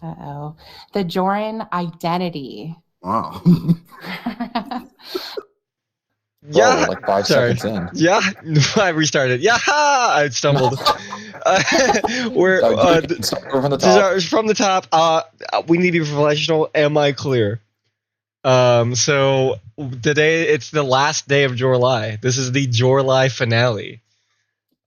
Uh-oh. The Jorrun identity. Wow. Bro, we're Yeah, like 5 seconds in. yeah. I restarted. Yeah, I stumbled. We're Start over from the these top. are from the top. We need to be professional. Am I clear? So today it's the last day of Jorrly. This is the Jorrly finale.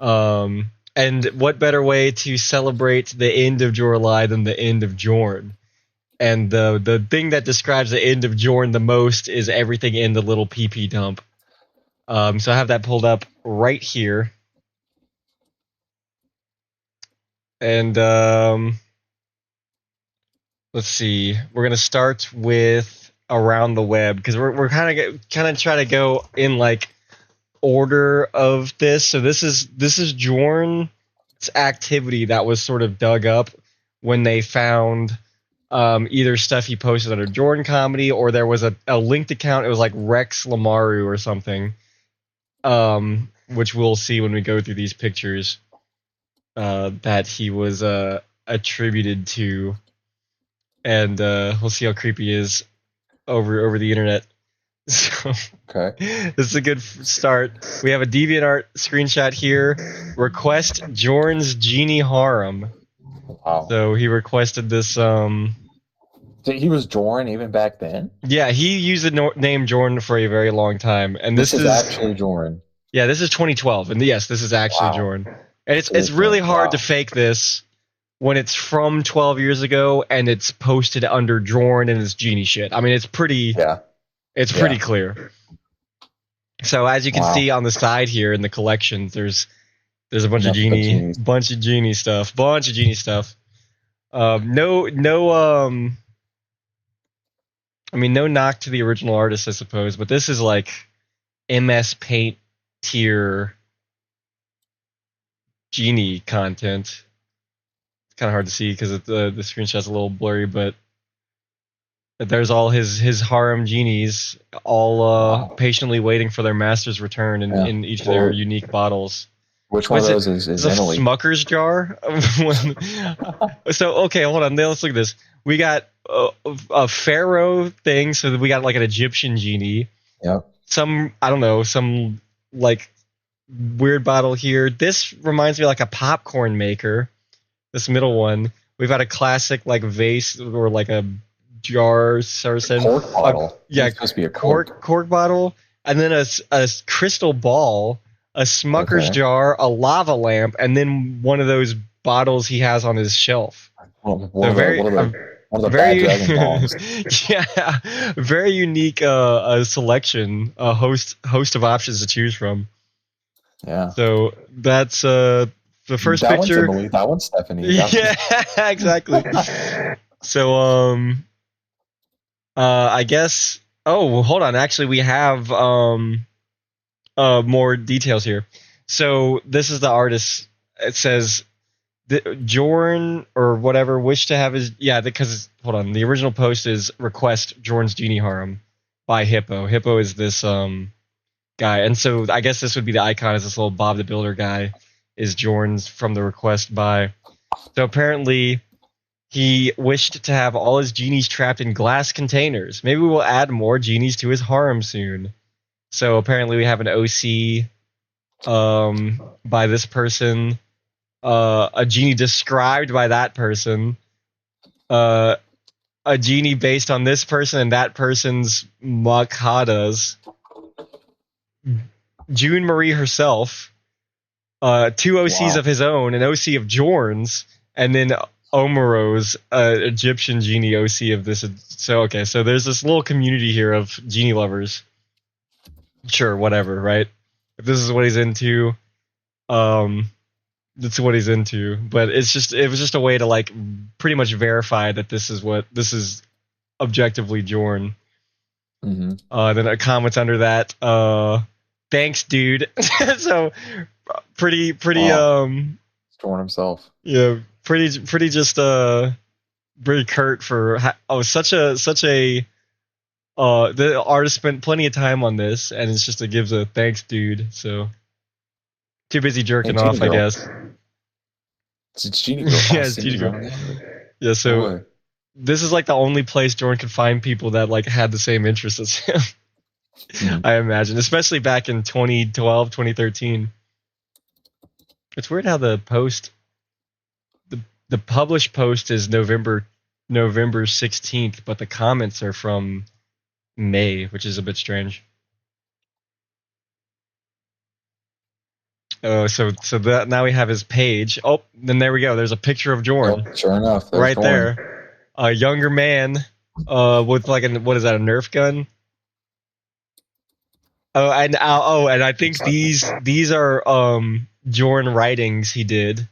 And what better way to celebrate the end of Jorrly than the end of Jorrun? And the thing that describes the end of Jorrun the most is everything in the little PP dump. So I have that pulled up right here. And let's see. We're gonna start with around the web because we're kind of trying to go in like order of this. So this is Jorrun's activity that was sort of dug up when they found either stuff he posted under Jorrun Comedy or there was a linked account. It was like Rex Lamaru or something, which we'll see when we go through these pictures that he was attributed to, and we'll see how creepy he is over the internet. So, Okay. this is a good start. We have a DeviantArt screenshot here. Request Jorrun's Genie Harem. Wow. So he requested this. So he was Jorrun even back then? Yeah, he used the name Jorrun for a very long time, and this is actually Jorrun. Yeah, this is 2012, and yes, this is actually Wow. Jorrun. And it's really hard to fake this when it's from 12 years ago and it's posted under Jorrun and it's genie shit. I mean, it's pretty. Yeah. It's pretty clear. So as you can see on the side here in the collections, there's a bunch of genie stuff. I mean, no knock to the original artist, I suppose, but this is like MS Paint tier genie content. It's kind of hard to see because the screenshot's a little blurry, but there's all his harem genies, all patiently waiting for their master's return in each of their unique bottles. Which one of those is a Emily? Smucker's jar? So, okay, hold on. Let's look at this. We got a pharaoh thing, so we got like an Egyptian genie. Yep. Some like weird bottle here. This reminds me of like a popcorn maker. This middle one. We've got a classic like vase or like a jar, cork bottle. Yeah, it's supposed to be a cork bottle, and then a crystal ball, a Smucker's jar, a lava lamp, and then one of those bottles he has on his shelf. One of the bad dragon bombs. Yeah, very unique selection, a host of options to choose from. Yeah. So that's the first picture. One's Emily, that one's Stephanie. Yeah, exactly. So I guess. Oh, hold on. Actually, we have more details here. So this is the artist. It says Jorrun or whatever wished to have his because hold on. The original post is request Jorrun's Genie Harem by Hippo. Hippo is this guy, and so I guess this would be the icon. Is this little Bob the Builder guy? Is Jorrun's from the request by? So apparently, he wished to have all his genies trapped in glass containers. Maybe we'll add more genies to his harem soon. So apparently we have an OC by this person, a genie described by that person, a genie based on this person and that person's Makadas, June Marie herself, two OCs of his own, an OC of Jorrun's, and then Omaro's Egyptian genie OC of this. So there's this little community here of genie lovers. Sure, whatever, right? If this is what he's into, that's what he's into. But it was just a way to like pretty much verify that this is objectively Jorrun. Mm-hmm. Then a comment under that, thanks, dude. So pretty Jorrun himself. Yeah, pretty just very curt for such a the artist spent plenty of time on this, and it's just gives a thanks, dude. So too busy jerking off, I guess. It's Genie Girl. Yeah, it's Genie Girl. Yeah, so this is like the only place Jorrun could find people that like had the same interests as him. I imagine, especially back in 2012, 2013. It's weird how the published post is November 16th, but the comments are from May, which is a bit strange. Oh, so that now we have his page. Oh, then there we go. There's a picture of Jorrun. Oh, sure enough, right Jorrun. there. A younger man, with like what is that? A Nerf gun? Oh, and I think these are Jorrun writings he did.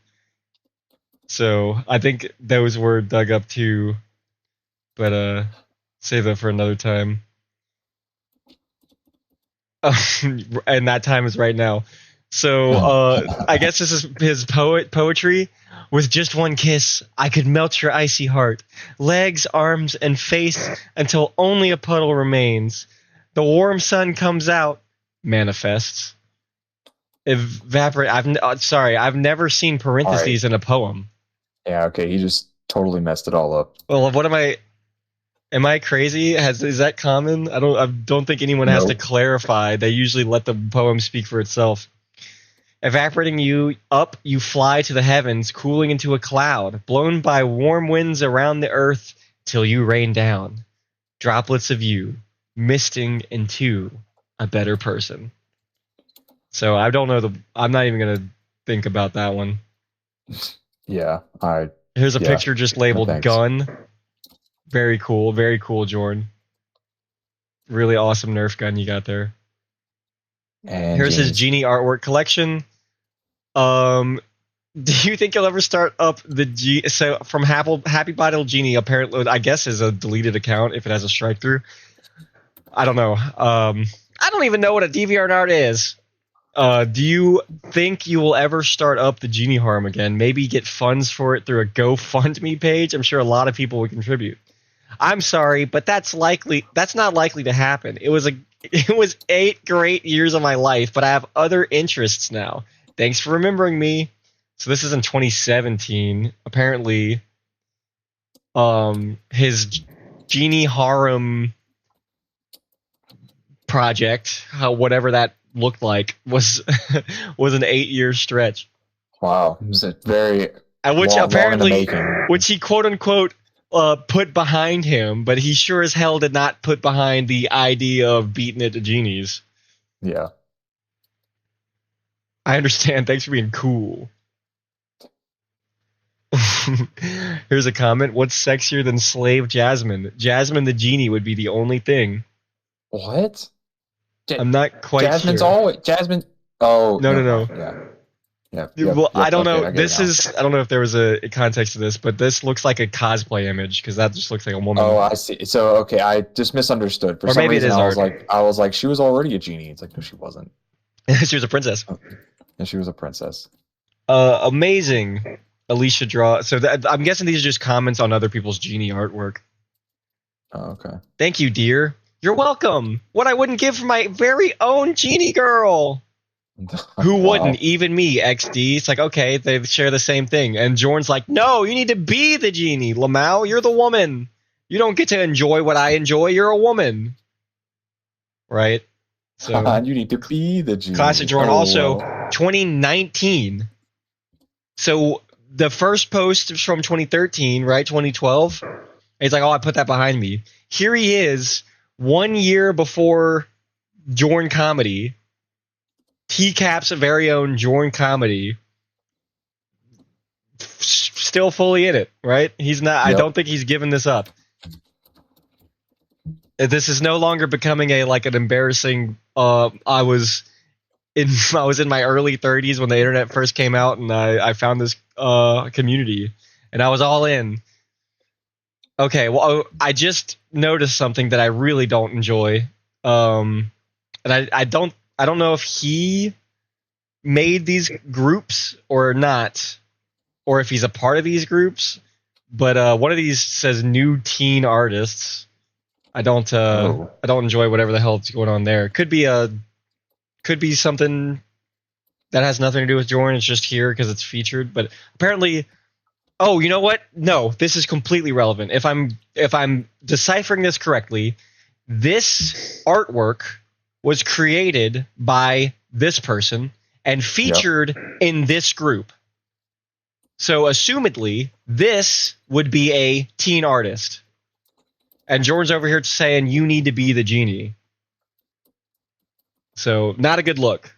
So I think those were dug up too, but save that for another time. And that time is right now. So I guess this is his poetry. With just one kiss, I could melt your icy heart, legs, arms, and face until only a puddle remains. The warm sun comes out, manifests. Evaporate. I've never seen parentheses in a poem. Yeah, okay, he just totally messed it all up. Well, what am I crazy? Is that common? I don't think anyone has to clarify. They usually let the poem speak for itself. Evaporating you up, you fly to the heavens, cooling into a cloud, blown by warm winds around the earth till you rain down. Droplets of you, misting into a better person. So I don't know I'm not even gonna think about that one. Yeah, Here's a picture just labeled gun. Very cool, Jorrun. Really awesome Nerf gun you got there. And here's his genie artwork collection. Do you think you'll ever start up the so from Happy Bottle Genie? Apparently, I guess is a deleted account if it has a strike through. I don't know. I don't even know what a DeviantArt is. Do you think you will ever start up the Genie Harem again? Maybe get funds for it through a GoFundMe page? I'm sure a lot of people would contribute. I'm sorry, but that's not likely to happen. It was 8 great years of my life, but I have other interests now. Thanks for remembering me. So this is in 2017. Apparently, his Genie Harem project, whatever that looked like, was an 8-year stretch. Wow, it was a very which he quote unquote put behind him, but he sure as hell did not put behind the idea of beating it to genies. Yeah. I understand. Thanks for being cool. Here's a comment. What's sexier than slave Jasmine? Jasmine the genie would be the only thing. What? I'm not quite Jasmine's sure. always Jasmine. Oh no. Yeah. Well, I don't know. I don't know if there was a context to this, but this looks like a cosplay image because that just looks like a woman. Oh, I see. So okay, I just misunderstood. For some reason, I was like, she was already a genie. It's like, no, she wasn't. She was a princess. And she was a princess. Amazing. Alicia draw. So I'm guessing these are just comments on other people's genie artwork. Oh, okay. Thank you, dear. You're welcome. What I wouldn't give for my very own genie girl. Who wouldn't? Even me, XD. It's like, okay, they share the same thing. And Jorrun's like, no, you need to be the genie, Lamau. You're the woman. You don't get to enjoy what I enjoy. You're a woman. Right? So you need to be the genie. Classic Jorrun. Also, 2019. So the first post is from 2013, right? 2012. He's like, oh, I put that behind me. Here he is, 1 year before Jorrun Comedy. TCAP's very own Jorrun Comedy. Still fully in it, right? He's not. Yep. I don't think he's given this up. This is no longer becoming an embarrassing. I was in my early 30s when the internet first came out, and I found this community, and I was all in. Okay, well, I just noticed something that I really don't enjoy, and I don't know if he made these groups or not, or if he's a part of these groups. But one of these says new teen artists. I don't enjoy whatever the hell is going on there. Could be something that has nothing to do with Jorrun. It's just here because it's featured. But apparently, Oh, you know what? No, this is completely relevant. If I'm deciphering this correctly, this artwork was created by this person and featured in this group. So, assumedly, this would be a teen artist. And Jordan's over here saying you need to be the genie. So, not a good look.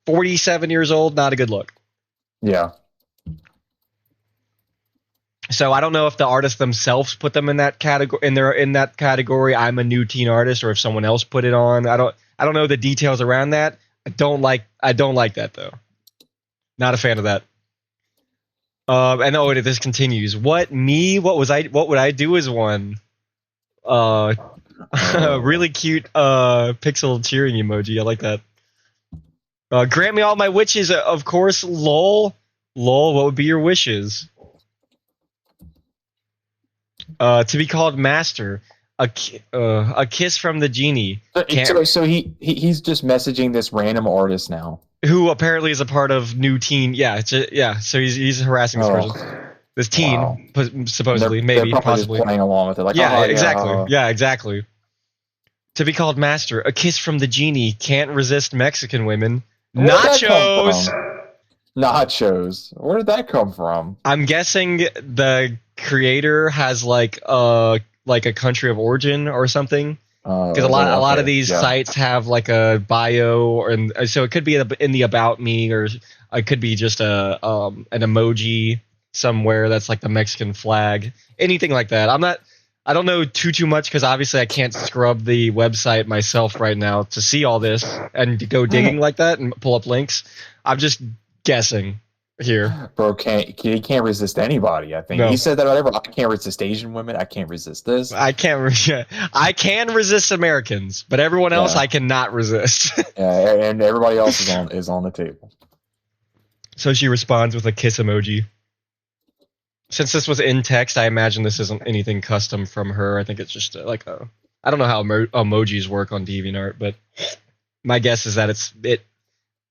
47 years old, not a good look. Yeah. So I don't know if the artists themselves put them in that category. In that category, I'm a new teen artist, or if someone else put it on. I don't know the details around that. I don't like that though. Not a fan of that. And this continues. What would I do as one? Really cute pixel cheering emoji. I like that. Grant me all my wishes, of course. Lol. What would be your wishes? To be called master, a kiss from the genie. So he's just messaging this random artist now, who apparently is a part of New Teen. Yeah, So he's harassing this person, this teen, supposedly, maybe, they're possibly just playing along with it. Like, exactly. Yeah, exactly. To be called master, a kiss from the genie. Can't resist Mexican women. Nachos. Nachos. Where did that come from? I'm guessing the creator has like a country of origin or something, because a lot of these sites have like a bio, and so it could be in the about me, or it could be just an emoji somewhere that's like the Mexican flag, anything like that. I don't know too much, because obviously I can't scrub the website myself right now to see all this and to go digging like that and pull up links. I'm just guessing here. Bro, he can't resist anybody. I think he said that whatever. I can't resist Asian women. I can't resist this. I can resist Americans, but everyone else I cannot resist. Yeah, and everybody else is on the table. So she responds with a kiss emoji. Since this was in text, I imagine this isn't anything custom from her. I think it's just like I don't know how emojis work on DeviantArt, but my guess is that it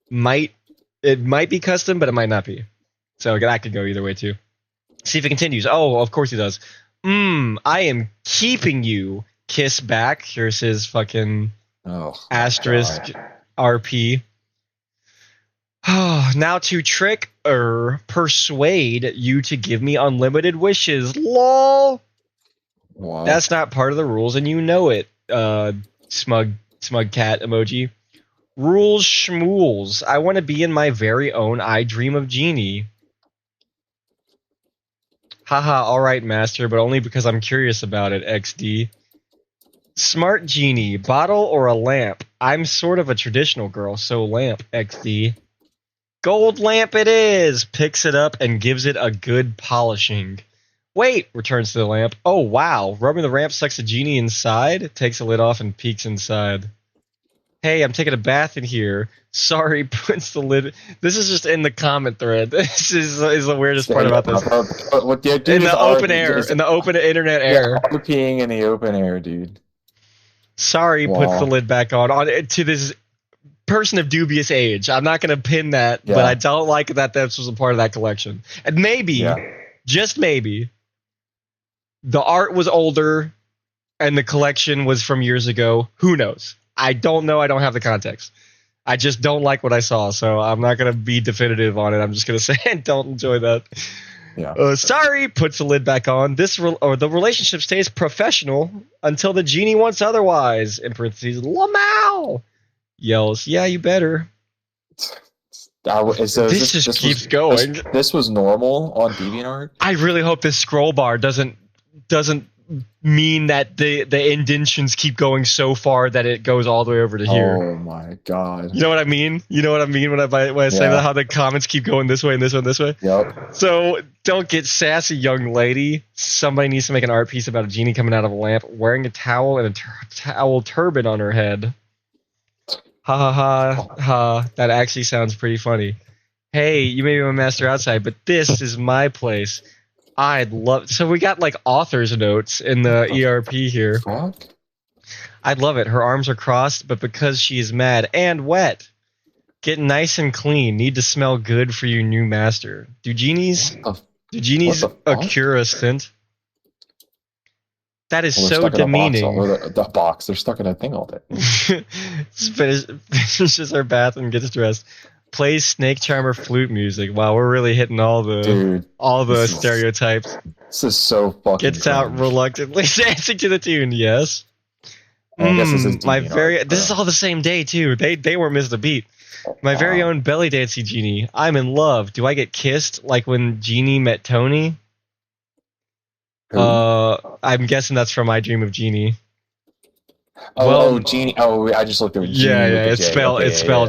might be custom, but it might not be. So that could go either way too. See if it continues. Oh, of course he does. I am keeping you. Kiss back. Here's his fucking asterisk RP. Now to trick or persuade you to give me unlimited wishes. Lol. Wow. That's not part of the rules, and you know it. Smug cat emoji. Rules schmools. I want to be in my very own I Dream of Genie. Haha, alright, master, but only because I'm curious about it, XD. Smart genie. Bottle or a lamp? I'm sort of a traditional girl, so lamp, XD. Gold lamp it is! Picks it up and gives it a good polishing. Wait! Returns to the lamp. Oh, wow. Rubbing the lamp sucks the genie inside. Takes the lid off and peeks inside. Hey, I'm taking a bath in here. Sorry, puts the lid. This is just in the comment thread. This is the weirdest part about this. In the open air, in the open internet air. Peeing in the open air, dude. Sorry, puts the lid back on to this person of dubious age. I'm not going to pin that, but I don't like that this was a part of that collection. And maybe, just maybe, the art was older and the collection was from years ago. Who knows? I don't know. I don't have the context. I just don't like what I saw, so I'm not going to be definitive on it. I'm just going to say I don't enjoy that. Yeah. Sorry, puts the lid back on. The relationship stays professional until the genie wants otherwise. In parentheses, Lamau yells, "Yeah, you better." This just keeps going. This was normal on DeviantArt. I really hope this scroll bar doesn't mean that the indentions keep going so far that it goes all the way over to here. Oh my god! You know what I mean? You know what I mean when I say that, how the comments keep going this way and this way and this way. Yep. So don't get sassy, young lady. Somebody needs to make an art piece about a genie coming out of a lamp, wearing a towel and a towel turban on her head. Ha ha ha ha! That actually sounds pretty funny. Hey, you may be my master outside, but this is my place. I'd love. So we got like author's notes in the ERP here. Fuck? I'd love it. Her arms are crossed, but because she is mad and wet. Get nice and clean. Need to smell good for your new master. Do genies occur a scent? That is so demeaning. The box. They're stuck in a thing all day. Finishes her bath and gets dressed. Plays snake charmer flute music. Wow, we're really hitting all the stereotypes. This is so fucking. Gets out reluctantly, dancing to the tune. Yes. I guess this is this is all the same day too. They weren't missed a beat. My very own belly dancing genie. I'm in love. Do I get kissed like when Genie met Tony? I'm guessing that's from I Dream of Genie. Genie. Oh, I just looked at Genie. Yeah. It's spelled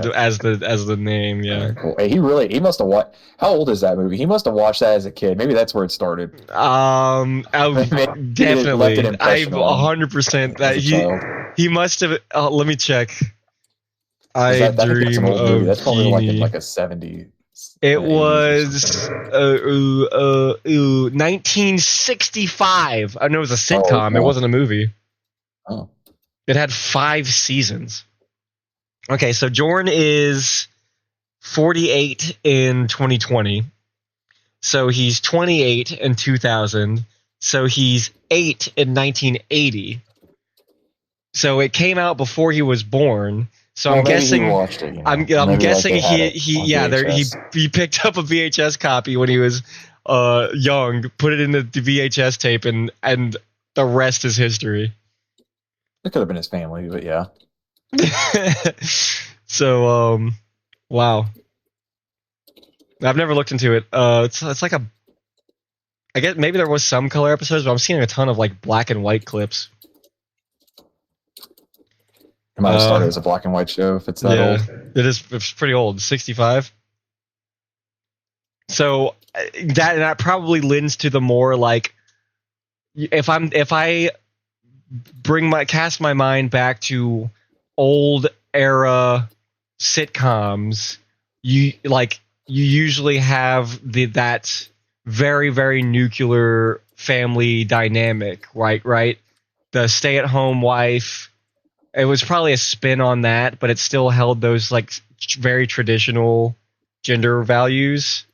as the name. Yeah. Cool. Hey, he must have watched. How old is that movie? He must have watched that as a kid. Maybe that's where it started. Definitely. I'm 100% that he must have. Let me check. I Dream of That's probably Genie. like a 70s. It was 1965. I know it was a sitcom. It wasn't a movie. Oh. It had 5 seasons. Okay, so Jorrun is 48 in 2020. So he's 28 in 2000. So he's 8 in 1980. So it came out before he was born. So I'm guessing he watched it, I'm guessing he picked up a VHS copy when he was young, put it in the VHS tape, and the rest is history. It could have been his family, but yeah. So wow. I've never looked into it. It's like I guess maybe there was some color episodes, but I'm seeing a ton of like black and white clips. It might have started as a black and white show if it's that old. It's pretty old, 65. So that probably lends to the more like if I cast my mind back to old era sitcoms, you usually have that very, very nuclear family dynamic, right? The stay-at-home wife. It was probably a spin on that, but it still held those like very traditional gender values.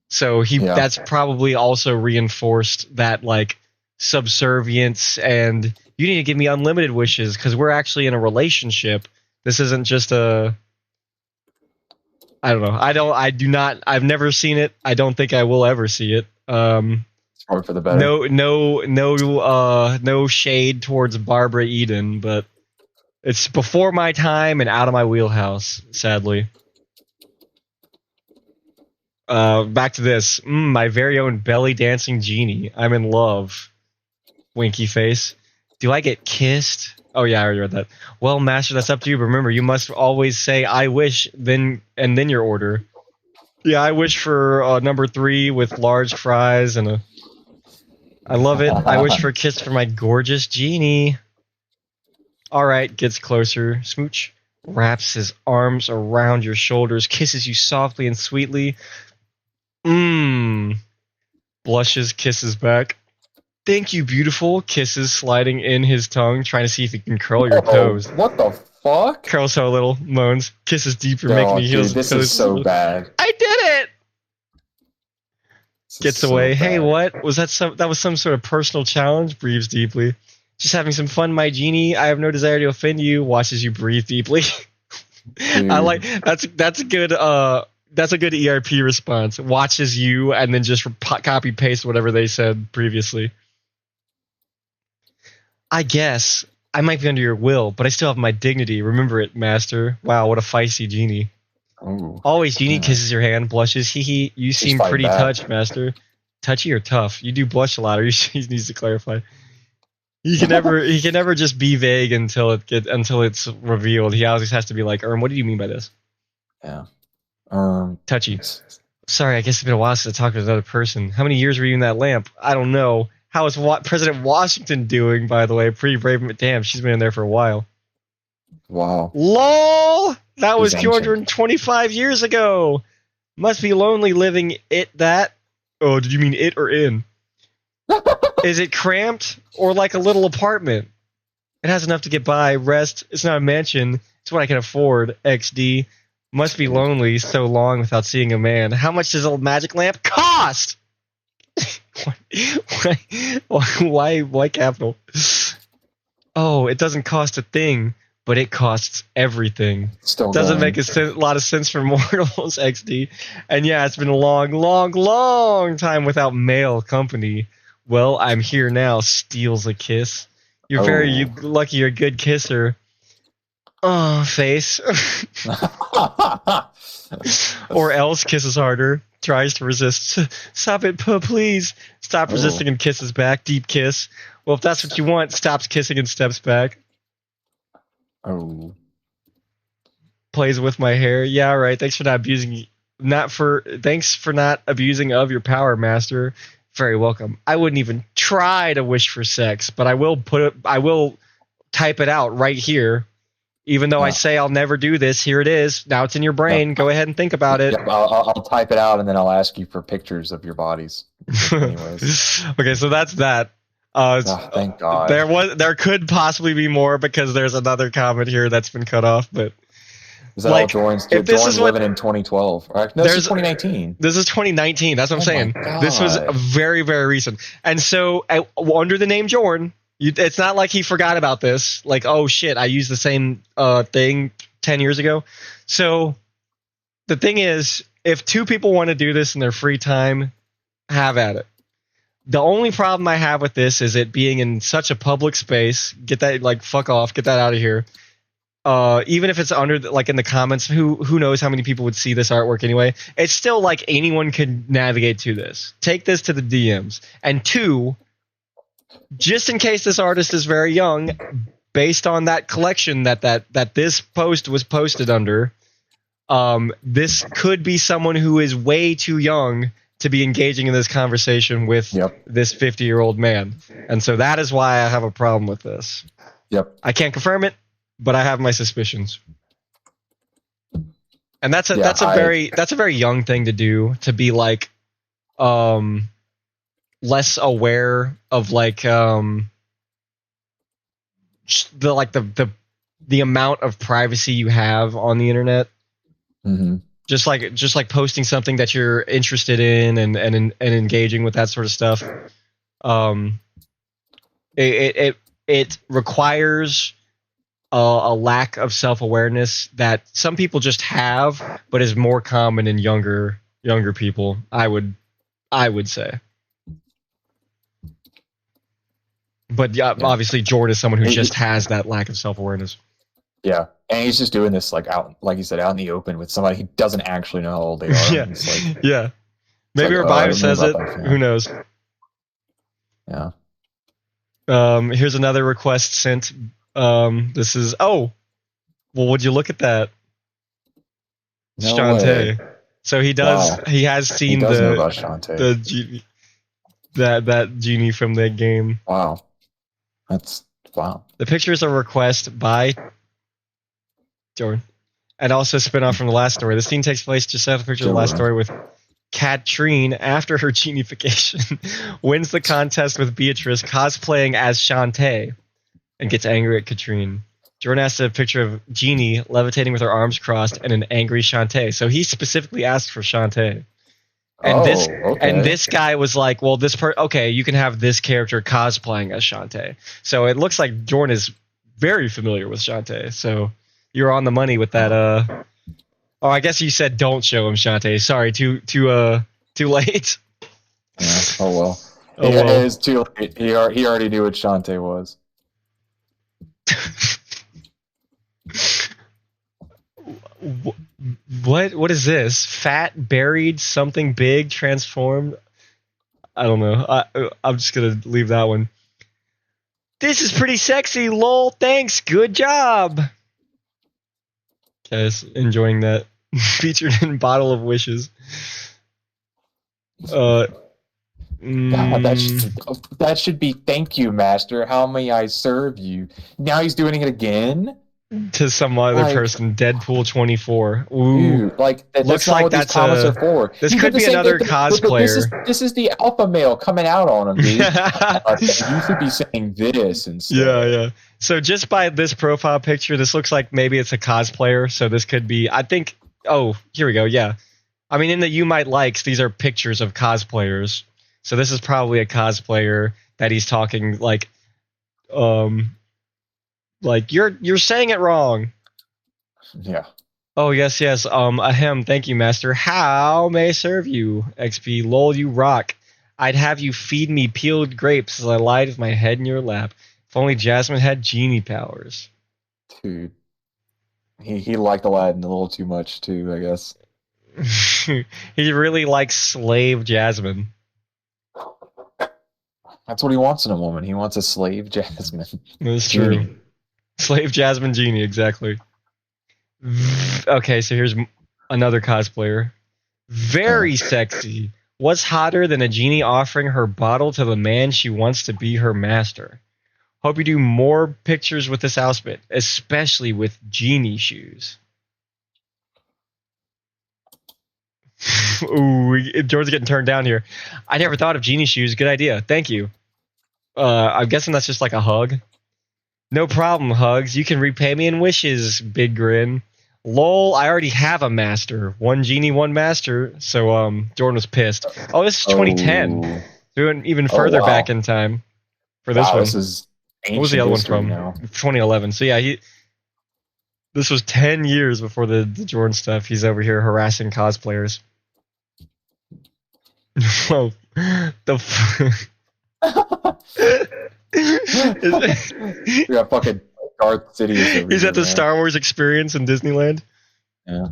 So that's probably also reinforced that like subservience and you need to give me unlimited wishes because we're actually in a relationship. This isn't just I don't know. I've never seen it. I don't think I will ever see it. It's hard for the better. No shade towards Barbara Eden, but it's before my time and out of my wheelhouse, sadly. Back to this. My very own belly dancing genie. I'm in love. Winky face. Do I get kissed? Oh yeah, I already read that. Well, master, that's up to you. But remember, you must always say "I wish," then your order. Yeah, I wish for number 3 with large fries and I love it. I wish for a kiss for my gorgeous genie. All right, gets closer. Smooch wraps his arms around your shoulders, kisses you softly and sweetly. Blushes, kisses back. Thank you, beautiful. Kisses sliding in his tongue, trying to see if he can curl your toes. What the fuck? Curls her a little, moans. Kisses deeper, making me heels. This is so bad. I did it! Gets away. So hey, what? Was that some sort of personal challenge? Breathes deeply. Just having some fun, my genie. I have no desire to offend you. Watches you breathe deeply. I like that's a good ERP response. Watches you and then just copy paste whatever they said previously. I guess I might be under your will, but I still have my dignity. Remember it, master. Wow, what a feisty genie. Ooh, always, genie kisses your hand, blushes. Hee. You seem pretty touched, master. Touchy or tough? You do blush a lot. Or he needs to clarify. He can never just be vague until it's revealed. He always has to be like, what do you mean by this? Yeah. Touchy. Sorry, I guess it's been a while since I talked to another person. How many years were you in that lamp? I don't know. How is President Washington doing, by the way? Pretty brave. Damn, she's been in there for a while. Wow. LOL! That was 225 years ago. Must be lonely living that. Oh, did you mean it or in? Is it cramped or like a little apartment? It has enough to get by. Rest. It's not a mansion. It's what I can afford. XD. Must be lonely so long without seeing a man. How much does a magic lamp cost? Why capital? Oh, it doesn't cost a thing, but it costs everything. Still doesn't going. make a lot of sense for mortals, XD. And yeah, it's been a long time without male company. Well, I'm here now. Steals a kiss. You're very lucky. You're a good kisser. Oh, face. Or else kisses harder. Tries to resist. Stop it, please. Stop resisting and kisses back. Deep kiss. Well, if that's what you want, stops kissing and steps back. Oh. Plays with my hair. Yeah, right. Thanks for not abusing. Thanks for not abusing of your power, master. Very welcome. I wouldn't even try to wish for sex, but I will type it out right here. Even though I say I'll never do this, here it is. Now it's in your brain. Go ahead and think about it. I'll type it out and then I'll ask you for pictures of your bodies. Anyways. Okay, so that's that. Thank God. There could possibly be more because there's another comment here that's been cut off, but is that all Jorrun's living in 2012? No, this is 2019. This is 2019. That's what I'm saying. This was very, very recent. And so under the name Jorrun, it's not like he forgot about this. Like, oh shit, I used the same thing 10 years ago. So the thing is, if two people want to do this in their free time, have at it. The only problem I have with this is it being in such a public space. Get that, like, fuck off. Get that out of here. Even if it's under, like, in the comments, who knows how many people would see this artwork anyway. It's still like anyone could navigate to this. Take this to the DMs. And two, just in case this artist is very young, based on that collection that this post was posted under, this could be someone who is way too young to be engaging in this conversation with this 50-year-old man. And so that is why I have a problem with this. Yep. I can't confirm it, but I have my suspicions. And that's a very young thing to do, to be like less aware of like the amount of privacy you have on the internet. Mm-hmm. Just like posting something that you're interested in and engaging with that sort of stuff. It requires a lack of self-awareness that some people just have, but is more common in younger people. I would say. But yeah, obviously Jorrun is someone who just has that lack of self-awareness. Yeah, and he's just doing this like out, like you said, out in the open with somebody he doesn't actually know how old they are. Yeah, yeah. Maybe her bio says it. Who knows? Yeah. Here's another request sent. This is well, would you look at that? No Shantae. way. So he does. Wow. He has seen know about Shantae. The genie, that genie from that game. Wow. Wow. The picture is a request by Jorrun, and also spin off from the last story. The scene takes place just after the picture of the last story with Katrine after her genification wins the contest with Beatrice cosplaying as Shantae and gets angry at Katrine. Jorrun asked a picture of Genie levitating with her arms crossed and an angry Shantae. So he specifically asked for Shantae. And this guy was like, well, okay, you can have this character cosplaying as Shantae. So it looks like Jorrun is very familiar with Shantae. So you're on the money with that. Oh, I guess you said don't show him Shantae. Sorry, too late. Yeah. Oh well. Oh, well. It is too late. He already knew what Shantae was. What is this? Fat, buried, something big, transformed? I don't know. I'm just gonna leave that one. This is pretty sexy, lol. Thanks, good job. Guys, enjoying that. Featured in Bottle of Wishes. God, that should be thank you, master. How may I serve you? Now he's doing it again? To some other person, Deadpool 24. Ooh, dude, like looks like that's what these comments are for. This could be another cosplayer. This is the alpha male coming out on him, dude. You should be saying this instead. Yeah. So just by this profile picture, this looks like maybe it's a cosplayer. So this could be. I think Oh, here we go. Yeah. I mean, in the You Might Likes, these are pictures of cosplayers. So this is probably a cosplayer that he's talking like you're saying it wrong. Yeah. Oh, yes. Ahem, thank you, master. How may I serve you? XP, lol, you rock. I'd have you feed me peeled grapes as I lied with my head in your lap. If only Jasmine had genie powers. Dude. He liked Aladdin a little too much, too, I guess. He really likes slave Jasmine. That's what he wants in a woman. He wants a slave Jasmine. That's true. Slave Jasmine genie, exactly. Okay, so here's another cosplayer. Very sexy. What's hotter than a genie offering her bottle to the man she wants to be her master? Hope you do more pictures with this outfit, especially with genie shoes. Ooh, George's getting turned down here. I never thought of genie shoes. Good idea. Thank you. I'm guessing that's just like a hug. No problem, Hugs. You can repay me in wishes, big grin. Lol, I already have a master. One genie, one master. So Jordan was pissed. Oh, this is 2010. So we went even further back in time for this one. This is what was the other one from? Now. 2011. So yeah, this was 10 years before the Jordan stuff. He's over here harassing cosplayers. Whoa. We got fucking Darth Sidious. He's at the Star Wars experience in Disneyland. Yeah.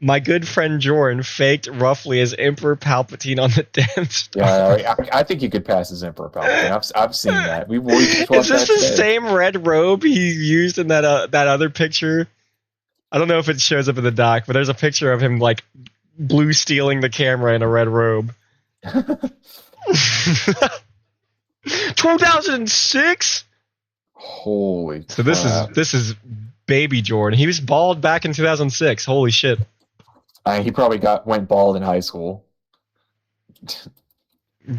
My good friend Jorrun faked roughly as Emperor Palpatine on the Death Star. Yeah, I think you could pass as Emperor Palpatine. I've seen that. Is this the same red robe he used in that other picture? I don't know if it shows up in the doc, but there's a picture of him like blue stealing the camera in a red robe. 2006. Holy. So this is baby Jordan. He was bald back in 2006. Holy shit. He probably went bald in high school.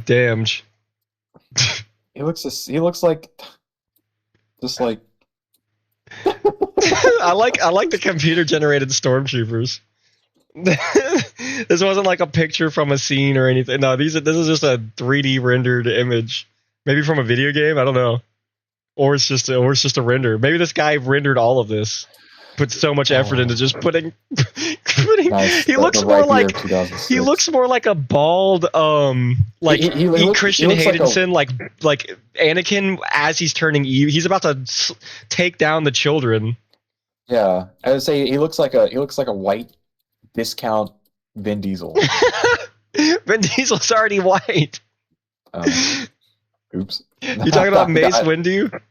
Damn. He looks like just like I like the computer generated stormtroopers. This wasn't like a picture from a scene or anything. No, this is just a 3D rendered image. Maybe from a video game, I don't know. Or it's just a render. Maybe this guy rendered all of this. Put so much effort into just putting nice. He looks more like a bald Christian Haydenson like Anakin as he's turning evil. He's about to take down the children. Yeah, I would say he looks like a white discount Vin Diesel. Vin Diesel's already white. Oops. You talking about Mace Windu?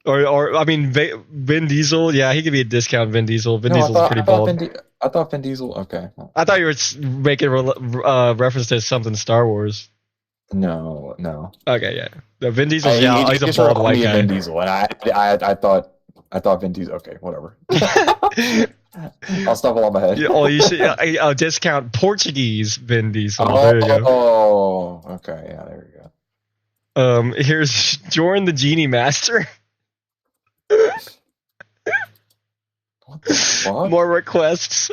Or I mean, Vin Diesel? Yeah, he could be a discount Vin Diesel. Vin Diesel's pretty bald. I thought Vin Diesel. Okay. I thought you were making reference to something Star Wars. No. Okay, yeah. The Vin Diesel's he's a bald white guy. Vin Diesel, and I thought Vin Diesel. Okay, whatever. I'll stumble on my head. You should discount Portuguese Vin Diesel. There you go. Oh, okay. Yeah, there you go. Here's Jorrun the Genie Master. What the fuck? More requests.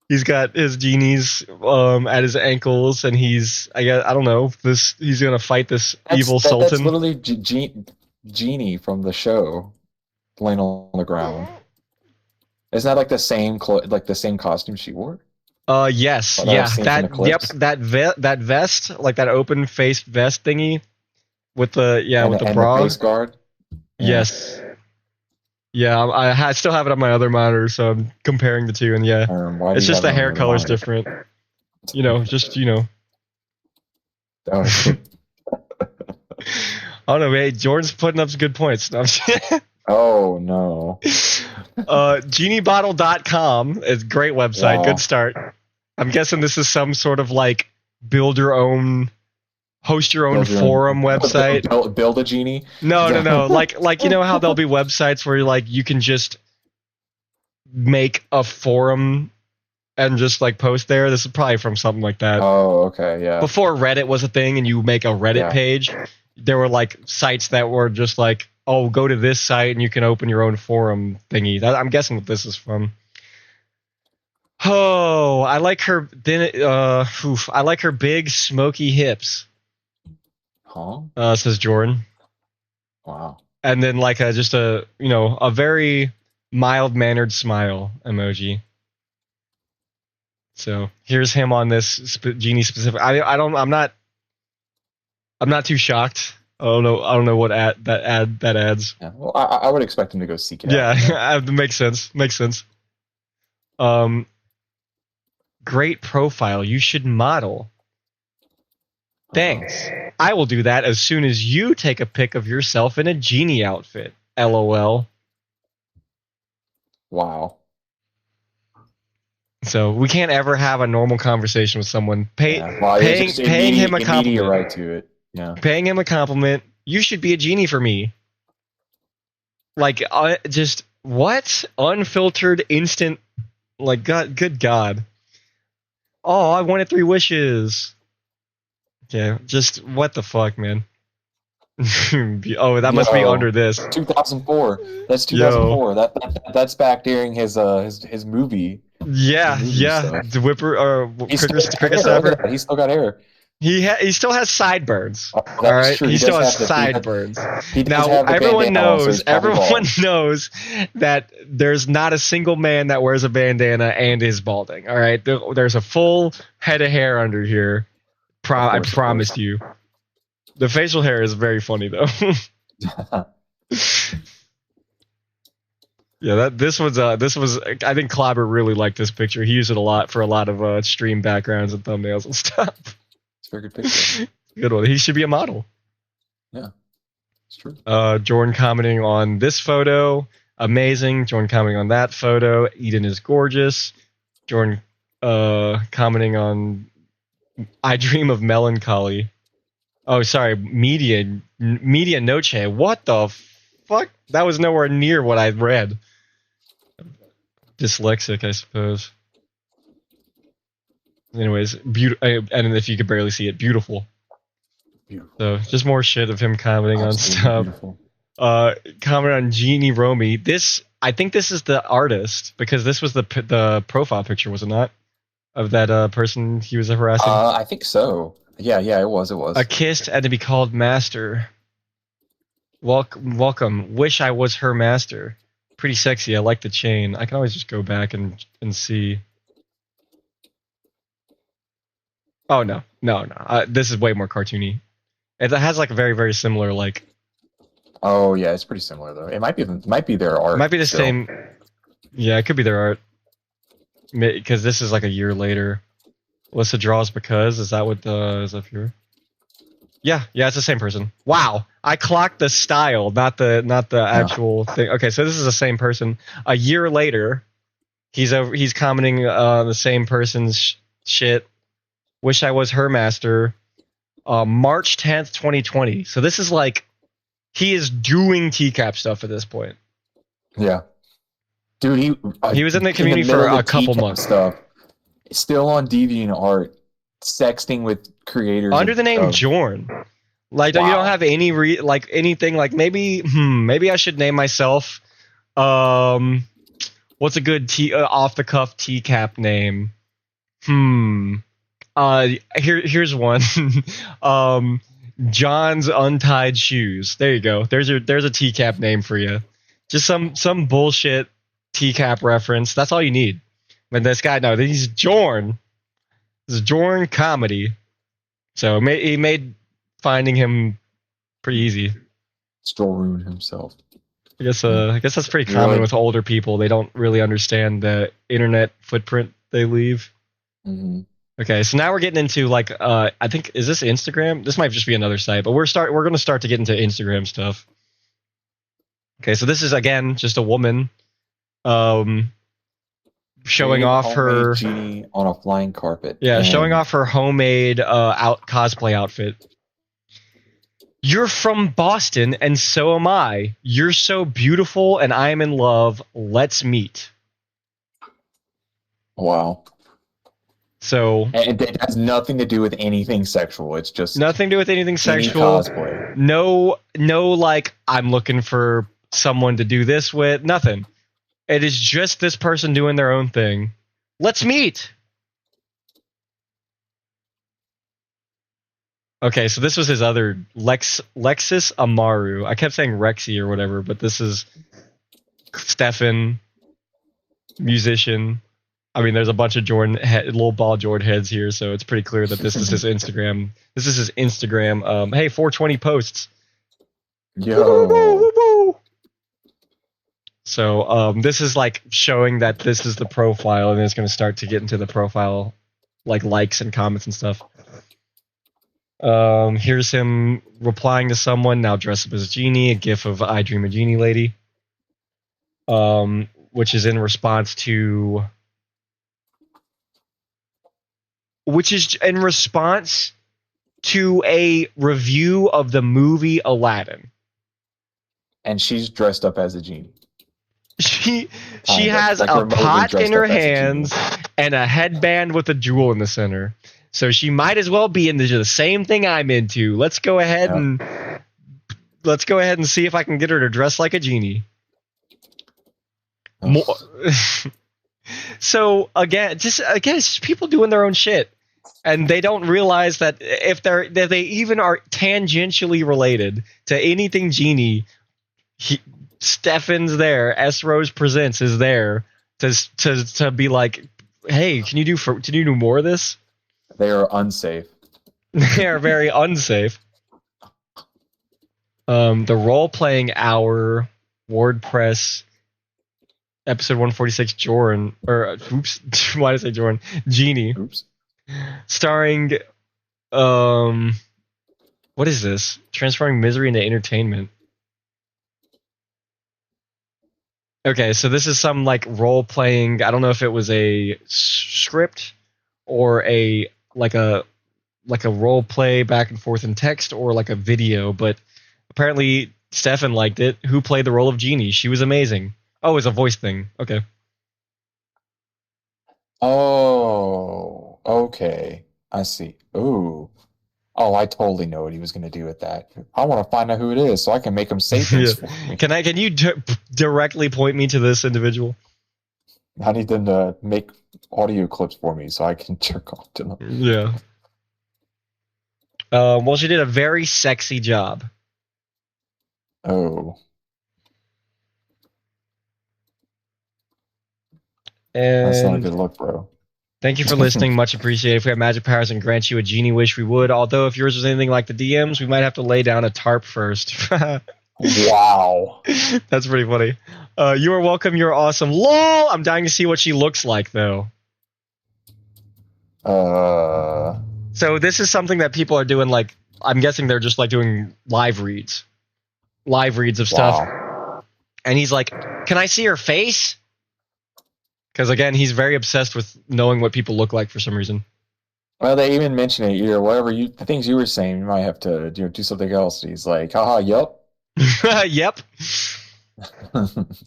He's got his genies at his ankles, and he's I don't know he's gonna fight this evil sultan. That's literally Genie from the show, laying on the ground. Isn't that like the same costume she wore? Yes, yeah. That vest, like that open faced vest thingy, with the bra. The face guard. Yes. Yeah, I still have it on my other monitor, so I'm comparing the two, and it's just the hair color's different. Oh. I don't know, man. Jordan's putting up some good points. Oh no. Geniebottle.com is a great website. Wow. Good start. I'm guessing this is some sort of like host your own forum website. Build a genie? No. Like you know how there'll be websites where you can just make a forum and just like post there. This is probably from something like that. Oh, okay, yeah. Before Reddit was a thing and you make a Reddit page, there were like sites that were just like, oh, go to this site and you can open your own forum thingy. I'm guessing what this is from. Oh, I like her. Then, I like her big smoky hips. Huh? Says Jordan. Wow. And then like just a very mild mannered smile emoji. So here's him on this genie specific. I'm not too shocked. I don't know what that adds. Yeah. Well, I would expect him to go seek it out. Yeah, makes sense. Makes sense. Great profile. You should model. Thanks. I will do that as soon as you take a pic of yourself in a genie outfit. LOL. Wow. So we can't ever have a normal conversation with someone. Well, Paying him a compliment. Right to it. Yeah. Paying him a compliment. You should be a genie for me. Like, just what? Unfiltered, instant. Like, God, good God. Oh, I wanted 3 wishes. Yeah, just what the fuck, man. Oh, that must be under this. 2004. That's 2004. That's back during his movie. Yeah. The whipper cricket snapper. He's still got hair. He still has sideburns. All right, true. he still has sideburns. Now have everyone knows bald. knows that there's not a single man that wears a bandana and is balding. All right, there's a full head of hair under here. I promised you. The facial hair is very funny though. Yeah, this was I think Clobber really liked this picture. He used it a lot for a lot of stream backgrounds and thumbnails and stuff. It's a very good picture. Good one. He should be a model. Yeah, it's true. Jordan commenting on this photo, amazing. Jordan commenting on that photo, Eden is gorgeous. Jordan commenting on I dream of melancholy. Oh, sorry, media noche. What the fuck? That was nowhere near what I read. Dyslexic, I suppose. Anyways, and if you could barely see it, beautiful. So just more shit of him commenting on stuff. Beautiful. Comment on Jeannie Romy. I think this is the artist because this was the profile picture, was it not? Of that person he was harassing. I think so. Yeah, it was. A kiss and to be called master. Welcome. Wish I was her master. Pretty sexy. I like the chain. I can always just go back and see. Oh no. This is way more cartoony. It has like a very, very similar like. Oh yeah, it's pretty similar though. It might be their art. It might be the same. Yeah, it could be their art. Because this is like a year later. Alyssa draws because is that what is up here? Yeah, it's the same person. Wow, I clocked the style, not the actual thing. Okay, so this is the same person. A year later, he's commenting the same person's shit. Wish I was her master. March 10th, 2020. So this is like he is doing TCAP stuff at this point. Yeah. Dude, he was in the community for a couple months. Stuff. Still on DeviantArt, sexting with creators under the name Jorrun. Like, wow. You don't have any anything like maybe I should name myself. What's a good off the cuff TCAP name? Here's one. John's Untied Shoes. There you go. There's a TCAP name for you. Just some bullshit TCAP reference. That's all you need. But this guy, no, he's Jorrun. This is Jorrun comedy. So he made finding him pretty easy. It's Jorrun himself. I guess that's pretty common with older people. They don't really understand the internet footprint they leave. Mm-hmm. Okay, so now we're getting into like I think is this Instagram? This might just be another site, but we're going to start to get into Instagram stuff. Okay, so this is again just a woman showing off her genie on a flying carpet. Yeah, showing off her homemade cosplay outfit. You're from Boston and so am I. You're so beautiful and I am in love. Let's meet. Wow. So and it has nothing to do with anything sexual. It's just nothing to do with anything sexual. Cosplay. No, like I'm looking for someone to do this with. Nothing. It is just this person doing their own thing. Let's meet. Okay, so this was his other Lexus Amaru. I kept saying Rexy or whatever, but this is Stefan, musician. I mean, there's a bunch of little ball Jordan heads here, so it's pretty clear that this is his Instagram. This is his Instagram. Hey, 420 posts. Yo. So this is like showing that this is the profile, and it's going to start to get into the profile, like likes and comments and stuff. Here's him replying to someone now dressed up as a genie, a gif of I Dream a Genie Lady, which is in response to a review of the movie Aladdin. And she's dressed up as a genie. She has a pot in her hands and a headband with a jewel in the center. So she might as well be into the same thing I'm into. Let's go ahead and see if I can get her to dress like a genie. So again, it's people doing their own shit, and they don't realize that if they even are tangentially related to anything genie, Stefan's there. S Rose Presents is there to be like, hey, can you do more of this? They are unsafe. They are very unsafe. The role-playing hour, WordPress, episode 146, Jorrun, or oops, why did I say Jorrun? Genie. Oops. Starring, what is this? Transforming misery into entertainment. Okay, so this is some like role-playing. I don't know if it was a script or a role play back and forth in text or like a video, but apparently Stefan liked it. Who played the role of Genie? She was amazing. Oh, it's a voice thing. Okay. Oh, okay. I see. Ooh. Oh, I totally know what he was going to do with that. I want to find out who it is so I can make him say things for me. Can you directly point me to this individual? I need them to make audio clips for me so I can jerk off to them. Yeah. Well, she did a very sexy job. Oh. And That's not a good look, bro. Thank you for listening. Much appreciated. If we had magic powers and grant you a genie wish, we would. Although if yours was anything like the DMs, we might have to lay down a tarp first. Wow. That's pretty funny. You are welcome. You're awesome. LOL! I'm dying to see what she looks like, though. So this is something that people are doing, like, I'm guessing they're just, like, doing live reads. Live reads of stuff. Wow. And he's like, can I see her face? Because, again, he's very obsessed with knowing what people look like for some reason. Well, they even mention it, the things you were saying, you might have to do something else. He's like, haha, yup. Yep.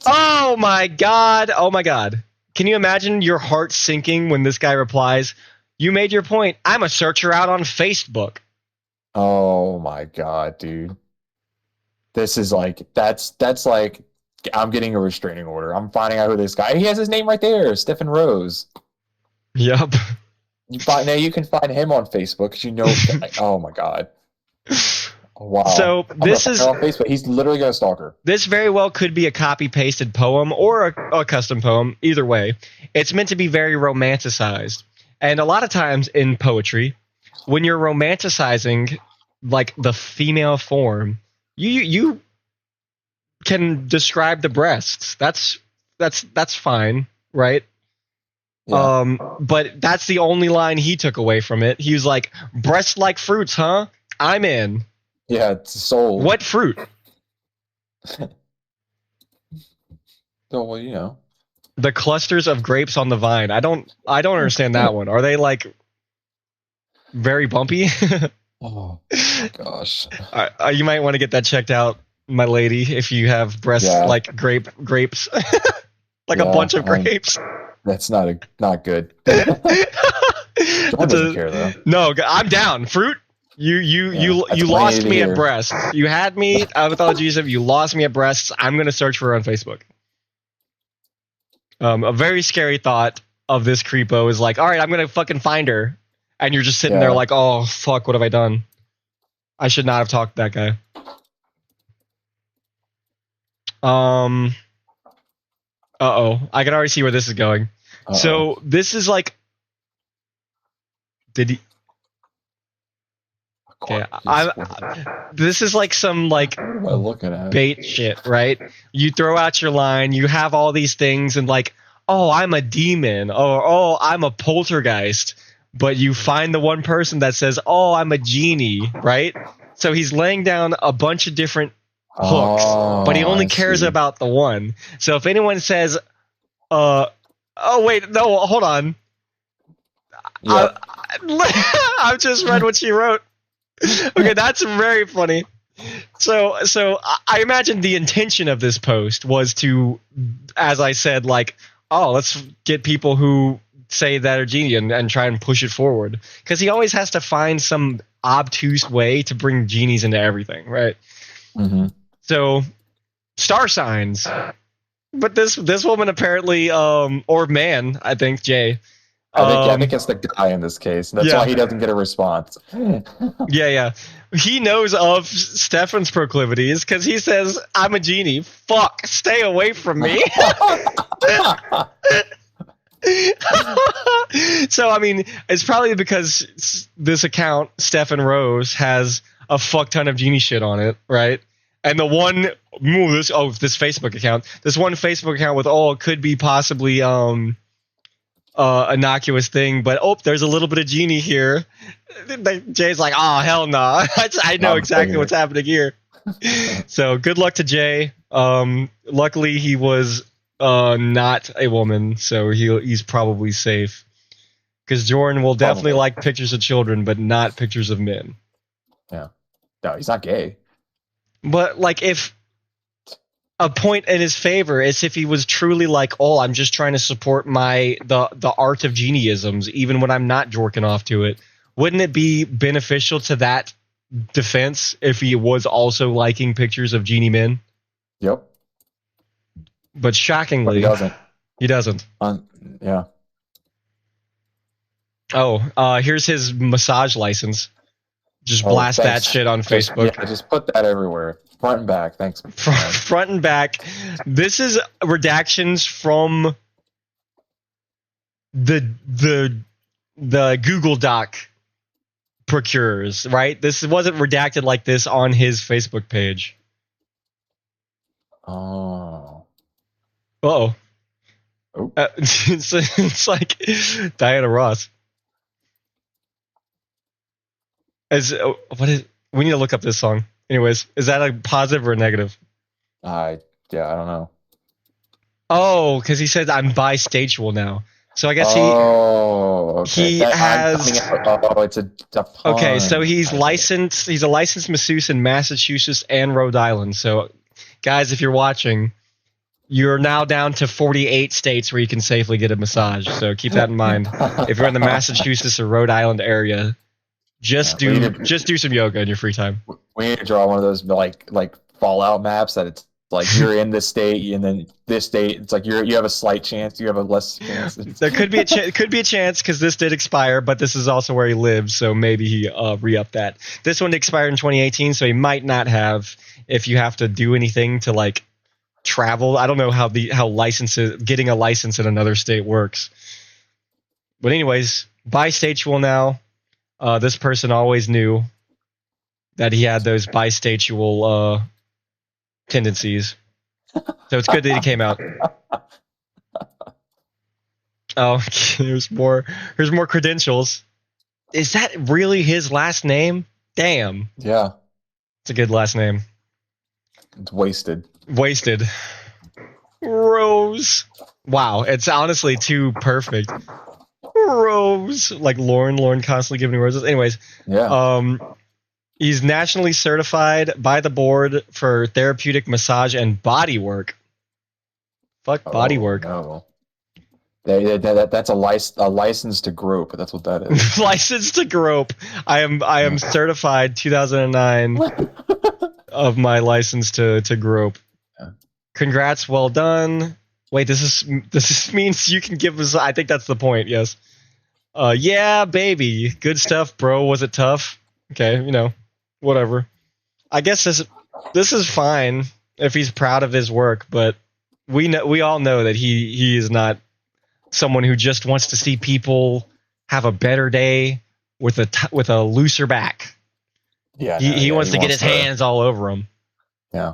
Oh my god. Oh my god. Can you imagine your heart sinking when this guy replies, you made your point. I'm a searcher out on Facebook. Oh my god, dude. This is like, that's like, I'm getting a restraining order. I'm finding out who this guy. He has his name right there, Stefan Rose. Yep. Now you can find him on Facebook because you know. Oh my god. Wow. So this is on Facebook. He's literally got a stalker. This very well could be a copy-pasted poem or a custom poem. Either way, it's meant to be very romanticized. And a lot of times in poetry, when you're romanticizing like the female form, you can describe the breasts. That's fine, right? Yeah. But that's the only line he took away from it. He was like, breasts like fruits, huh? I'm in. Yeah, it's sold. What fruit? Oh, well, you know. The clusters of grapes on the vine. I don't understand that one. Are they like very bumpy? Oh my gosh. You might want to get that checked out, my lady, if you have breasts like grapes. Like a bunch of grapes. That's not good. John doesn't care though. No, I'm down. Fruit? You lost me at breasts. You had me with all Jesus. You lost me at breasts. I'm gonna search for her on Facebook. A very scary thought. of this creepo is like, all right, I'm gonna fucking find her, and you're just sitting there like, oh fuck, what have I done? I should not have talked to that guy. I can already see where this is going. So this is like, did he? Okay, this is like some like what am I looking at? bait shit, right? You throw out your line, you have all these things, and like, oh, I'm a demon, or oh, I'm a poltergeist, but you find the one person that says, oh, I'm a genie, right? So he's laying down a bunch of different hooks, but he only cares about the one. So if anyone says, oh wait, no, hold on. Yep. I've just read what she wrote. Okay, that's very funny. So I imagine the intention of this post was to, as I said, like, oh, let's get people who say that are genie and try and push it forward. Because he always has to find some obtuse way to bring genies into everything, right? Mm-hmm. So, star signs. But this woman apparently, or man, I think, Jay. I think it's the guy in this case. That's why he doesn't get a response. Yeah. He knows of Stefan's proclivities because he says, I'm a genie. Fuck, stay away from me. So, I mean, it's probably because this account, Stefan Rose, has a fuck ton of genie shit on it, right? And the one, this Facebook account, this one Facebook account with, it could be possibly, innocuous thing, but there's a little bit of genie here. Jay's like, oh hell no. I know exactly what's happening here. So good luck to Jay. Luckily he was not a woman, so he's probably safe. Because Jorrun will definitely like pictures of children, but not pictures of men. Yeah. No, he's not gay. But like, if a point in his favor is if he was truly like, oh, I'm just trying to support the art of genieisms, even when I'm not jorking off to it. Wouldn't it be beneficial to that defense if he was also liking pictures of genie men? Yep. But shockingly, he doesn't. Yeah. Here's his massage license. Just blast that shit on Facebook. Just put that everywhere. Front and back. Thanks. Front and back. This is redactions from the Google Doc procurers, right? This wasn't redacted like this on his Facebook page. Oh. Uh-oh. It's like Diana Ross. We need to look up this song. Anyways, is that a positive or a negative? I don't know. Oh, because he said I'm bisexual now. So I guess he has. It's a pun. Okay, so he's licensed. He's a licensed masseuse in Massachusetts and Rhode Island. So, guys, if you're watching, you're now down to 48 states where you can safely get a massage. So keep that in mind. If you're in the Massachusetts or Rhode Island area, just do some yoga in your free time. We need to draw one of those like Fallout maps that it's like you're in this state and then this state. It's like you have a slight chance. You have a less chance. There could be a chance because this did expire, but this is also where he lives, so maybe he re-upped that. This one expired in 2018, so he might not have. If you have to do anything to like travel, I don't know how getting a license in another state works. But anyways, bisexual now. This person always knew that he had those bisexual tendencies. So it's good that he came out. Oh, here's more credentials. Is that really his last name? Damn. Yeah. It's a good last name. It's wasted. Rose. Wow, it's honestly too perfect. Rose. Like Lauren constantly giving roses. Anyways. Yeah. He's nationally certified by the board for therapeutic massage and body work. Fuck body work. No. That's a license to grope. That's what that is. License to grope. I am certified 2009 of my license to grope. Yeah. Congrats, well done. Wait, this means you can give us. I think that's the point. Yes. Yeah, baby, good stuff, bro. Was it tough? Okay, whatever. I guess this is fine if he's proud of his work, but we all know that he is not someone who just wants to see people have a better day with a looser back. Yeah, he wants to get his hands all over them. Yeah,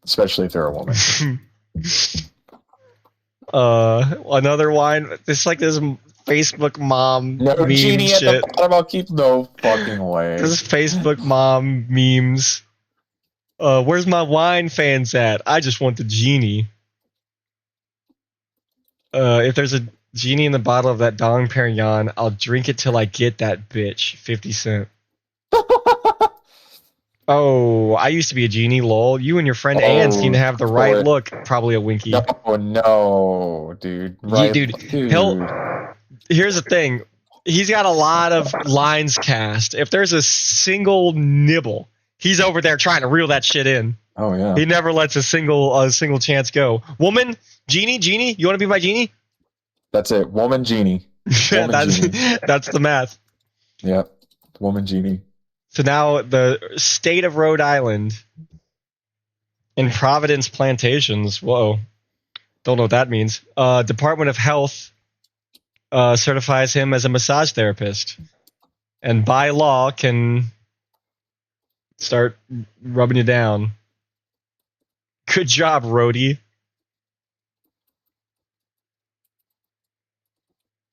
especially if they're a woman. Another wine. It's like this Facebook mom No meme genie shit. at the bottom. I'll keep no fucking way. This is Facebook mom memes. Where's my wine fans at? I just want the genie. If there's a genie in the bottle of that Dong Perignon, I'll drink it till I get that bitch. 50 Cent. Oh, I used to be a genie, lol. You and your friend Ann seem to have the right look. Probably a winky. No, dude. Right, Dude. Here's the thing. He's got a lot of lines cast. If there's a single nibble, he's over there trying to reel that shit in. Oh yeah. He never lets a single chance go. Woman, genie, you want to be my genie? That's it. Woman genie. That's the math. Yep. Woman genie. So now the state of Rhode Island in Providence Plantations. Whoa. Don't know what that means. Department of Health certifies him as a massage therapist. And by law can start rubbing you down. Good job, Rhodey.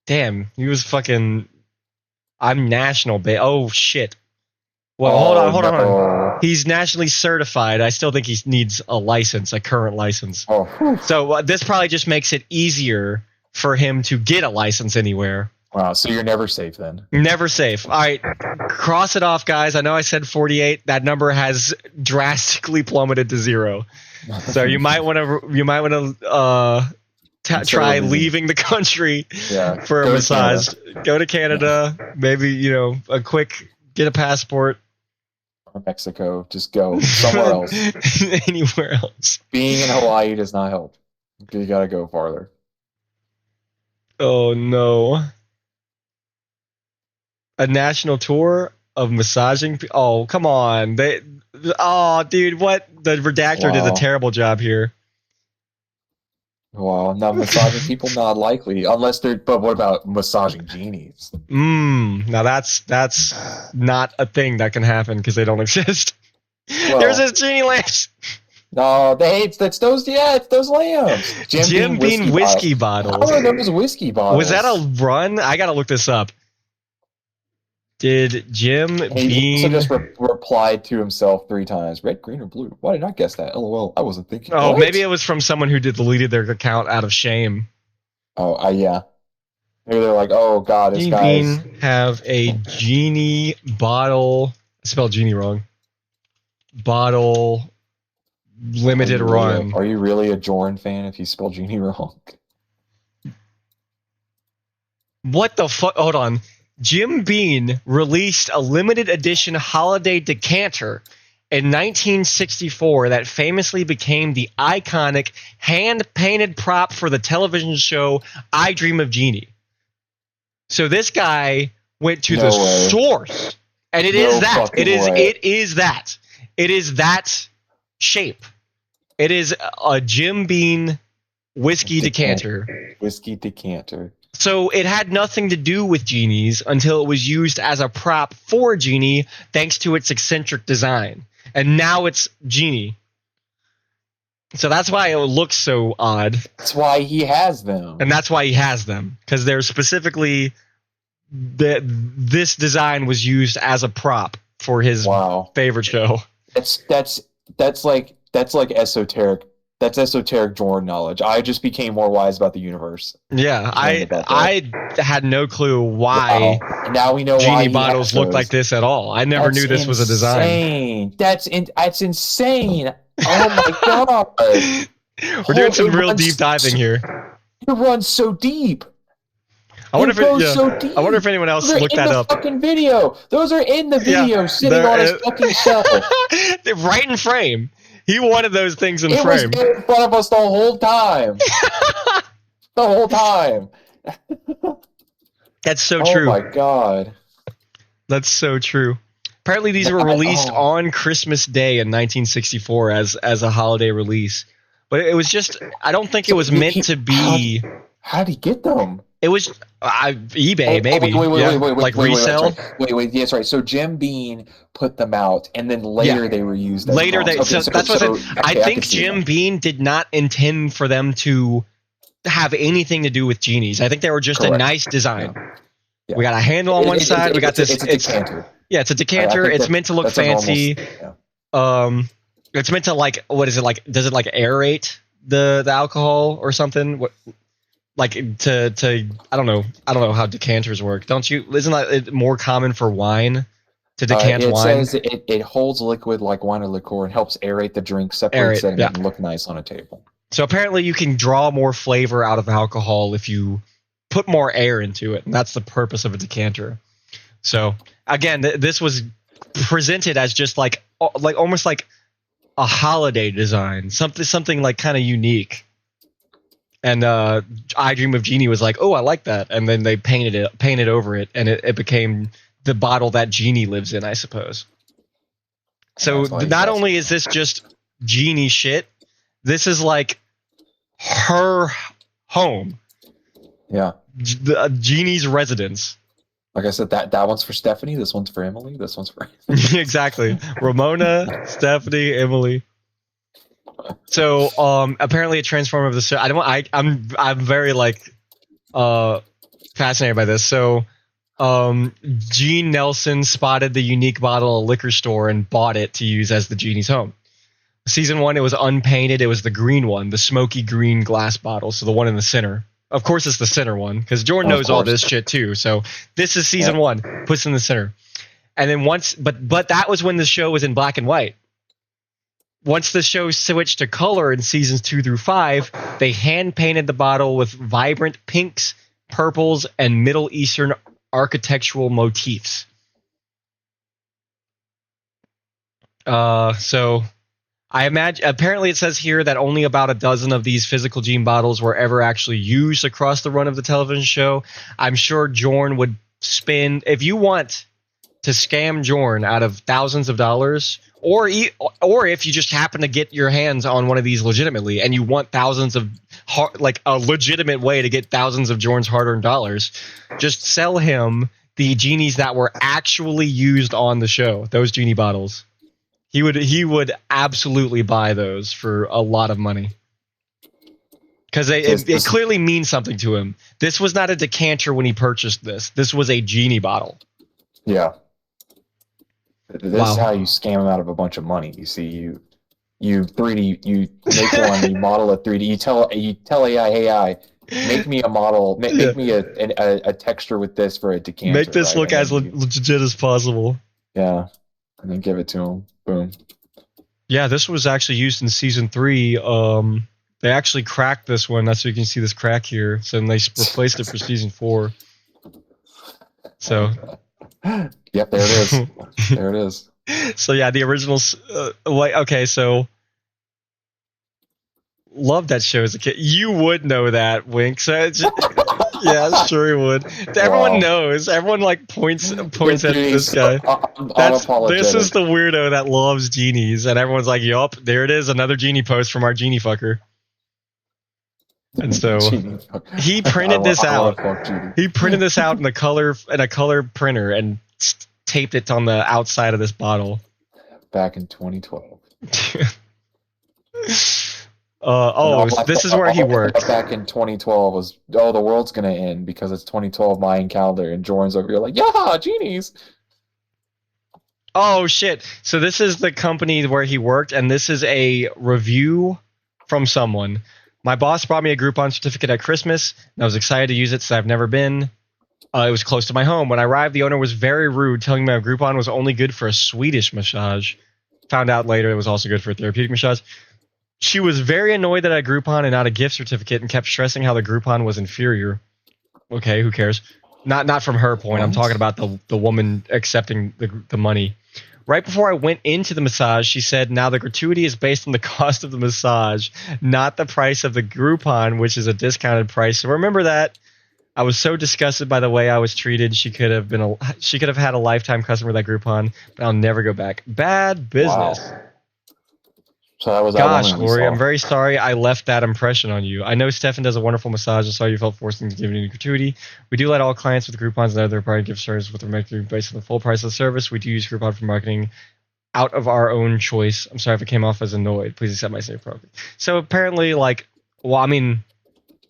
Damn, he was fucking... I'm national, oh, shit. Well, hold on. He's nationally certified. I still think he needs a license, a current license. Oh. So this probably just makes it easier for him to get a license anywhere. Wow, so you're never safe then. Never safe. All right, cross it off, guys. I know I said 48. That number has drastically plummeted to 0. So you might want to try leaving the country for a massage. Go to Canada. Maybe get a passport. Or Mexico, just go somewhere else. Anywhere else. Being in Hawaii does not help. You gotta go farther. Oh no. A national tour of massaging. Oh, come on. Dude, what? The redactor did a terrible job here. Well, now massaging people, not likely, unless they're. But what about massaging genies? Now that's not a thing that can happen because they don't exist. Well, there's his genie lamps. No, it's those. Yeah, it's those lamps. Jim Beam whiskey bottles. How are those whiskey bottles? Was that a run? I gotta look this up. Did Jim Beam... He also just replied to himself 3 times. Red, green, or blue? Why did I not guess that? LOL, I wasn't thinking. Oh, maybe it was from someone who deleted their account out of shame. Oh, yeah. Maybe they're like, oh, God, this guy's... have a genie bottle... I spelled genie wrong. Bottle... limited run. Are you really a Jorrun fan if you spell genie wrong? What the fuck? Hold on. Jim Beam released a limited edition holiday decanter in 1964 that famously became the iconic hand-painted prop for the television show I Dream of Jeannie. So this guy went to the source, and it is that. It is that. It is that shape. It is a Jim Beam whiskey decanter. Whiskey decanter. So it had nothing to do with genies until it was used as a prop for a genie thanks to its eccentric design. And now it's genie. So that's why it looks so odd. That's why he has them. And that's why he has them. Because they're specifically... this design was used as a prop for his favorite show. That's like esoteric. That's esoteric Jorrun knowledge. I just became more wise about the universe. Yeah, I had no clue why now we know genie why bottles look like this at all. I never knew this was a design. That's insane. Oh my god. We're doing some real deep diving here. It runs so deep. I wonder if anyone else looked that up. Fucking video. Those are in the video, sitting on his fucking shelf. Right in frame. He wanted those things in It was frame. in front of us the whole time. The whole time. That's so Oh true. my god. That's so true. Apparently, these were released on Christmas Day in 1964 as a holiday release. But it was just, I don't think it was meant to be. How did he get them? It was eBay, maybe. Wait, resale. Wait, yes, right. So Jim Beam put them out, and then later they were used. As Later, prompts. so that's what I said. I think Jim Beam did not intend for them to have anything to do with genies. I think they were just a nice design. Yeah. We got a handle on one side. We got this. It's a decanter. Yeah, it's a decanter. It's meant to look fancy. It's meant to like, what is it like? Does it like aerate the alcohol or something? What? Like to I don't know how decanters work. Don't you? Isn't that more common for wine to decant wine? It says it holds liquid like wine or liqueur and helps aerate the drink, separates it, and look nice on a table. So apparently you can draw more flavor out of alcohol if you put more air into it, and that's the purpose of a decanter. So again, this was presented as just like almost like a holiday design, something like kind of unique. And I Dream of Jeannie was like, oh, I like that. And then they painted over it, and it became the bottle that Jeannie lives in, I suppose. So not only is this just Jeannie shit, this is like her home. Yeah. Jeannie's residence. Like I said, that one's for Stephanie, this one's for Emily, this one's for Exactly. Ramona, Stephanie, Emily. So apparently a transformer of the show. I'm very fascinated by this. So Gene Nelson spotted the unique bottle at a liquor store and bought it to use as the Genie's home. Season 1, it was unpainted. It was the green one, the smoky green glass bottle. So the one in the center. Of course, it's the center one because Jordan knows all this shit too. So this is season 1. Puts in the center, and then but that was when the show was in black and white. Once the show switched to color in seasons 2 through 5, they hand painted the bottle with vibrant pinks, purples, and Middle Eastern architectural motifs. So I imagine, apparently it says here that only about a dozen of these physical gene bottles were ever actually used across the run of the television show. I'm sure Jorrun would spend, if you want to scam Jorrun out of thousands of dollars, or if you just happen to get your hands on one of these legitimately and you want thousands of a legitimate way to get thousands of Jorrun's hard-earned dollars, just sell him the genies that were actually used on the show, those genie bottles. He would absolutely buy those for a lot of money. Because it clearly means something to him. This was not a decanter when he purchased this. This was a genie bottle. Yeah. This is how you scam them out of a bunch of money. You see, you make one, you model a 3D. You tell AI, make me a model, make me a texture with this for a decanter. Make this look as legit as possible. Yeah, and then give it to him. Boom. Yeah, this was actually used in season 3. They actually cracked this one. That's so you can see this crack here. So then they replaced it for season 4. So. Yep, there it is. There it is. So yeah, the original. Okay, so love that show as a kid. You would know that, Wink. So yeah, sure he would. Everyone knows. Everyone points at this guy. This is the weirdo that loves genies, and everyone's like, "Yup, there it is, another genie post from our genie fucker." And so he printed this out. He printed this out in a color printer and taped it on the outside of this bottle. Back in 2012. This is where he worked. Back in 2012 was, the world's gonna end because it's 2012 Mayan calendar, and Jorrun's over here like, yeah, genies. Oh shit! So this is the company where he worked, and this is a review from someone. My boss brought me a Groupon certificate at Christmas, and I was excited to use it since I've never been. It was close to my home. When I arrived, the owner was very rude, telling me my Groupon was only good for a Swedish massage. Found out later it was also good for a therapeutic massage. She was very annoyed that I had a Groupon and not a gift certificate, and kept stressing how the Groupon was inferior. Okay, who cares? Not from her point. I'm talking about the woman accepting the money. Right before I went into the massage, she said, now the gratuity is based on the cost of the massage, not the price of the Groupon, which is a discounted price. So remember that. I was so disgusted by the way I was treated. She could have had a lifetime customer of that Groupon, but I'll never go back. Bad business. Wow. So that was Gosh, that woman Lori, I'm very sorry I left that impression on you. I know Stefan does a wonderful massage. I'm sorry you felt forced into giving any gratuity. We do let all clients with Groupons and other party gift service with marketing based on the full price of the service. We do use Groupon for marketing out of our own choice. I'm sorry if I came off as annoyed. Please accept my safe product. So apparently, like, well, I mean,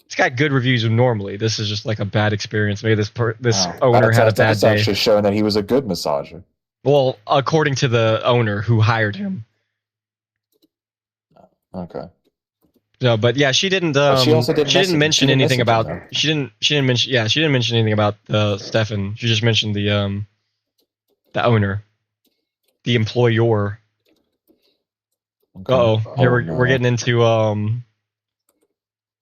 it's got good reviews normally. This is just like a bad experience. Maybe this owner had a bad day. That's actually showing that he was a good massager. Well, according to the owner who hired him. Okay. No, but yeah, she didn't. She also didn't. She didn't mention anything about. Him, she didn't mention. Yeah, she didn't mention anything about Stefan. She just mentioned the owner, the employer. Okay. Here we're getting into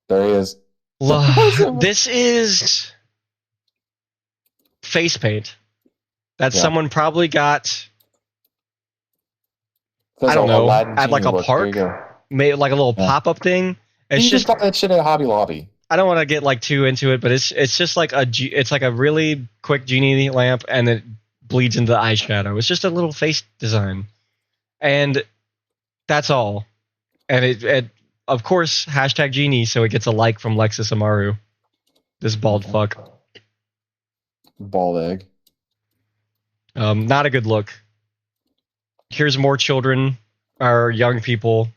There he is. This is face paint that someone probably got. I don't know, at like a park, made like a little pop-up thing. It's you just got that shit at Hobby Lobby. I don't want to get like too into it, but it's just like it's like a really quick genie lamp, and it bleeds into the eyeshadow. It's just a little face design, and that's all. And it of course hashtag genie, so it gets a like from Lexus Amaru. This bald fuck. Bald egg. Not a good look. Here's more children or young people.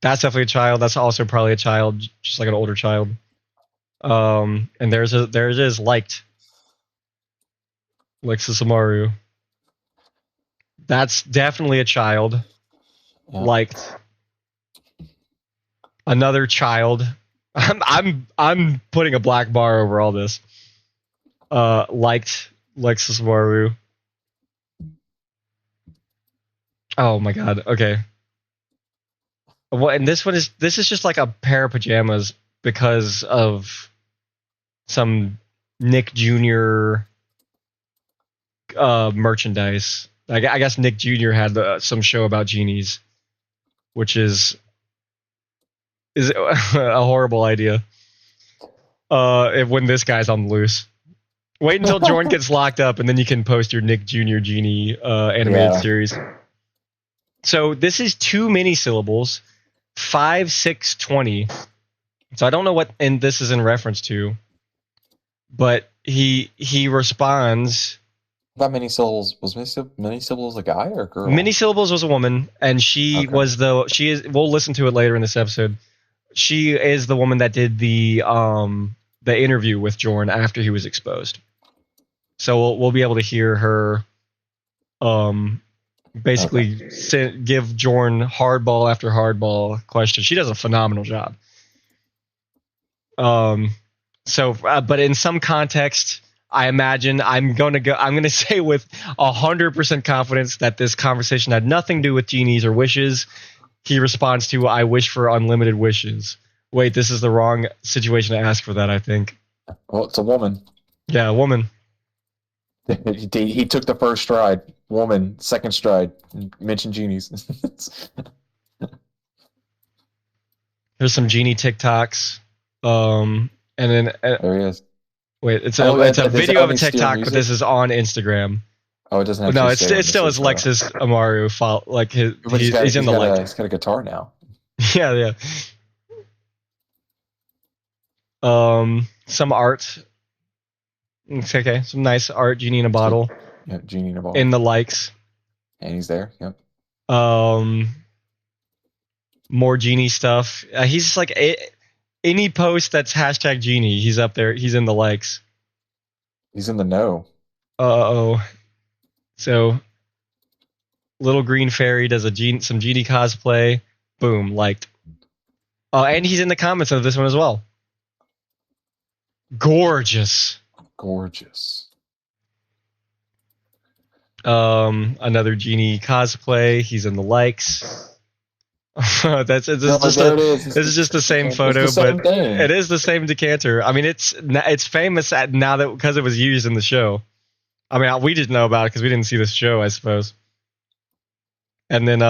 That's definitely a child. That's also probably a child, just like an older child. And there it is, liked. Lexus Amaru. That's definitely a child. Yeah. Liked. Another child. I'm putting a black bar over all this. Liked Lexus Amaru. Oh my god. Okay. Well, and this is just like a pair of pajamas because of some Nick Jr. Merchandise. I guess Nick Jr. had some show about genies, which is a horrible idea. When this guy's on the loose. Wait until Jorrun gets locked up, and then you can post your Nick Jr. Genie animated series. So this is 2 mini syllables, 5, 6, 20. So I don't know what this is in reference to, but he responds. How many syllables was many syllables a guy or a girl? Many syllables was a woman, and she was we'll listen to it later in this episode. She is the woman that did the interview with Jorrun after he was exposed. So we'll be able to hear her basically give Jorrun hardball after hardball questions. She does a phenomenal job. But in some context, I imagine I'm going to say with 100% confidence that this conversation had nothing to do with genies or wishes. He responds to, I wish for unlimited wishes. Wait, this is the wrong situation to ask for that, I think. Well, it's a woman. Yeah, a woman. He took the first stride. Woman, second stride. Mentioned genies. There's some genie TikToks. And then there he is. Wait, it's a video of a TikTok, but this is on Instagram. Oh, it doesn't. No, it still is Lexus Amaru. Like he's in the light. He's got a guitar now. Yeah. Some art. It's okay. Some nice art. Genie in a bottle. Yeah, genie in a bottle. In the likes. And he's there. Yep. More genie stuff. He's just like any post that's hashtag genie. He's up there. He's in the likes. He's in the know. So, Little Green Fairy does some genie cosplay. Boom, liked. And he's in the comments of this one as well. Gorgeous. Another genie cosplay. He's in the likes. This is just the same photo, but it is the same decanter. I mean, it's famous now that because it was used in the show. I mean, we didn't know about it because we didn't see this show, I suppose. And then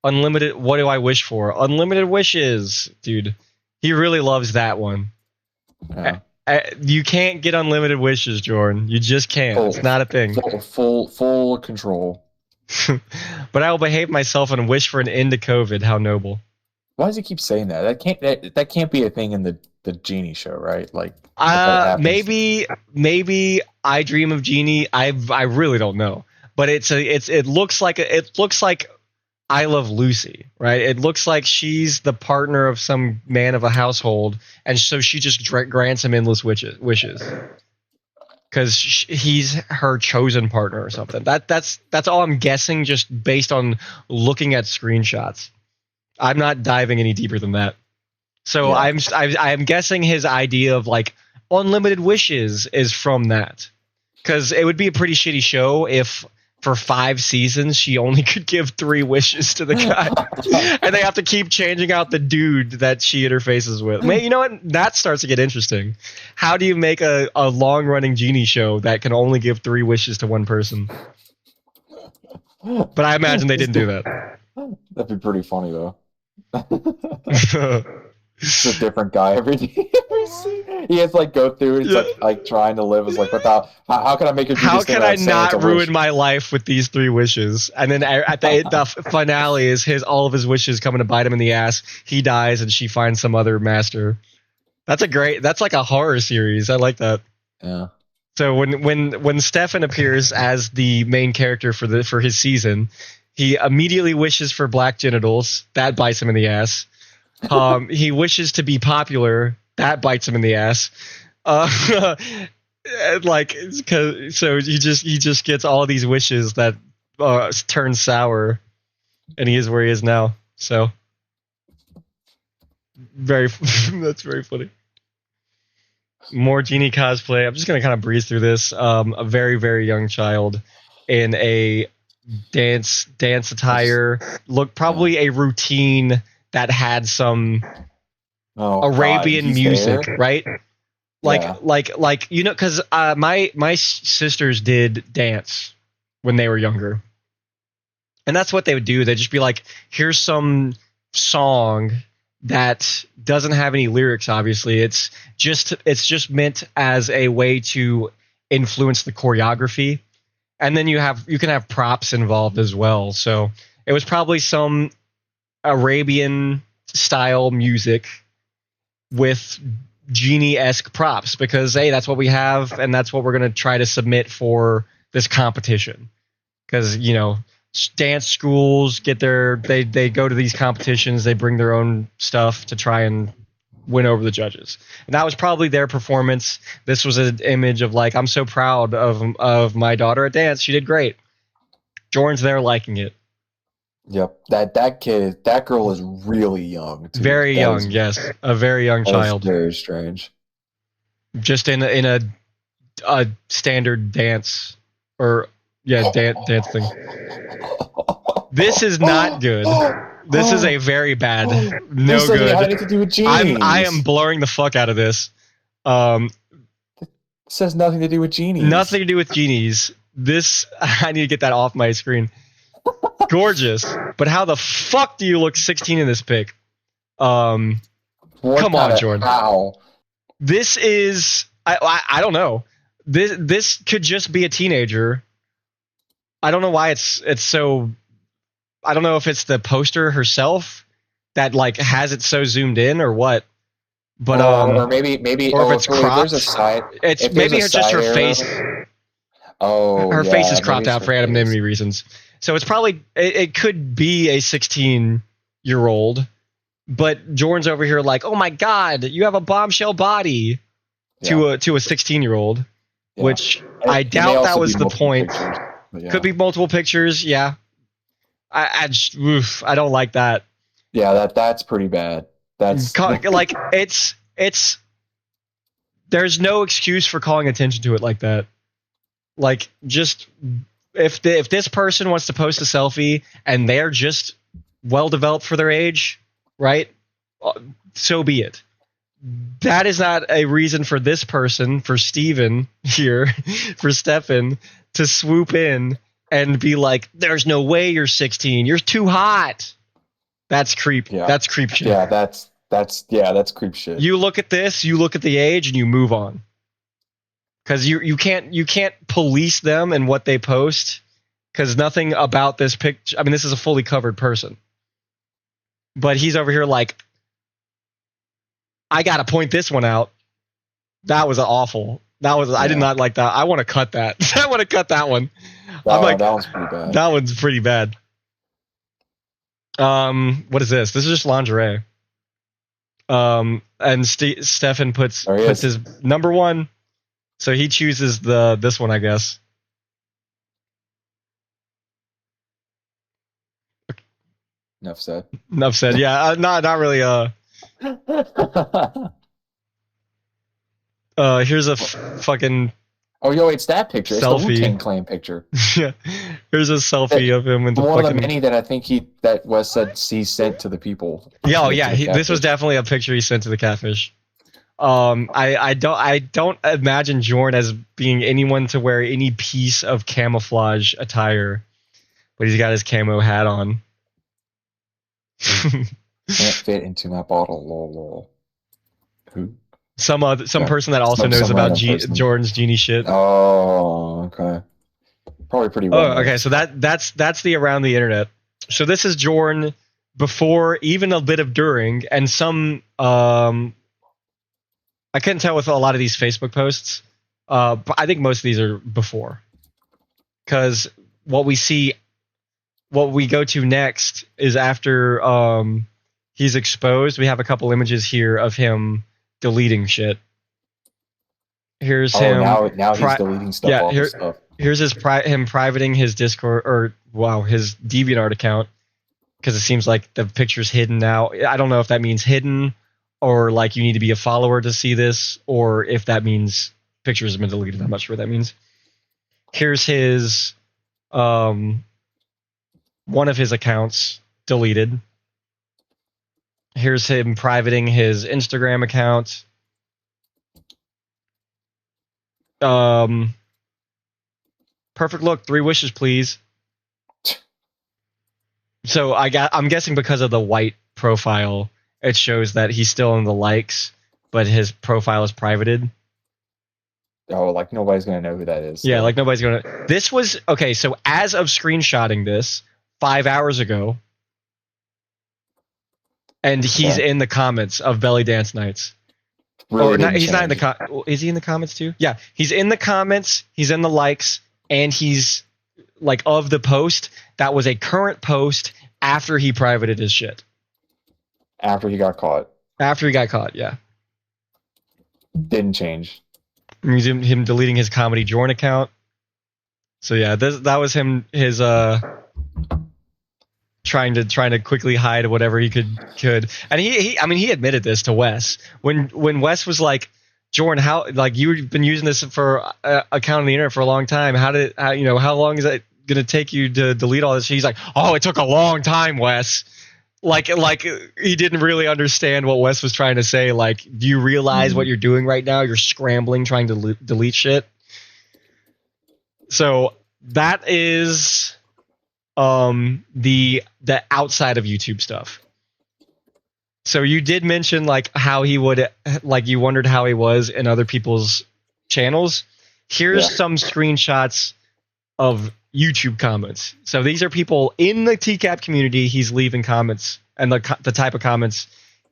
unlimited. What do I wish for? Unlimited wishes, dude. He really loves that one. Yeah. You can't get unlimited wishes, Jordan. You just can't. It's not a thing. Full control. But I will behave myself and wish for an end to COVID. How noble. Why does he keep saying that? That can't be a thing in the Genie show, right? Like, maybe I dream of Genie. I really don't know. But it looks like I Love Lucy, right? It looks like she's the partner of some man of a household, and so she just grants him endless wishes. Because he's her chosen partner or something. That's all I'm guessing, just based on looking at screenshots. I'm not diving any deeper than that. So yeah. I'm guessing his idea of like unlimited wishes is from that. Because it would be a pretty shitty show if for 5 seasons she only could give 3 wishes to the guy, and they have to keep changing out the dude that she interfaces with. Man, you know what? That starts to get interesting. How do you make a long-running Genie show that can only give 3 wishes to one person? But I imagine they didn't do that. That'd be pretty funny though. It's a different guy every day. He has to like go through. It's like trying to live. It's like, how can I make it? How can I not ruin my life with these 3 wishes? And then at the finale is all of his wishes coming to bite him in the ass. He dies, and she finds some other master. That's like a horror series. I like that. Yeah. So when Stefan appears as the main character for his season, he immediately wishes for black genitals. That bites him in the ass. He wishes to be popular. That bites him in the ass. So he just gets all these wishes that turn sour, and he is where he is now. So that's very funny. More Genie cosplay. I'm just gonna kind of breeze through this. A very, very young child in a dance attire. Look, probably a routine that had some Arabian music, there? Right? Like you know, because my sisters did dance when they were younger, and that's what they would do. They'd just be like, "Here's some song that doesn't have any lyrics. Obviously, it's just meant as a way to influence the choreography, and then you can have props involved as well. So it was probably some Arabian style music with Genie-esque props, because hey, that's what we have, and that's what we're going to try to submit for this competition. Because you know, dance schools they go to these competitions, they bring their own stuff to try and win over the judges, and that was probably their performance. This was an image of like, I'm so proud of my daughter at dance. She did great. Jordan's there liking it. Yep, that girl is really young. Too. Very young, yes, a very young child. Very strange. Just in a standard dance dance thing. This is not good. This is a very bad, no good. It had anything to do with genies. I am blurring the fuck out of this. It says nothing to do with genies. Nothing to do with genies. This, I need to get that off my screen. Gorgeous, but how the fuck do you look 16 in this pic? Come on, Jordan. How? This is I don't know. This could just be a teenager. I don't know why it's so. I don't know if it's the poster herself that like has it so zoomed in or what. But or maybe or if it's cropped. There's a side. It's maybe just her face. Oh, her face is cropped out for anonymity reasons. So it's probably it could be a 16-year-old, but Jordan's over here like, oh my god, you have a bombshell body to a 16-year-old, which I doubt that was the point. Could be multiple pictures, yeah. I don't like that. Yeah, that's pretty bad. That's like it's there's no excuse for calling attention to it like that. Like just. If this person wants to post a selfie and they're just well developed for their age, right? So be it. That is not a reason for this person, for Steven here, for Stefan, to swoop in and be like, "There's no way you're 16. You're too hot." That's creep. Yeah. That's creep shit. Yeah, that's creep shit. You look at this, you look at the age, and you move on. Because you can't police them and what they post. Because nothing about this picture. I mean, this is a fully covered person, but he's over here like, I gotta point this one out. That was awful. I did not like that. I want to cut that. I want to cut that one. That one's pretty bad. That one's pretty bad. What is this? This is just lingerie. And Stefan puts his number one, so he chooses this one, I guess. Enough said. Enough said. Yeah, not really. Here's a fucking. Oh, yo, it's that picture. It's selfie. the Wu-Tang Clan picture. Yeah, here's a selfie of him with the one fucking. of the many that I think that Wes said he sent to the people. Yeah, oh yeah, this was definitely a picture he sent to the catfish. I don't imagine Jorrun as being anyone to wear any piece of camouflage attire, but he's got his camo hat on. Can't fit into my bottle. Lol. Who? Some person that also knows about Jorrun's genie shit. Oh, okay. Probably pretty well. Oh, okay. So that's the around the internet. So this is Jorrun before, even a bit of during, and some. I couldn't tell with a lot of these Facebook posts. But I think most of these are before, because what we go to next is after he's exposed. We have a couple images here of him deleting shit. Here's him. Now he's deleting stuff. Yeah, stuff. Here's him privating his Discord his DeviantArt account, because it seems like the picture's hidden now. I don't know if that means hidden or like you need to be a follower to see this, or if that means pictures have been deleted. I'm not sure what that means. Here's his one of his accounts deleted. Here's him privating his Instagram account. Perfect look, 3 wishes, please. So I'm guessing because of the white profile, it shows that he's still in the likes, but his profile is privated. Oh, like nobody's gonna know who that is. Yeah, like nobody's gonna. This was okay. So as of screenshotting this 5 hours ago, and he's in the comments of Belly Dance Nights. Really he's not in the is he in the comments too? Yeah, he's in the comments, he's in the likes, and he's like of the post. That was a current post after he privated his shit. After he got caught. Yeah. Didn't change. Him deleting his Comedy Jorrun account. So yeah, that was him. His trying to quickly hide whatever he could. And he admitted this to Wes when Wes was like, Jorrun, how, like, you've been using this for account on the internet for a long time. How long is it gonna take you to delete all this? He's like, oh, it took a long time, Wes. Like he didn't really understand what Wes was trying to say. Like, do you realize what you're doing right now? You're scrambling trying to delete shit. So that is the outside of YouTube stuff. So you did mention like how he would, like, you wondered how he was in other people's channels. Here's some screenshots of YouTube comments. So these are people in the TCAP community he's leaving comments, and the type of comments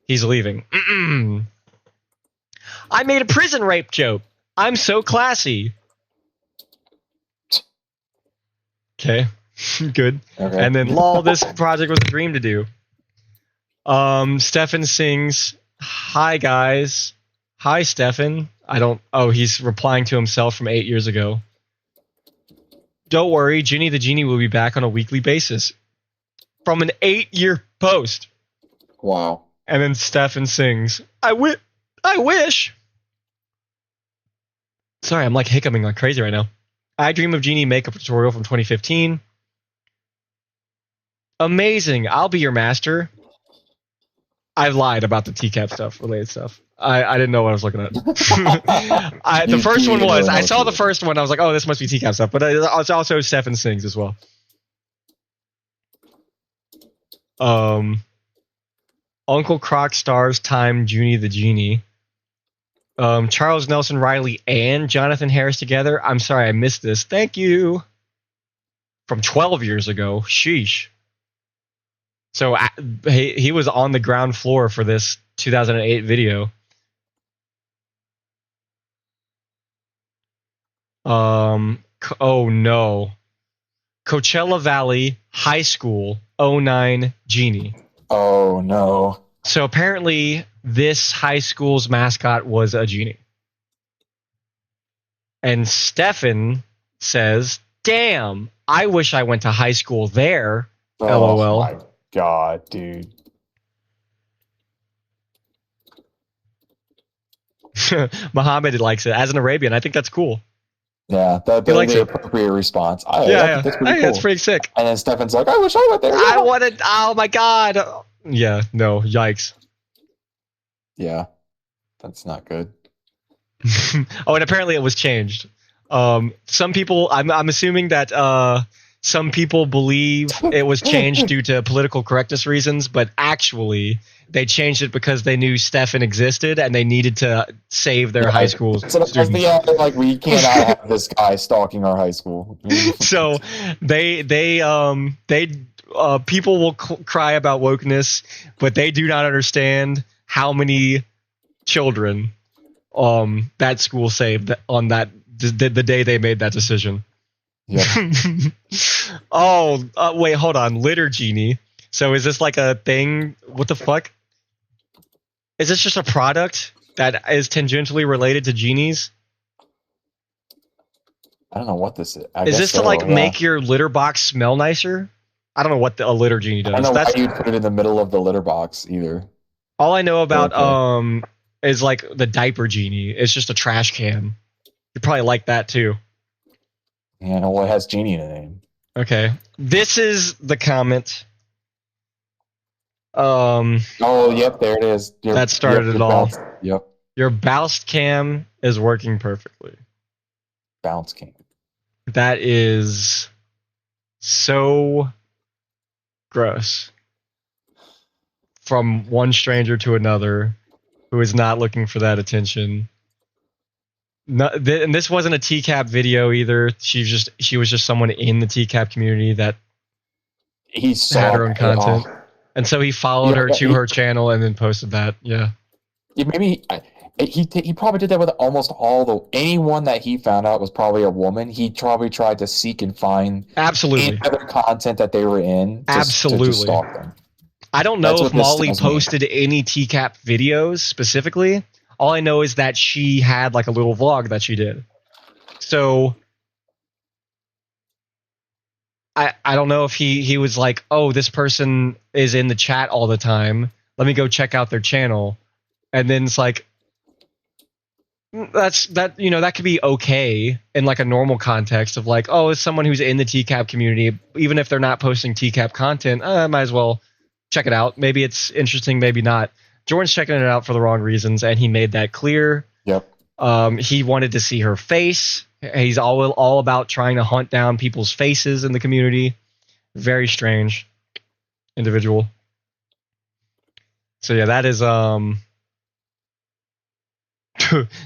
he's leaving. I made a prison rape joke. I'm so classy. Okay. Good. Okay. And then lol, this project was a dream to do. Stefan sings, hi guys. Hi Stefan. He's replying to himself from 8 years ago. Don't worry, Ginny the Genie will be back on a weekly basis. From an 8-year post. Wow. And then Stefan sings, I wish. Sorry, I'm like hiccuping like crazy right now. I Dream of Genie makeup tutorial from 2015. Amazing, I'll be your master. I lied about the TCAP stuff, related stuff. I didn't know what I was looking at. The first one was, I saw the first one, I was like, oh, this must be TCAP stuff, but it's also Stefan Sings as well. Uncle Croc stars time Junie the Genie. Charles Nelson Riley and Jonathan Harris together. I'm sorry, I missed this. Thank you. From 12 years ago. Sheesh. So he was on the ground floor for this 2008 video. Oh no. Coachella Valley High School 09 Genie. Oh no. So apparently this high school's mascot was a genie. And Stefan says, damn, I wish I went to high school there. LOL. Oh my god, dude. Muhammad likes it. As an Arabian, I think that's cool. Yeah, that's the appropriate response. Yeah, that's pretty cool. That's pretty sick. And then Stefan's like, I wish I went there. Yeah. I wanted, oh my god. Yeah, no, yikes. Yeah, that's not good. Oh, and apparently it was changed. Some people, I'm assuming that some people believe it was changed due to political correctness reasons, but actually they changed it because they knew Stefan existed and they needed to save their high school students. Like, we cannot have this guy stalking our high school. So people will cry about wokeness, but they do not understand how many children that school saved on that the day they made that decision. Yeah. Wait, hold on. Litter Genie. So is this like a thing? What the fuck? Is this just a product that is tangentially related to genies? I don't know what this is. Is this to make your litter box smell nicer? I don't know what a litter genie does. I don't know why you'd put it in the middle of the litter box either. All I know about is like the diaper genie. It's just a trash can. You probably like that too. Yeah, well, it has genie in the name. Okay. This is the comment. Oh, yep, there it is. That started it all. Yep. Your bounced cam is working perfectly. Bounce cam. That is so gross. From one stranger to another who is not looking for that attention. And this wasn't a TCAP video either. She was just someone in the TCAP community that had her own content. And so he followed her to her channel and then posted that. Yeah. Maybe he probably did that with almost anyone that he found out was probably a woman. He probably tried to seek and find absolutely other content that they were in. Absolutely. To stalk them. I don't know if Molly posted any TCAP videos specifically. All I know is that she had like a little vlog that she did. So I don't know if he was like, oh, this person is in the chat all the time. Let me go check out their channel. And then it's like, that could be okay in like a normal context of like, oh, it's someone who's in the TCAP community. Even if they're not posting TCAP content, I might as well check it out. Maybe it's interesting, maybe not. Jordan's checking it out for the wrong reasons, and he made that clear. Yep. He wanted to see her face. He's all about trying to hunt down people's faces in the community. Very strange individual. So yeah, that is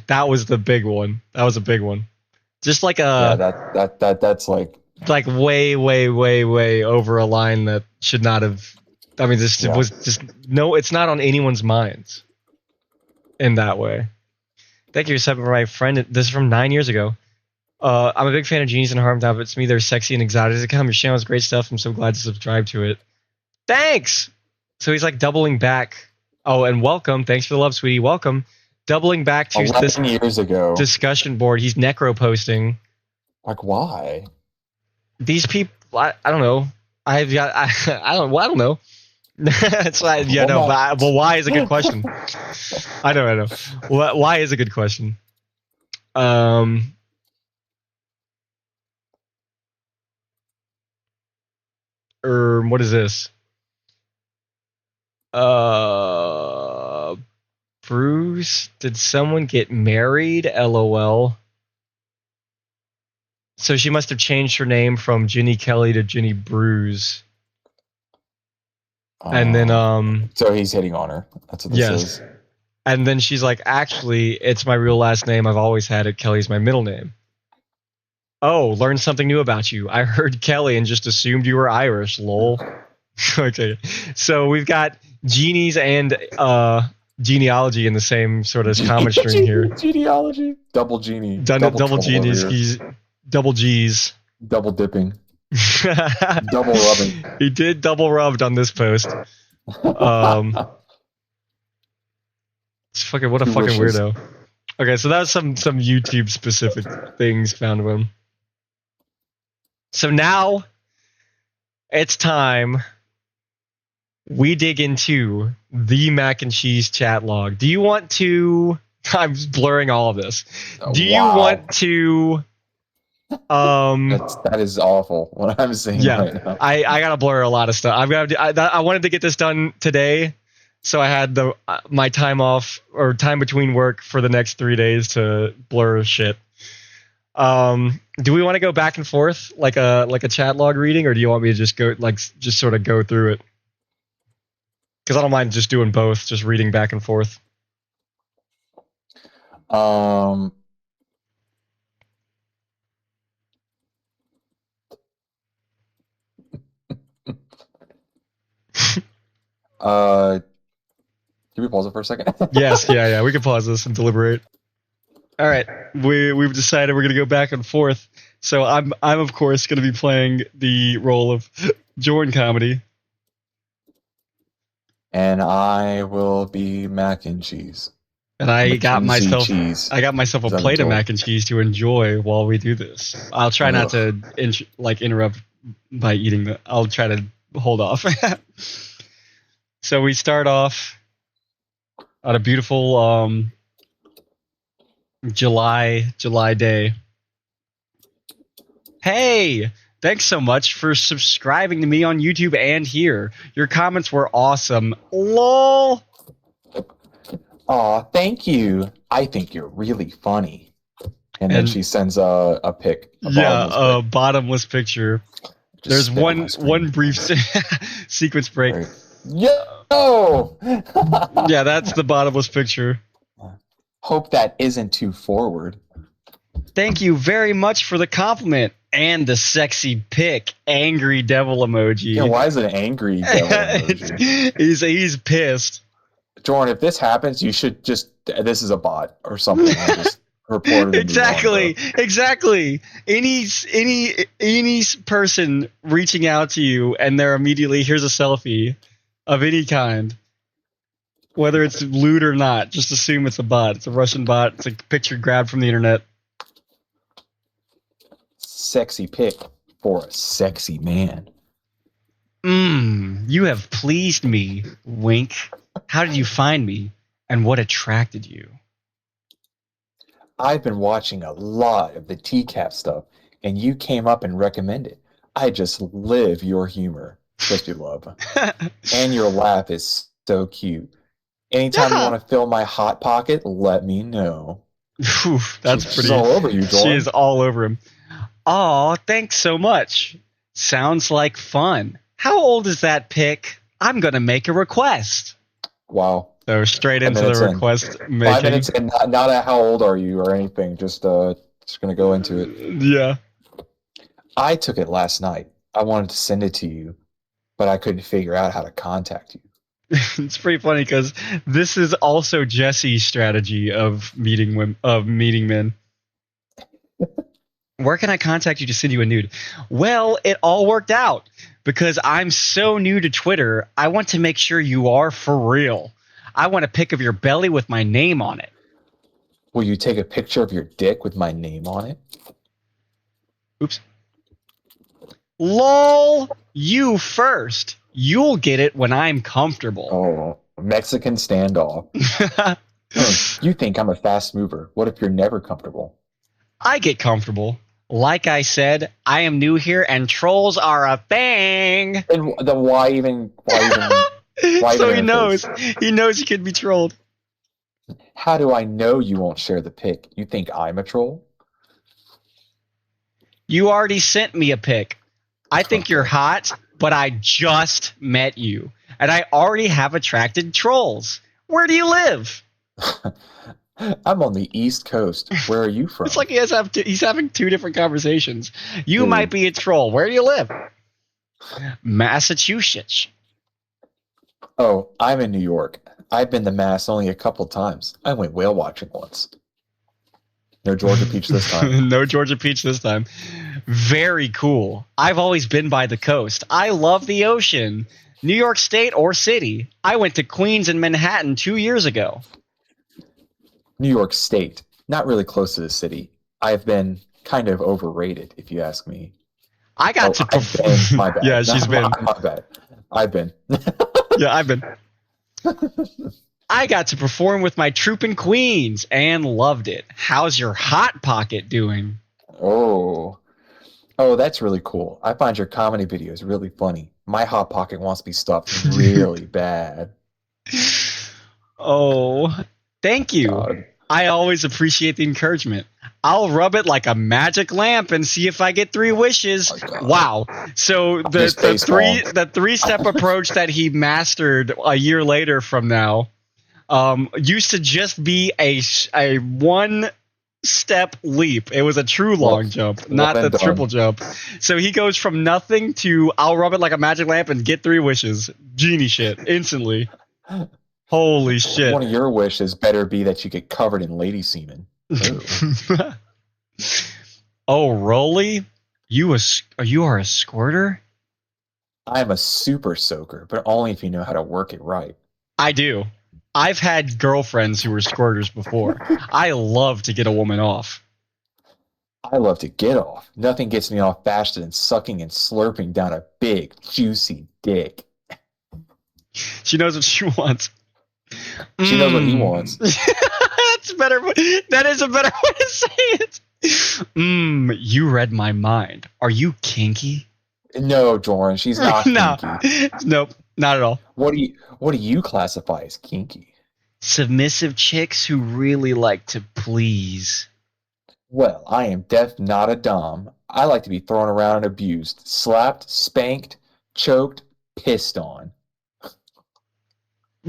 that was the big one. That was a big one. Just like that's like way over a line that should not have. I mean, this was just no. It's not on anyone's minds in that way. Thank you for my friend. This is from 9 years ago. I'm a big fan of Genies and Harmed Outfits. To me, they're sexy and exotic. Your channel is great stuff. I'm so glad to subscribe to it. Thanks. So he's like doubling back. Oh, and welcome. Thanks for the love, sweetie. Welcome. Doubling back to 11 years ago discussion board. He's necro posting. Like, why? These people. I don't know. I don't know. That's why, but why is a good question. I know. Why is a good question. What is this? Bruce, did someone get married? LOL. So she must have changed her name from Ginny Kelly to Ginny Bruce. And then So he's hitting on her. That's what this is. And then she's like, actually, it's my real last name. I've always had it. Kelly's my middle name. Oh, learned something new about you. I heard Kelly and just assumed you were Irish, lol. Okay. So we've got genies and genealogy in the same sort of comment string here. Genealogy. Double genie. Double genies. He's double G's. Double dipping. Double rubbing. He did double rubbed on this post. It's fucking what a fucking weirdo. Okay, so that's some YouTube specific things found of him. So now it's time we dig into the mac and cheese chat log. Do you want to? I'm blurring all of this. Do you want to? That is awful. What I'm saying right now. I gotta blur a lot of stuff. I wanted to get this done today, so I had my time off or time between work for the next 3 days to blur shit. Do we want to go back and forth like a chat log reading, or do you want me to just sort of go through it? Because I don't mind just doing both, just reading back and forth. Can we pause it for a second? Yes, yeah. We can pause this and deliberate. All right, we've decided we're gonna go back and forth. So I'm of course gonna be playing the role of Jorrun comedy, and I will be mac and cheese. And I got myself a plate of mac and cheese to enjoy while we do this. I'll try not to interrupt by eating. I'll try to hold off. So we start off on a beautiful July day. Hey, thanks so much for subscribing to me on YouTube and here. Your comments were awesome. LOL. Aw, thank you. I think you're really funny. And then she sends a pic. A bottomless picture. There's one brief sequence break. Right. Yo! Yeah, that's the bottomless picture. Hope that isn't too forward. Thank you very much for the compliment and the sexy pic. Angry devil emoji. Yeah, why is it an angry devil emoji? He's pissed. Jorrun, if this happens, you should this is a bot or something. Just report it. Exactly. Any person reaching out to you and they're immediately, here's a selfie of any kind, whether it's lewd or not, just assume it's a bot. It's a Russian bot. It's a picture grabbed from the internet. Sexy pic for a sexy man. You have pleased me, wink. How did you find me, and what attracted you? I've been watching a lot of the TCAP stuff, and you came up and recommended. I just live your humor. Supposed to be love. And your laugh is so cute. Anytime you want to fill my hot pocket, let me know. She's all over you, Jorrun. She is all over him. Aw, thanks so much. Sounds like fun. How old is that pic? I'm going to make a request. Wow. So straight into the request making. 5 minutes in, not a how old are you or anything. Just going to go into it. Yeah. I took it last night. I wanted to send it to you, but I couldn't figure out how to contact you. It's pretty funny because this is also Jesse's strategy of meeting men. Where can I contact you to send you a nude? Well, it all worked out because I'm so new to Twitter. I want to make sure you are for real. I want a pic of your belly with my name on it. Will you take a picture of your dick with my name on it? Oops. LOL, you first. You'll get it when I'm comfortable. Oh, Mexican standoff. You think I'm a fast mover. What if you're never comfortable? I get comfortable. Like I said, I am new here and trolls are a thing. And why even So he in her face. knows. He knows he could be trolled. How do I know you won't share the pic? You think I'm a troll? You already sent me a pic. I think you're Okay. hot, but I just met you. And I already have attracted trolls. Where do you live? I'm on the East Coast. Where are you from? It's like he's having two different conversations. You Dude. might be a troll. Where do you live? Massachusetts. Oh, I'm in New York. I've been to Mass only a couple times. I went whale watching once. No Georgia peach this time. No Georgia peach this time. Very cool. I've always been by the coast. I love the ocean. New York State or city. I went to Queens and Manhattan 2 years ago. New York State. Not really close to the city. I've been kind of overrated, if you ask me. I got to perform. My bad. Yeah, she's been. My bad. I've been. Yeah, I've been. I got to perform with my troupe in Queens and loved it. How's your hot pocket doing? Oh, that's really cool. I find your comedy videos really funny. My hot pocket wants to be stuffed really bad. Oh, thank you. God. I always appreciate the encouragement. I'll rub it like a magic lamp and see if I get 3 wishes. Oh, wow. So the three-step approach that he mastered a year later from now used to just be a one-step leap. It was a true long jump, not the triple jump. So he goes from nothing to I'll rub it like a magic lamp and get 3 wishes. Genie shit, instantly. Holy shit. One of your wishes better be that you get covered in lady semen. Oh, Rolly? You are a squirter? I'm a super soaker, but only if you know how to work it right. I do. I've had girlfriends who were squirters before. I love to get a woman off. I love to get off. Nothing gets me off faster than sucking and slurping down a big, juicy dick. She knows what she wants. She knows what he wants. That's better. That is a better way to say it. You read my mind. Are you kinky? No, Jorrun, she's not kinky. Nope, not at all. What do you classify as kinky? Submissive chicks who really like to please. Well, I am not a dom. I like to be thrown around and abused, slapped, spanked, choked, pissed on.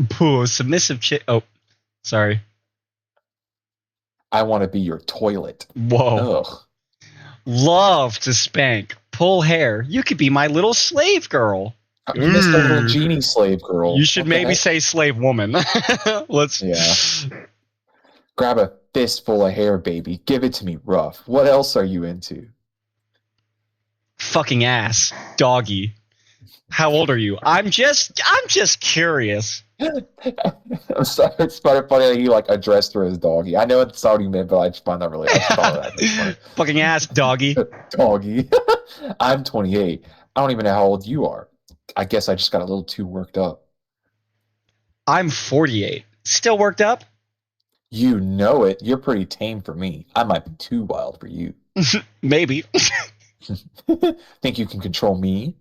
Pooh, submissive chick. Oh, sorry. I want to be your toilet. Whoa. Ugh. Love to spank, pull hair. You could be my little slave girl. You missed a little genie slave girl. You should maybe say slave woman. Let's. Yeah. Grab a fistful of hair, baby. Give it to me rough. What else are you into? Fucking ass, doggy. How old are you? I'm just curious. I'm sorry, it's funny that he addressed her as doggy. I know it's not what he meant, but I just find that really. I just follow that. Fucking ass, doggy. Doggy. I'm 28. I don't even know how old you are. I guess I just got a little too worked up. I'm 48. Still worked up? You know it. You're pretty tame for me. I might be too wild for you. Maybe. Think you can control me?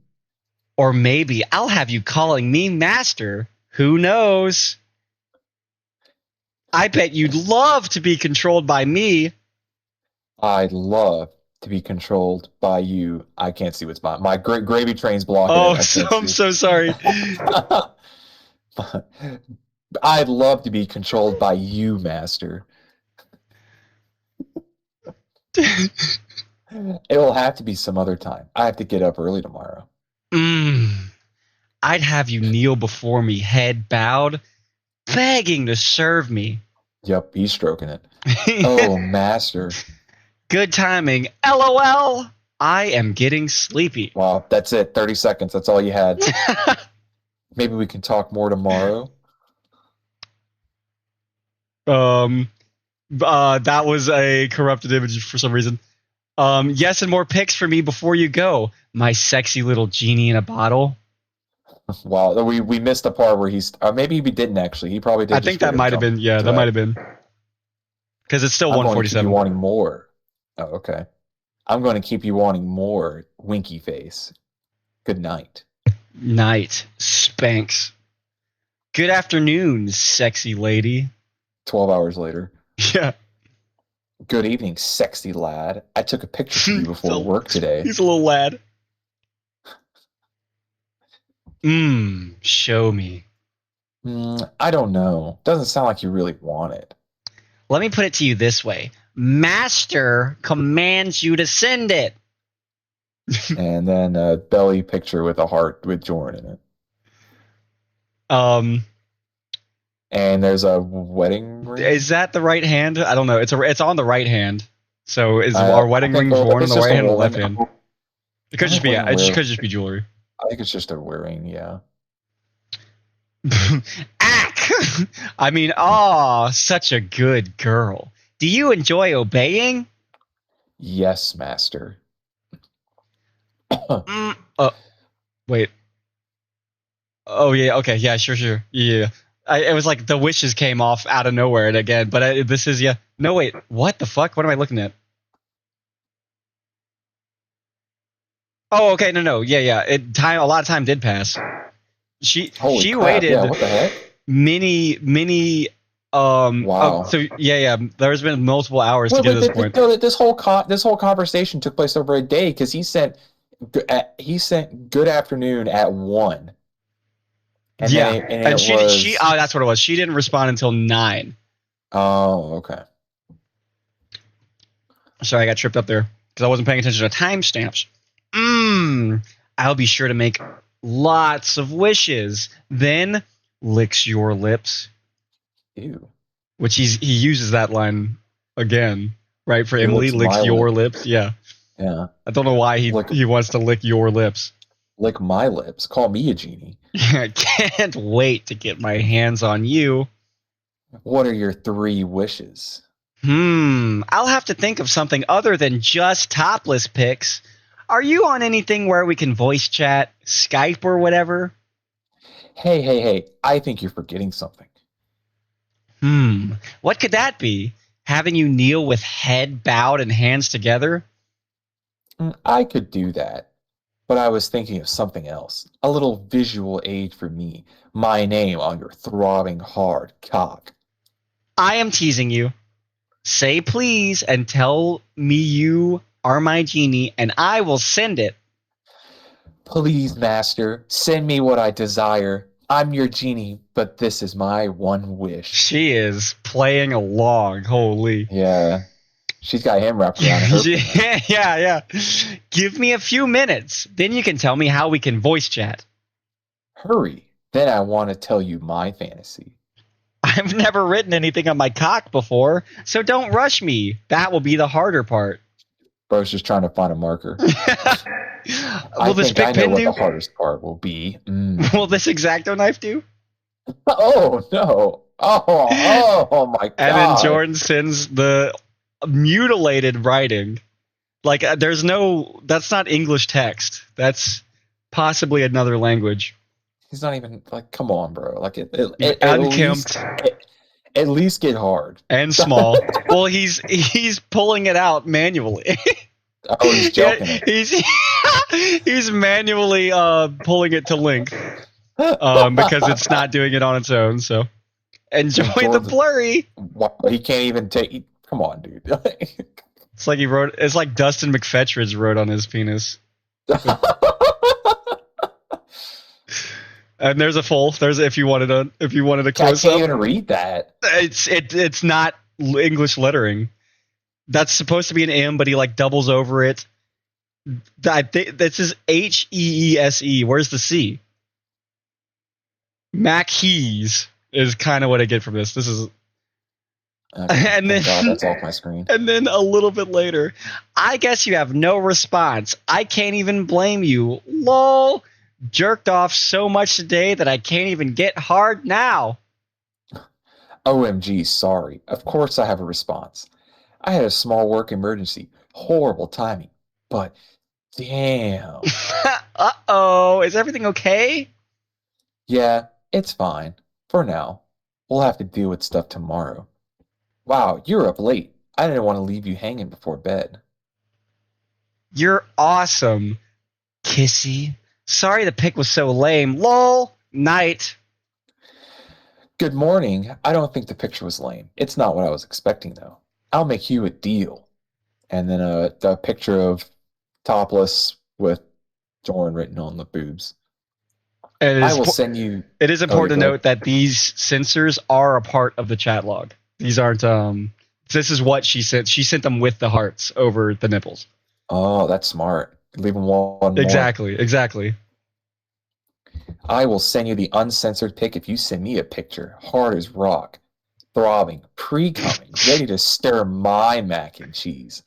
Or maybe I'll have you calling me master. Who knows? I bet you'd love to be controlled by me. I'd love to be controlled by you. I can't see what's my GravyTrain's blocking. Oh, I'm so sorry. I'd love to be controlled by you, master. It'll have to be some other time. I have to get up early tomorrow. I'd have you kneel before me, head bowed, begging to serve me. Yep, he's stroking it. Oh, master. Good timing. LOL. I am getting sleepy. Wow, that's it. 30 seconds. That's all you had. Maybe we can talk more tomorrow. That was a corrupted image for some reason. Yes, and more pics for me before you go. My sexy little genie in a bottle. Wow, we missed the part where he's. Maybe we didn't actually. He probably did. I think that might have been. Yeah, that might have been. Because it's still 147. You wanting more? Oh, okay. I'm going to keep you wanting more, winky face. Good night. Night. Spanks. Good afternoon, sexy lady. 12 hours later. Yeah. Good evening, sexy lad. I took a picture of you before work today. He's a little lad. Show me. I don't know. Doesn't sound like you really want it. Let me put it to you this way. Master commands you to send it. And then a belly picture with a heart with Jorrun in it. And there's a wedding ring. Is that the right hand? I don't know. It's on the right hand. So is our wedding ring worn on the right hand or the left hand? It could just be. It could just be jewelry. I think it's just a ring. Yeah. Ack! I mean, such a good girl. Do you enjoy obeying? Yes, master. Wait. Oh yeah. Okay. Yeah. Sure. Yeah. It was like the wishes came off out of nowhere and again, but this is No, wait. What the fuck? What am I looking at? Oh, okay. No. Yeah. A lot of time did pass. She waited. Yeah, what the heck? Many. Wow. So yeah. There's been multiple hours to get to this point. This whole conversation took place over a day because he sent good afternoon at 1. And she that's what it was. She didn't respond until 9. Oh, okay. Sorry, I got tripped up there because I wasn't paying attention to timestamps. I'll be sure to make lots of wishes. Then licks your lips. Ew. Which he uses that line again, right? For Emily, licks your lips. Yeah. Yeah. I don't know why he wants to lick your lips. Lick my lips. Call me a genie. I can't wait to get my hands on you. What are your 3 wishes? I'll have to think of something other than just topless pics. Are you on anything where we can voice chat, Skype or whatever? Hey. I think you're forgetting something. What could that be? Having you kneel with head bowed and hands together? I could do that. But I was thinking of something else. A little visual aid for me. My name on your throbbing hard cock. I am teasing you. Say please and tell me you are my genie and I will send it. Please, master, send me what I desire. I'm your genie, but this is my one wish. She is playing along. Holy. Yeah. She's got him wrapped around her. Yeah. Give me a few minutes. Then you can tell me how we can voice chat. Hurry. Then I want to tell you my fantasy. I've never written anything on my cock before, so don't rush me. That will be the harder part. Bro's just trying to find a marker. Will this big pen do? What the hardest part will be. Will this X-Acto knife do? Oh, no. Oh my God. And then Jordan sends the mutilated writing. Like, that's not English text. That's possibly another language. He's not even, like, come on, bro. Like, unkempt. At least get hard. And small. Well, he's pulling it out manually. Oh, he's joking. He's manually pulling it to length. Because it's not doing it on its own, so enjoy the blurry. He can't even take. Come on, dude. It's like Dustin McFetridge wrote on his penis. And there's if you wanted a close up. I can't even read that. It's not English lettering. That's supposed to be an M, but he like doubles over it. This is HEESE. Where's the C? Mackees is kind of what I get from this. This is, and then that's off my screen. And then a little bit later, I guess you have no response. I can't even blame you. Lol. Jerked off so much today that I can't even get hard now. OMG, sorry. Of course I have a response. I had a small work emergency. Horrible timing. But damn. Uh-oh. Is everything okay? Yeah, it's fine. For now. We'll have to deal with stuff tomorrow. Wow, you're up late. I didn't want to leave you hanging before bed. You're awesome. Kissy. Sorry the pic was so lame. Lol. Night. Good morning. I don't think the picture was lame. It's not what I was expecting, though. I'll make you a deal. And then a picture of topless with Jorrun written on the boobs. I will send you. It is important to go note that these censors are a part of the chat log. These aren't. This is what she sent. She sent them with the hearts over the nipples. Oh, that's smart. Leave them one more. Exactly. I will send you the uncensored pic if you send me a picture. Hard as rock. Throbbing. Pre-coming. Ready to stir my mac and cheese.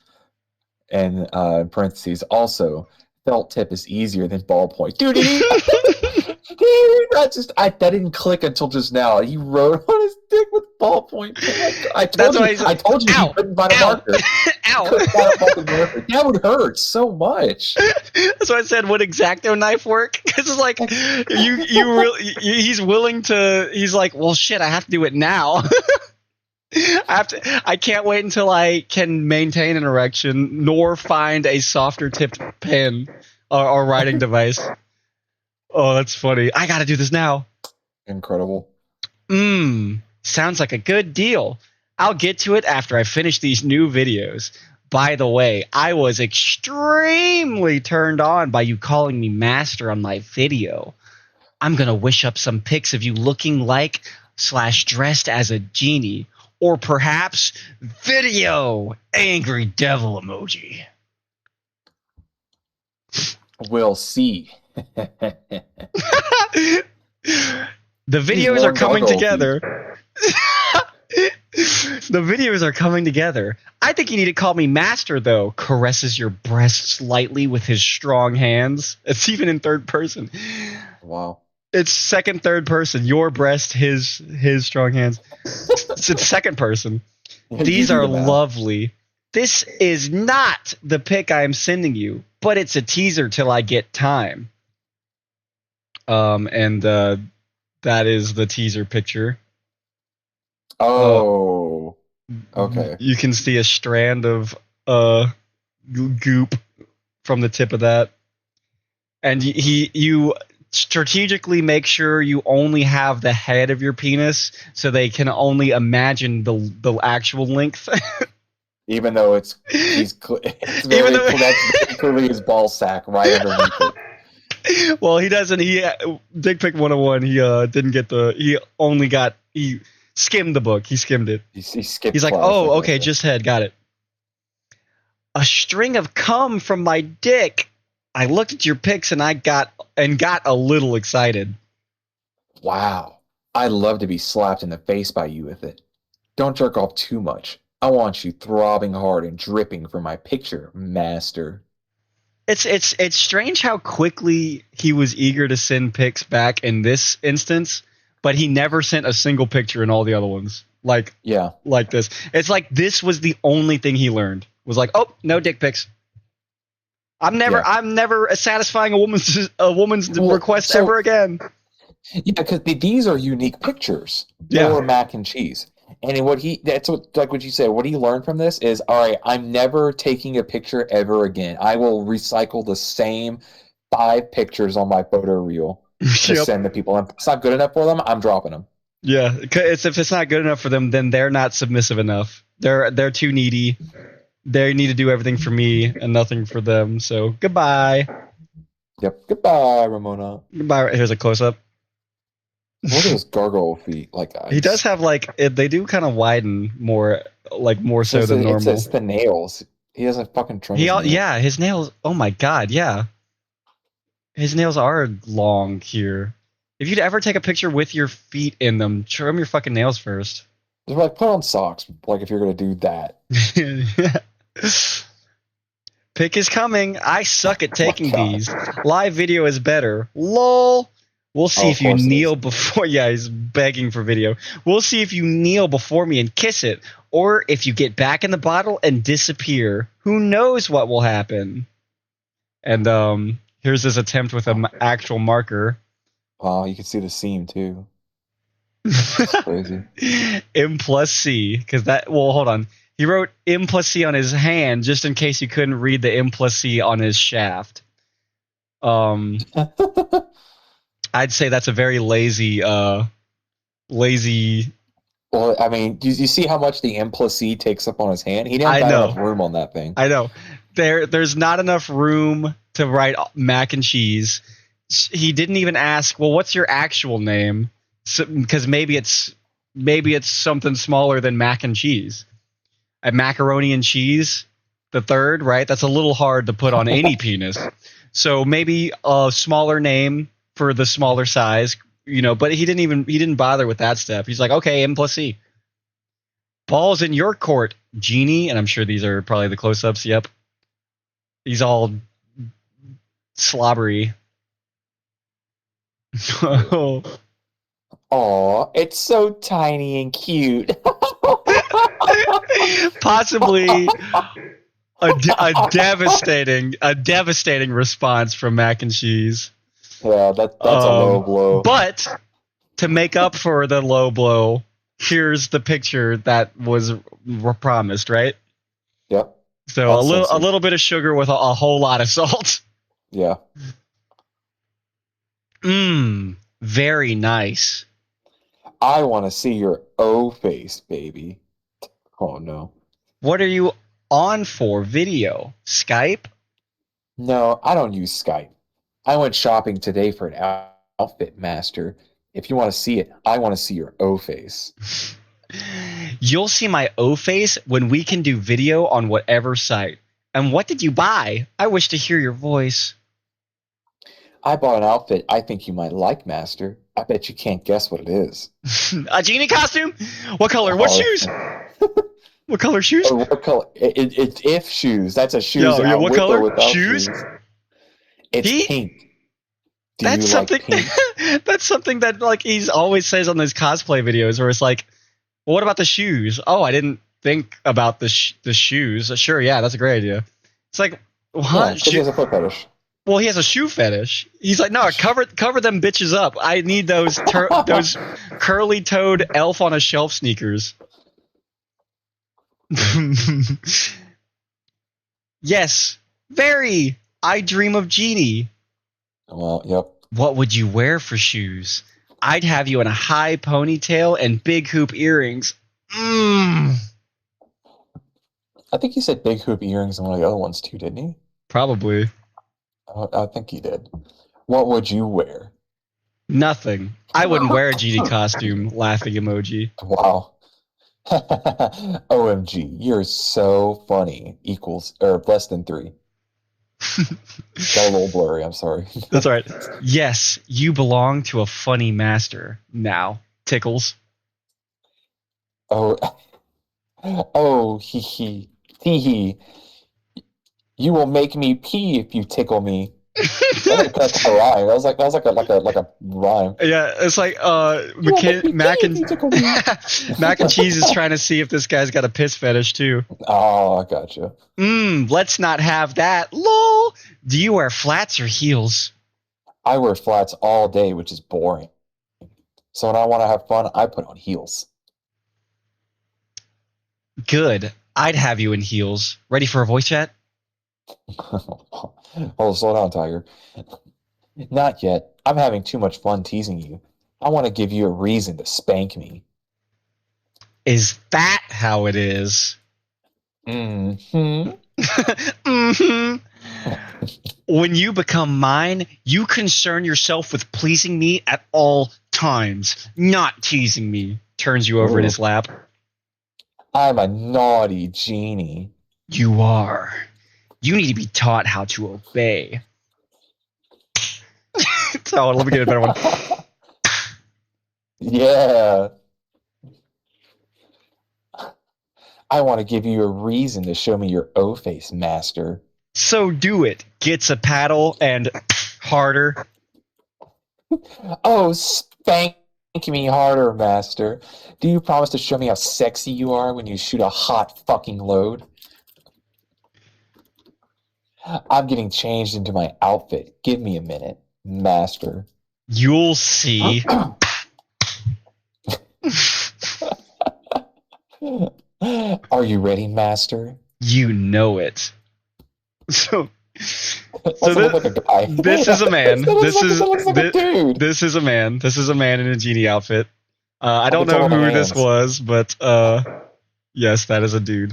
And in parentheses, also, felt tip is easier than ballpoint. Dude, that didn't click until just now. He wrote on his dick with ballpoint. I told you Ow, he couldn't find a marker. Ow! That would hurt so much. That's why I said, would X-Acto knife work? Because it's like he's willing to. He's like, well, shit, I have to do it now. I can't wait until I can maintain an erection, nor find a softer tipped pen or writing device. Oh, that's funny. I gotta do this now. Incredible. Sounds like a good deal. I'll get to it after I finish these new videos. By the way, I was extremely turned on by you calling me master on my video. I'm gonna wish up some pics of you looking like / dressed as a genie. Or perhaps video angry devil emoji. We'll see. The videos are coming together. The videos are coming together. I think you need to call me master, though. Caresses your breasts lightly with his strong hands. It's even in third person. Wow. It's second, third person. Your breast, his strong hands. It's second person. These are lovely. This is not the pic I am sending you, but it's a teaser till I get time. And that is the teaser picture. Oh, okay. You can see a strand of goop from the tip of that, and you strategically make sure you only have the head of your penis, so they can only imagine the actual length. Even though it's clearly his ball sack right underneath it. Well, he doesn't. Dick pic 101. He didn't get he skimmed the book. He skimmed it. He skipped. He's like, oh, okay, just head, got it. A string of cum from my dick. I looked at your pics and I got a little excited. Wow, I'd love to be slapped in the face by you with it. Don't jerk off too much. I want you throbbing hard and dripping for my picture, master. It's strange how quickly he was eager to send pics back in this instance, but he never sent a single picture in all the other ones. Like this. It's like this was the only thing he learned. Was like, oh, no dick pics. I'm never satisfying a woman's request ever again. Yeah, because these are unique pictures for mac and cheese. And what you said, what he learned from this is, all right, I'm never taking a picture ever again. I will recycle the same 5 pictures on my photo reel to send to people. And if it's not good enough for them, I'm dropping them. Yeah, if it's not good enough for them, then they're not submissive enough. They're too needy. They need to do everything for me and nothing for them. So goodbye. Yep. Goodbye, Ramona. Goodbye. Here's a close up. What are those gargoyle feet like? He does have they do kind of widen more so than normal. It's the nails. He doesn't fucking trim. His nails. Oh my god, yeah. His nails are long here. If you'd ever take a picture with your feet in them, trim your fucking nails first. Just like put on socks. Like if you're gonna do that. Pick is coming. I suck at taking these. Live video is better. LOL. We'll see if you kneel before. Yeah, he's begging for video. We'll see if you kneel before me and kiss it, or if you get back in the bottle and disappear. Who knows what will happen? And here's his attempt with an actual marker. Wow, you can see the seam too. That's crazy. M plus C, because that. Well, hold on. He wrote M plus C on his hand just in case you couldn't read the M plus C on his shaft. I'd say that's a very lazy lazy. Well, I mean, do you see how much the M plus C takes up on his hand? He didn't I have know. enough room on that thing. I know. There's not enough room to write mac and cheese. He didn't even ask, well, what's your actual name? Because maybe it's something smaller than mac and cheese. A macaroni and cheese, the third, right? That's a little hard to put on any penis. So maybe a smaller name for the smaller size, but he didn't bother with that step. He's like, okay, M plus C. Ball's in your court, Genie, and I'm sure these are probably the close-ups. Yep. He's all slobbery. Aw, it's so tiny and cute. Possibly a devastating response from Mac and Cheese. Yeah, that's a low blow. But to make up for the low blow, here's the picture that was promised, right? Yep. So a little bit of sugar with a whole lot of salt. Yeah. Very nice. I want to see your O face, baby. Oh no. What are you on for? Video? Skype? No, I don't use Skype. I went shopping today for an outfit, master. If you want to see it, I want to see your O face. You'll see my O face when we can do video on whatever site. And what did you buy? I wish to hear your voice. I bought an outfit I think you might like, master. I bet you can't guess what it is. A genie costume? What color? What shoes? What color shoes? Oh, what color? It's if shoes. That's a shoes. Yo, what color? Shoes? It's pink. That's something. Like pink? That's something that like he's always says on those cosplay videos, where it's like, well, what about the shoes? Oh, I didn't think about the shoes. Sure, yeah, that's a great idea. It's like, what? Yeah, he has a foot fetish. Well, he has a shoe fetish. He's like, no, cover them bitches up. I need those those curly-toed elf on a shelf sneakers. Yes, very. I dream of Genie. Well, yep. What would you wear for shoes? I'd have you in a high ponytail and big hoop earrings. I think he said big hoop earrings in one of the other ones too, didn't he? Probably. I think he did. What would you wear? Nothing. I wouldn't wear a Genie costume. Laughing emoji. Wow. OMG, you're so funny. Equals or less than 3. Got a little blurry, I'm sorry. That's all right. Yes, you belong to a funny master. Now, tickles. Oh, hee hee. You will make me pee if you tickle me. That's a rhyme. That was like a rhyme. Yeah, it's like Mac and Cheese is trying to see if this guy's got a piss fetish too. Oh, I gotcha. Let's not have that. Lol. Do you wear flats or heels? I wear flats all day, which is boring. So when I want to have fun, I put on heels. Good. I'd have you in heels. Ready for a voice chat? Oh, slow down, Tiger. Not yet. I'm having too much fun teasing you. I want to give you a reason to spank me. Is that how it is? Mm-hmm. When you become mine, you concern yourself with pleasing me at all times, not teasing me. Turns you over in his lap. I'm a naughty genie. You are. You need to be taught how to obey. So let me get a better one. Yeah. I want to give you a reason to show me your O-face, master. So do it. Gets a paddle and harder. Oh, spank me harder, master. Do you promise to show me how sexy you are when you shoot a hot fucking load? I'm getting changed into my outfit. Give me a minute, master. You'll see. Are you ready, master? You know it. So Like a guy. this is a man. This is a dude. This is a man. This is a man in a genie outfit. I don't Look at know all the who this hands. was, but yes, that is a dude.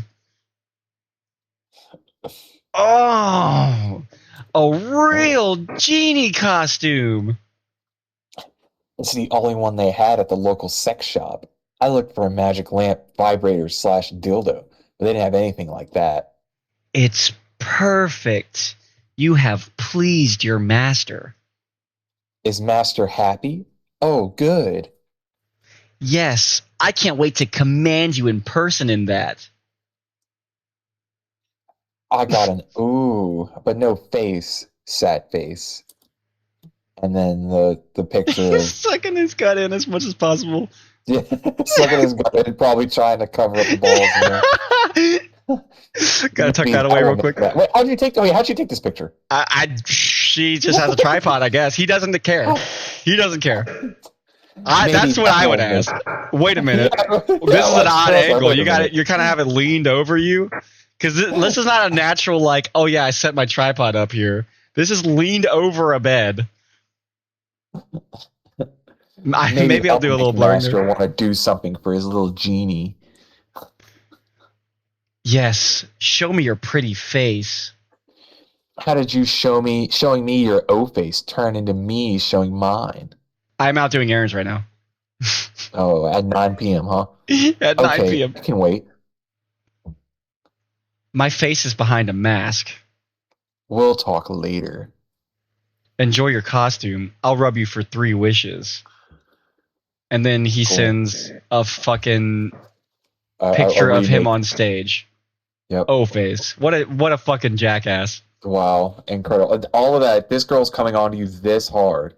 Oh, a real genie costume. It's the only one they had at the local sex shop. I looked for a magic lamp, vibrator slash dildo, but they didn't have anything like that. It's perfect. You have pleased your master. Is Master happy? Oh, good. Yes, I can't wait to command you in person in that. I got an ooh, but no face, sad face. And then the picture He's of sucking his gut in as much as possible. yeah, sucking his gut and probably trying to cover up the balls in there. Gotta tuck Me, that I away real wouldn't quick. do that. Wait, how'd you take this picture? She just has a tripod, I guess. He doesn't care. He doesn't care. Maybe That's what I would will ask. make- Wait a minute. Yeah, This is an odd I was like, angle. wait You a got it. minute. You kind of have it leaned over you, because this is not a natural like. Oh yeah, I set my tripod up here. This is leaned over a bed. Maybe I'll do a little blurring Master there. want to do something for his little genie. Yes, show me your pretty face. How did you showing me your O face turn into me showing mine? I'm out doing errands right now. Oh, at 9 p.m., huh? At 9 Okay, p.m. I can wait. My face is behind a mask. We'll talk later. Enjoy your costume. I'll rub you for 3 wishes. And then he Cool. sends a fucking picture of him on stage. Yep. Oh face. What a fucking jackass. Wow, incredible. All of that. This girl's coming on to you this hard.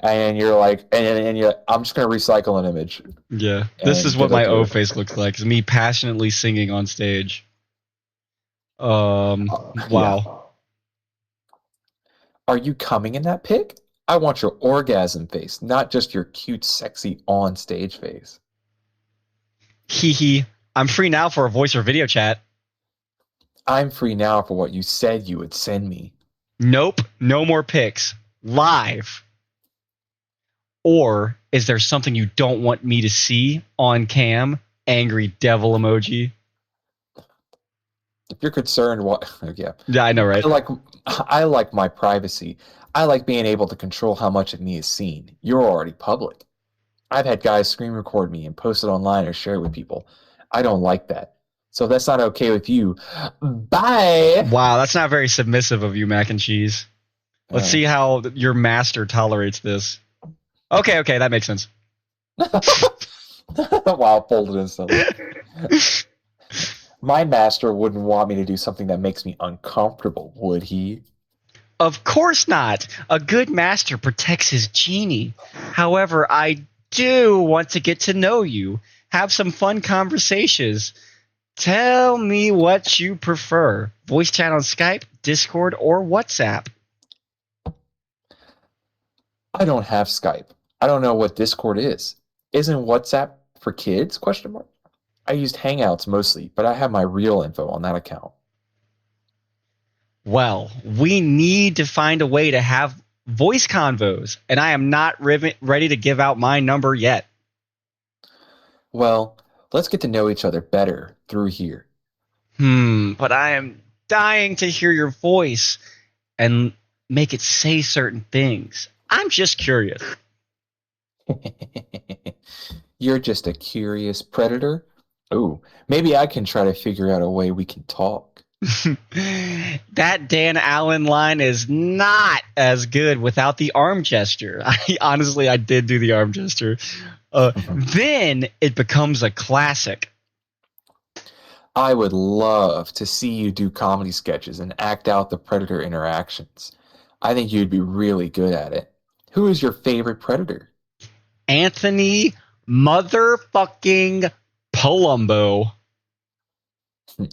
And you're like, and you're, I'm just going to recycle an image. Yeah. This And is what get my up O here. face looks like. Is me passionately singing on stage. Wow. Yeah. Are you coming in that pic? I want your orgasm face, not just your cute, sexy on stage face. Hee hee. I'm free now for a voice or video chat. I'm free now for what you said you would send me. Nope. No more pics. Live. Or is there something you don't want me to see on cam? Angry devil emoji. If you're concerned, what? Yeah, Yeah, I know, right? I like my privacy. I like being able to control how much of me is seen. You're already public. I've had guys screen record me and post it online or share it with people. I don't like that. So if that's not okay with you, bye. Wow, that's not very submissive of you, mac and cheese. Let's see how your master tolerates this. Okay, that makes sense. Wow, folded instantly. My master wouldn't want me to do something that makes me uncomfortable, would he? Of course not. A good master protects his genie. However, I do want to get to know you, have some fun conversations. Tell me what you prefer. Voice chat on Skype, Discord, or WhatsApp. I don't have Skype. I don't know what Discord is. Isn't WhatsApp for kids? Question mark. I used Hangouts mostly, but I have my real info on that account. Well, we need to find a way to have voice convos, and I am not ready to give out my number yet. Well, let's get to know each other better through here. But I am dying to hear your voice and make it say certain things. I'm just curious. You're just a curious predator? Ooh, maybe I can try to figure out a way we can talk. That Dan Allen line is not as good without the arm gesture. I did do the arm gesture. Then it becomes a classic. I would love to see you do comedy sketches and act out the predator interactions. I think you'd be really good at it. Who is your favorite predator? Anthony motherfucking Palumbo.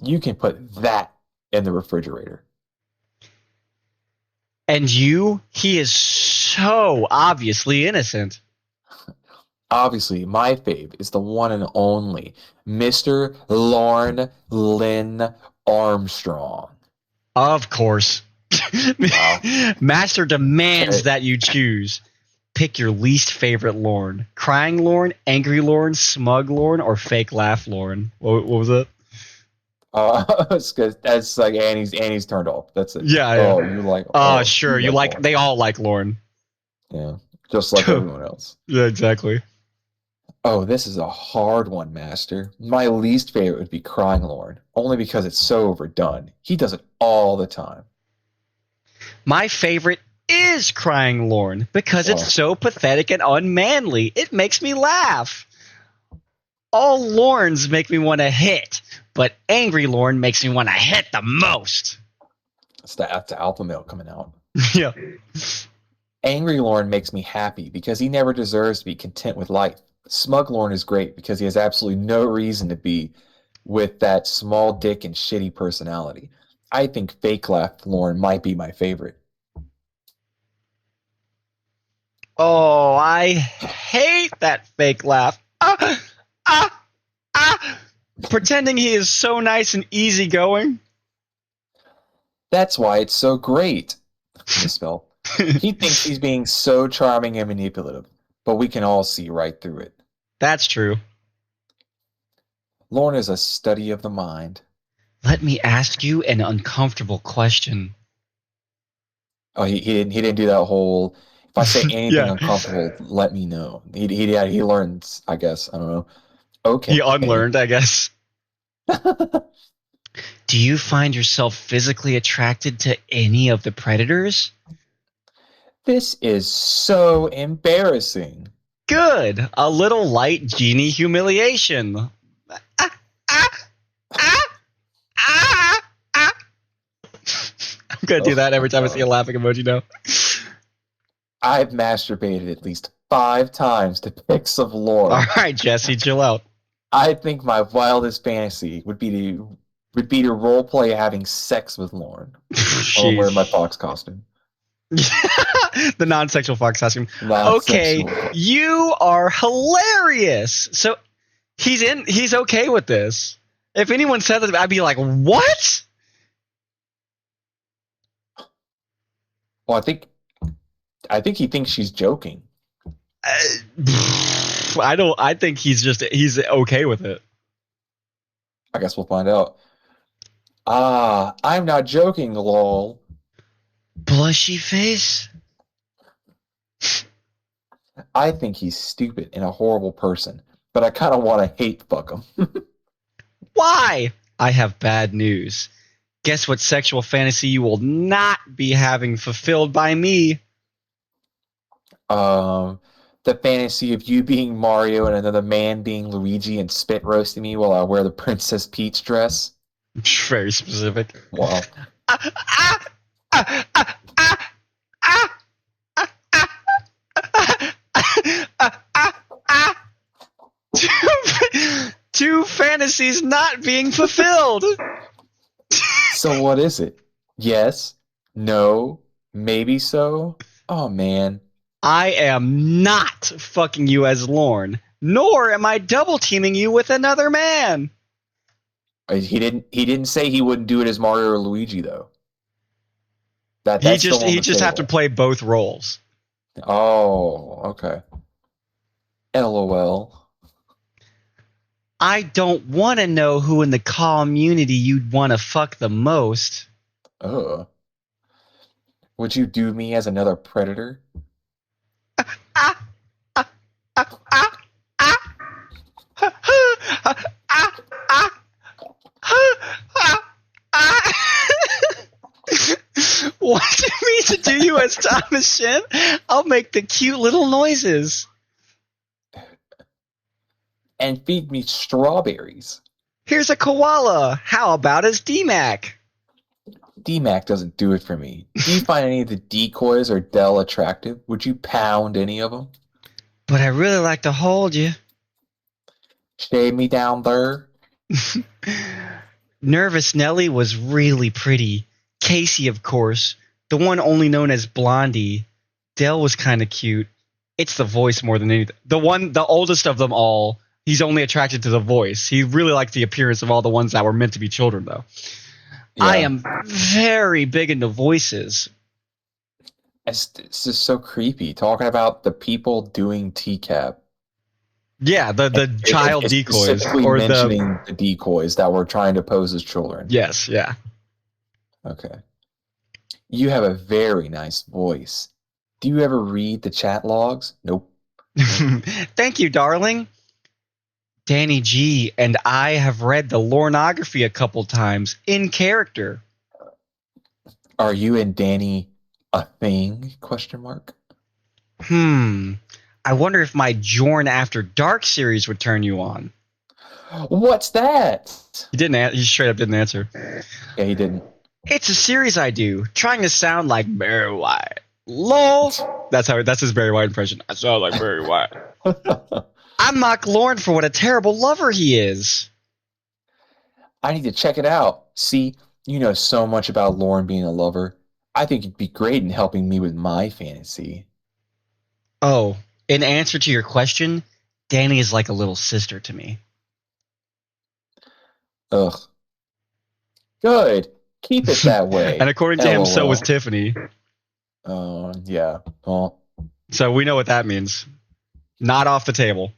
You can put that in the refrigerator. And you? He is so obviously innocent. Obviously, my fave is the one and only Mr. Lorne Lynn Armstrong. Of course. Wow. Master demands that you choose. Pick your least favorite Lorne. Crying Lorne, angry Lorne, smug Lorne, or fake laugh Lorne. What was it? That's like Annie's turned off. That's it. Yeah, Oh, yeah. you like? Sure. You like? Lorne. They all like Lorne. Yeah, just like everyone else. Yeah, exactly. Oh, this is a hard one, Master. My least favorite would be Crying Lorne, only because it's so overdone. He does it all the time. My favorite is Crying Lorne because it's so pathetic and unmanly. It makes me laugh. All Lornes make me want to hit, but Angry Lorne makes me want to hit the most. That's the alpha male coming out. Yeah. Angry Lorne makes me happy because he never deserves to be content with life. Smug Lorne is great because he has absolutely no reason to be with that small dick and shitty personality. I think Fake Laugh Lorne might be my favorite. Oh, I hate that fake laugh. Pretending he is so nice and easygoing. That's why it's so great. Misspell. He thinks he's being so charming and manipulative, but we can all see right through it. That's true. Lorne is a study of the mind. Let me ask you an uncomfortable question. Oh, he didn't do that whole. If I say anything uncomfortable, let me know. He learns, I guess. I don't know. Okay. He unlearned, I guess. Do you find yourself physically attracted to any of the predators? This is so embarrassing. Good. A little light genie humiliation. I'm going to do that every time I see a laughing emoji now. I've masturbated at least 5 times to pics of Lorne. All right, Jesse, chill out. I think my wildest fantasy would be to roleplay having sex with Lorne while wearing my fox costume. The non-sexual fox costume. Non-sexual. Okay, you are hilarious. So he's okay with this. If anyone said that, I'd be like, what? Well, I think he thinks she's joking. I think he's okay with it. I guess we'll find out. I'm not joking, lol. Blushy face? I think he's stupid and a horrible person, but I kind of want to hate fuck him. Why? I have bad news. Guess what sexual fantasy you will not be having fulfilled by me? The fantasy of you being Mario and another man being Luigi and spit roasting me while I wear the Princess Peach dress. Very specific. Wow. Two fantasies not being fulfilled. So what is it? Yes? No? Maybe so? Oh, man. I am not fucking you as Lorne, nor am I double teaming you with another man. He didn't say he wouldn't do it as Mario or Luigi, though. He just have to play both roles. Oh, okay. LOL. I don't want to know who in the community you'd want to fuck the most. Would you do me as another predator? Want me to do you as Thomas Shin? I'll make the cute little noises. And feed me strawberries. Here's a koala. How about as D-Mac? D-Mac doesn't do it for me. Do you find any of the decoys or Dell attractive? Would you pound any of them? But I really like to hold you. Shave me down there. Nervous Nelly was really pretty. Casey, of course. The one only known as Blondie. Dell was kind of cute. It's the voice more than anything. The oldest of them all. He's only attracted to the voice. He really liked the appearance of all the ones that were meant to be children, though. Yeah. I am very big into voices. It's just so creepy talking about the people doing TCAP. Yeah, the child It's decoys specifically or the mentioning the decoys that were trying to pose as children. yes, yeah. Okay. You have a very nice voice. Do you ever read the chat logs? Nope. Thank you, darling. Danny G and I have read the Lornography a couple times in character. Are you and Danny a thing? Question mark. I wonder if my Jorn After Dark series would turn you on. What's that? He didn't. He straight up didn't answer. Yeah, he didn't. It's a series I do, trying to sound like Barry White. Lol. That's his Barry White impression. I sound like Barry White. I mock Lorne for what a terrible lover he is. I need to check it out. See, you know so much about Lauren being a lover. I think you'd be great in helping me with my fantasy. Oh, in answer to your question, Danny is like a little sister to me. Ugh. Good. Keep it that way. And according to him, so LOL. was Tiffany. Yeah. Well, So we know what that means. Not off the table.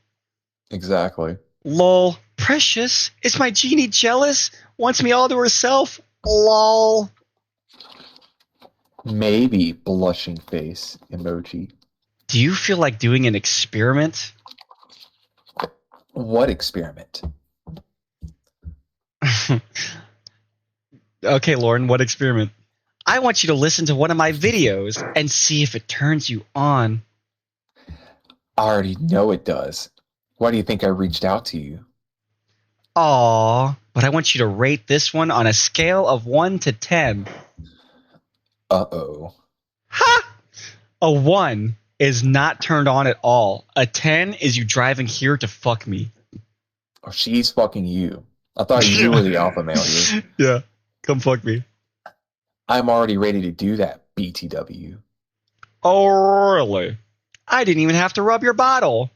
exactly. Lol. Precious? Is my genie jealous? Wants me all to herself? Lol. Maybe blushing face emoji. Do you feel like doing an experiment? What experiment? Okay, Lauren, what experiment? I want you to listen to one of my videos and see if it turns you on. I already know it does. Why do you think I reached out to you? Aww, but I want you to rate this one on a scale of 1 to 10. Uh-oh. Ha! A 1 is not turned on at all. A 10 is you driving here to fuck me. Oh, she's fucking you. I thought you were the alpha male here. Yeah, come fuck me. I'm already ready to do that, BTW. Oh, really? I didn't even have to rub your bottle.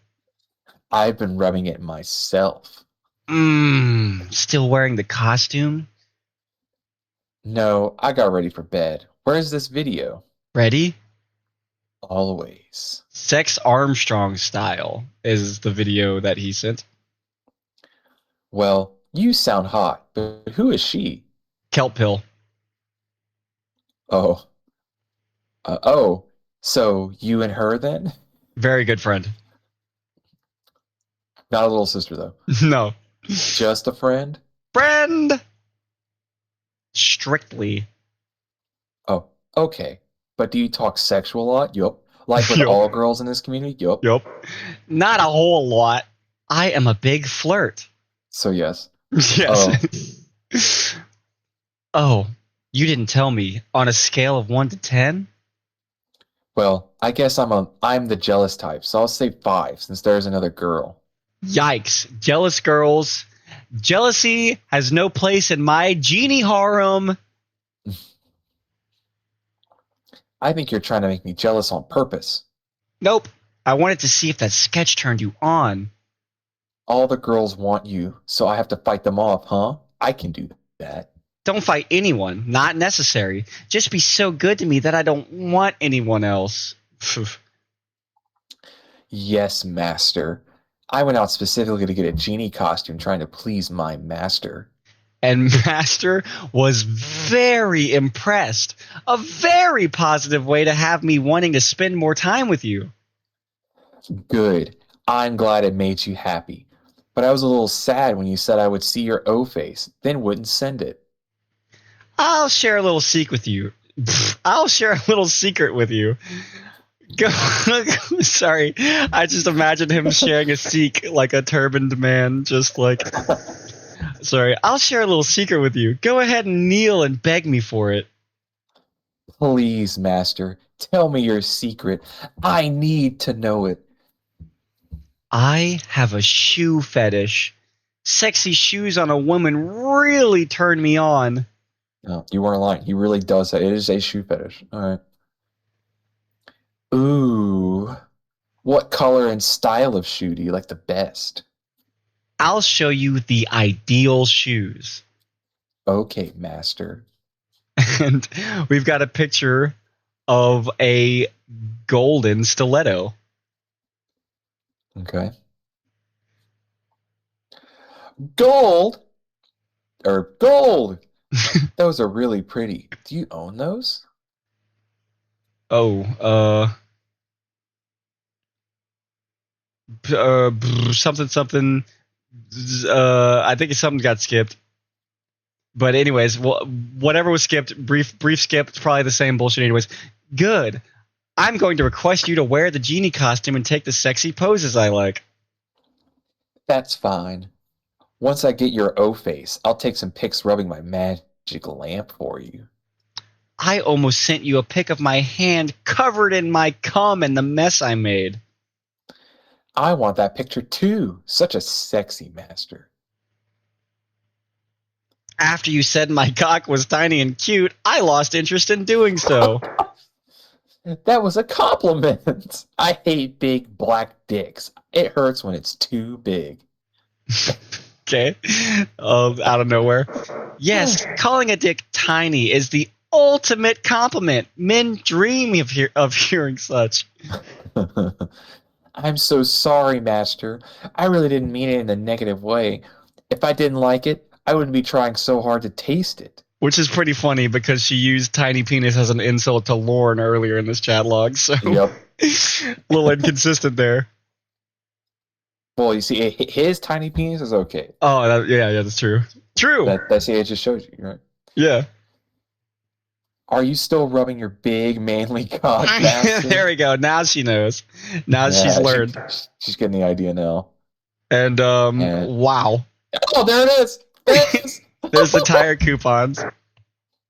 I've been rubbing it myself. Still wearing the costume? No, I got ready for bed. Where's this video? Ready? Always. Sex Armstrong style is the video that he sent. Well, you sound hot, but who is she? Kelp pill. Oh. Oh, so you and her then? Very good friend. Not a little sister, though. No. Just a friend? Friend! Strictly. Oh, okay. But do you talk sexual a lot? Yup. Like with Yup. all girls in this community? Yup. Yup. Not a whole lot. I am a big flirt. So yes. Yes. Oh, you didn't tell me. On a scale of 1 to 10? Well, I guess I'm the jealous type, so I'll say 5 since there's another girl. Yikes. Jealous girls. Jealousy has no place in my genie harem. I think you're trying to make me jealous on purpose. Nope. I wanted to see if that sketch turned you on. All the girls want you, so I have to fight them off, huh? I can do that. Don't fight anyone. Not necessary. Just be so good to me that I don't want anyone else. Yes, master. I went out specifically to get a genie costume trying to please my master. And Master was very impressed. A very positive way to have me wanting to spend more time with you. Good. I'm glad it made you happy. But I was a little sad when you said I would see your O face, then wouldn't send it. I'll share a little secret with you. I'll share a little secret with you. Go. Sorry, I just imagined him sharing a seek like a turbaned man, just like. Sorry, I'll share a little secret with you. Go ahead and kneel and beg me for it. Please, master, tell me your secret. I need to know it. I have a shoe fetish. Sexy shoes on a woman really turn me on. No, you weren't lying. He really does. It is a shoe fetish. All right. Ooh. What color and style of shoe do you like the best? I'll show you the ideal shoes. Okay, master. And we've got a picture of a golden stiletto. Okay. Gold or gold. Those are really pretty. Do you own those? Oh, something. I think something got skipped. But anyways, well, whatever was skipped, brief skip. It's probably the same bullshit. Anyways, good. I'm going to request you to wear the genie costume and take the sexy poses I like. That's fine. Once I get your O face, I'll take some pics rubbing my magic lamp for you. I almost sent you a pic of my hand covered in my cum and the mess I made. I want that picture too. Such a sexy master. After you said my cock was tiny and cute, I lost interest in doing so. That was a compliment. I hate big black dicks. It hurts when it's too big. Okay. Out of nowhere. Yes, calling a dick tiny is the ultimate compliment. Men dream of hearing such. I'm so sorry, Master. I really didn't mean it in a negative way. If I didn't like it, I wouldn't be trying so hard to taste it. Which is pretty funny because she used tiny penis as an insult to Lauren earlier in this chat log. So Yep. A little inconsistent there. Well, you see, his tiny penis is okay. Oh, yeah, that's true. True. That's it just shows you, right? Yeah. Are you still rubbing your big manly cock, Master? There we go. Now she knows. Now she's learned. She's getting the idea now. And wow. Oh, there it is. There it is. There's the tire coupons.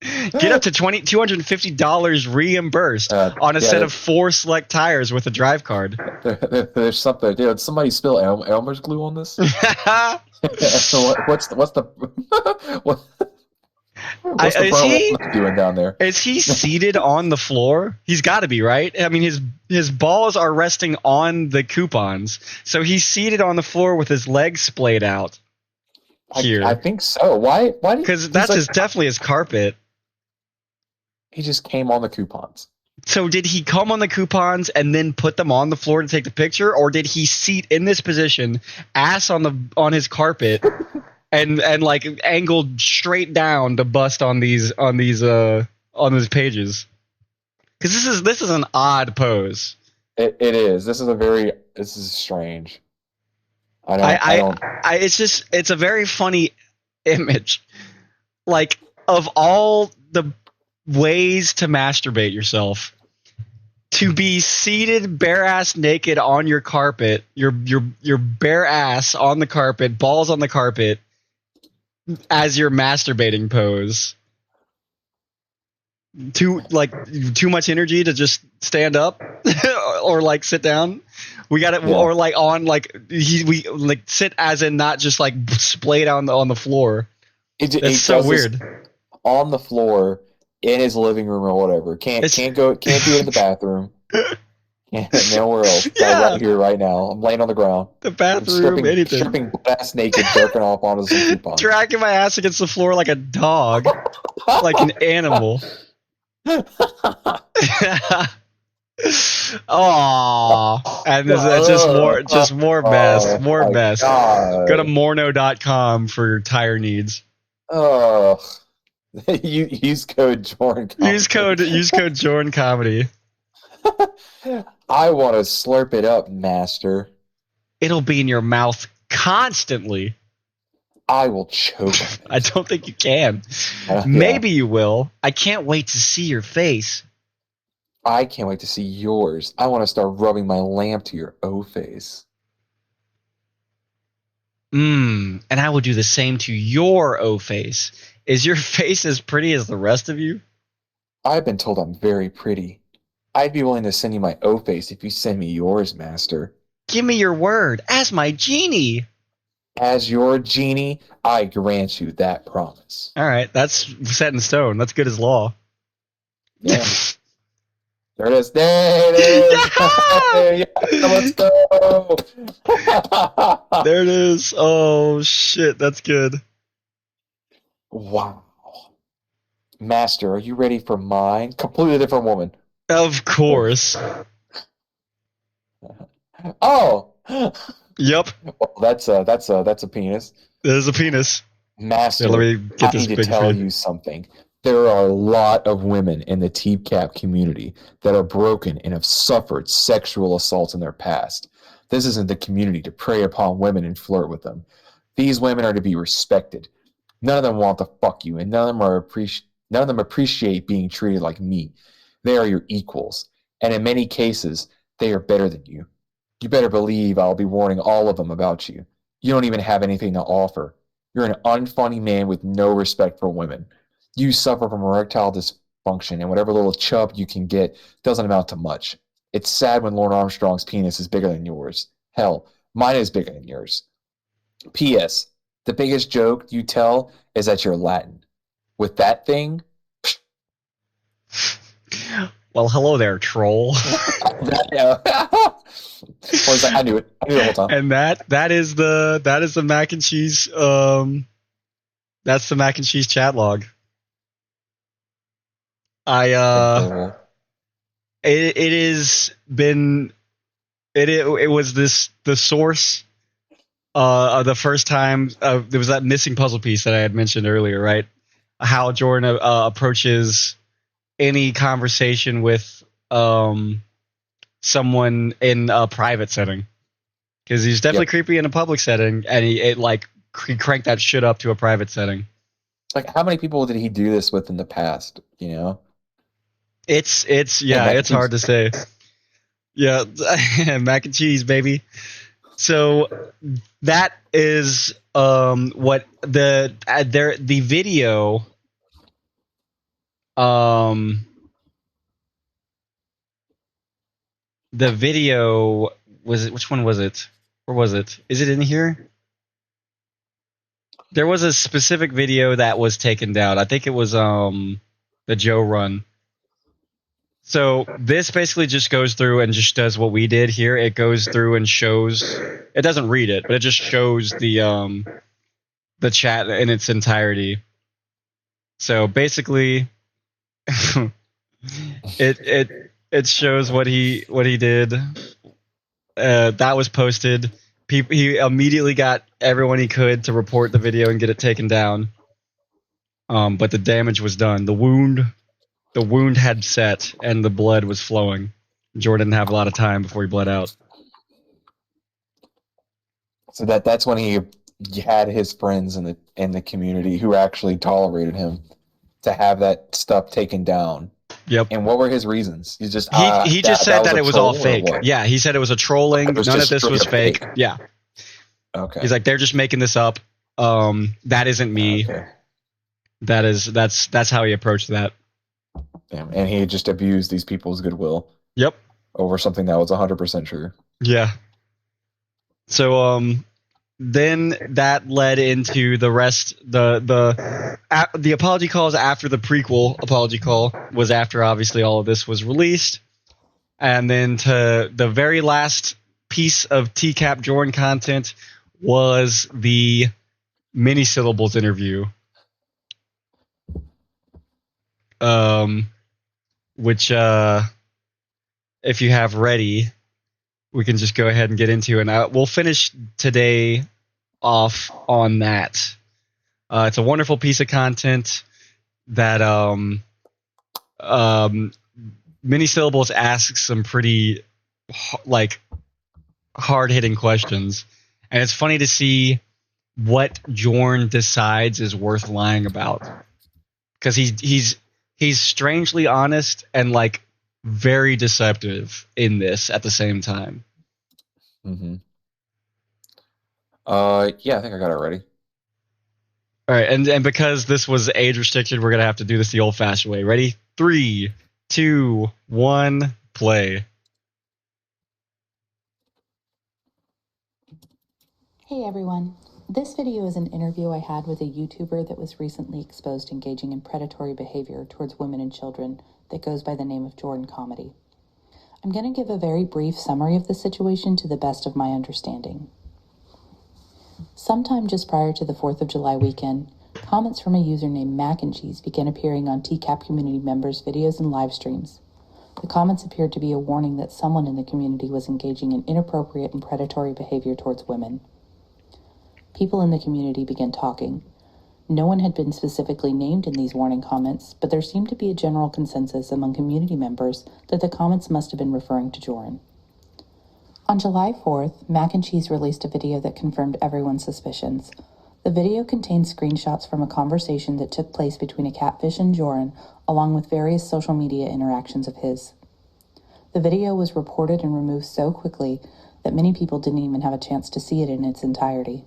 Get up to $250 reimbursed on a set of 4 select tires with a drive card. There's something. Did somebody spill Elmer's glue on this? So what's the doing down there? Is he seated on the floor? He's got to be, right? I mean, his balls are resting on the coupons, so he's seated on the floor with his legs splayed out. Here, I think so. Why? Because that's definitely his carpet. He just came on the coupons. So did he come on the coupons and then put them on the floor to take the picture, or did he seat in this position, ass on his carpet, and like angled straight down to bust on these pages? Because this is an odd pose. It is. This is strange. It's a very funny image. Like, of all the ways to masturbate yourself, to be seated bare ass naked on your carpet, your bare ass on the carpet, balls on the carpet, as your masturbating pose. Too much energy to just stand up or like sit down. We got it, yeah. Or like on like we like sit as in not just like splayed on the floor. It's so weird. On the floor in his living room or whatever. Can't do it in the bathroom. Nowhere else. Yeah. Right here, right now. I'm laying on the ground. The bathroom, anything. Stripping ass naked, jerking off onto some coupons. Dragging my ass against the floor like a dog, like an animal. Aww. And it's just more mess. God. Go to morno.com for your tire needs. Oh. Use code Jorrun Comedy. Use code Jorrun Comedy. I want to slurp it up, Master. It'll be in your mouth constantly. I will choke. I don't think you can. Maybe you will. I can't wait to see your face. I can't wait to see yours. I want to start rubbing my lamp to your O face. And I will do the same to your O face. Is your face as pretty as the rest of you? I've been told I'm very pretty. I'd be willing to send you my O face if you send me yours, Master. Give me your word as my genie. As your genie, I grant you that promise. All right, that's set in stone. That's good as law. Yeah. There it is. There it is. Yeah, let's go. There it is. Oh, shit. That's good. Wow. Master, are you ready for mine? Completely different woman. Of course. Oh. Yep. Well, that's a penis. There's a penis. Yeah, Master, let me I get this need to big for tell you. you something. There are a lot of women in the TCAP community that are broken and have suffered sexual assaults in their past. This isn't the community to prey upon women and flirt with them. These women are to be respected. None of them want to fuck you, and none of them appreciate being treated like me. They are your equals, and in many cases, they are better than you. You better believe I'll be warning all of them about you. You don't even have anything to offer. You're an unfunny man with no respect for women. You suffer from erectile dysfunction, and whatever little chub you can get doesn't amount to much. It's sad when Lord Armstrong's penis is bigger than yours. Hell, mine is bigger than yours. P.S. The biggest joke you tell is that you're Latin. With that thing, Well, hello there, troll. I was like, I knew it. I knew it the whole time. And that is the mac and cheese that's the mac and cheese chat log. It has been it was the source the first time there was that missing puzzle piece that I had mentioned earlier, right? How Jorrun approaches any conversation with someone in a private setting, because he's definitely creepy in a public setting, and he cranked that shit up to a private setting. Like, how many people did he do this with in the past? You know, it's hard to say. Yeah, mac and cheese, baby. So that is what the video the video was it, which one was it? Where was it? Is it in here? There was a specific video that was taken down. I think it was the Jorrun. So this basically just goes through and just does what we did here. It goes through and shows. It doesn't read it, but it just shows the chat in its entirety. So basically, it shows what he did. That was posted. He immediately got everyone he could to report the video and get it taken down. But the damage was done. The wound had set and the blood was flowing. Jorrun didn't have a lot of time before he bled out. So that's when he had his friends in the community who actually tolerated him to have that stuff taken down. Yep. And what were his reasons? He just said that it was all fake. Yeah, he said it was a trolling. None of this was fake. Yeah. Okay. He's like, they're just making this up. That isn't me. Okay. That's how he approached that. Damn. And he just abused these people's goodwill. Yep. Over something that was 100% true. Yeah. So then that led into the rest. The apology calls after the prequel apology call was after obviously all of this was released, and then to the very last piece of TCAP Jorrun content was the mini syllables interview, which if you have ready, we can just go ahead and get into it. And we'll finish today off on that. It's a wonderful piece of content that mini syllables asks some pretty hard-hitting questions, and it's funny to see what Jorrun decides is worth lying about, because he's strangely honest and very deceptive in this at the same time. Mm-hmm. Yeah, I think I got it ready. All right, and because this was age restricted, we're gonna have to do this the old-fashioned way. Ready? 3, 2, 1, play. Hey everyone. This video is an interview I had with a YouTuber that was recently exposed engaging in predatory behavior towards women and children that goes by the name of Jorrun Comedy. I'm going to give a very brief summary of the situation to the best of my understanding. Sometime just prior to the 4th of July weekend, Comments from a user named Mac and Cheese began appearing on TCAP community members' videos and live streams. The comments appeared to be a warning that someone in the community was engaging in inappropriate and predatory behavior towards women. People in the community began talking. No one had been specifically named in these warning comments, but there seemed to be a general consensus among community members that the comments must have been referring to Jorrun. On July 4th, Mac and Cheese released a video that confirmed everyone's suspicions. The video contained screenshots from a conversation that took place between a catfish and Jorrun, along with various social media interactions of his. The video was reported and removed so quickly that many people didn't even have a chance to see it in its entirety.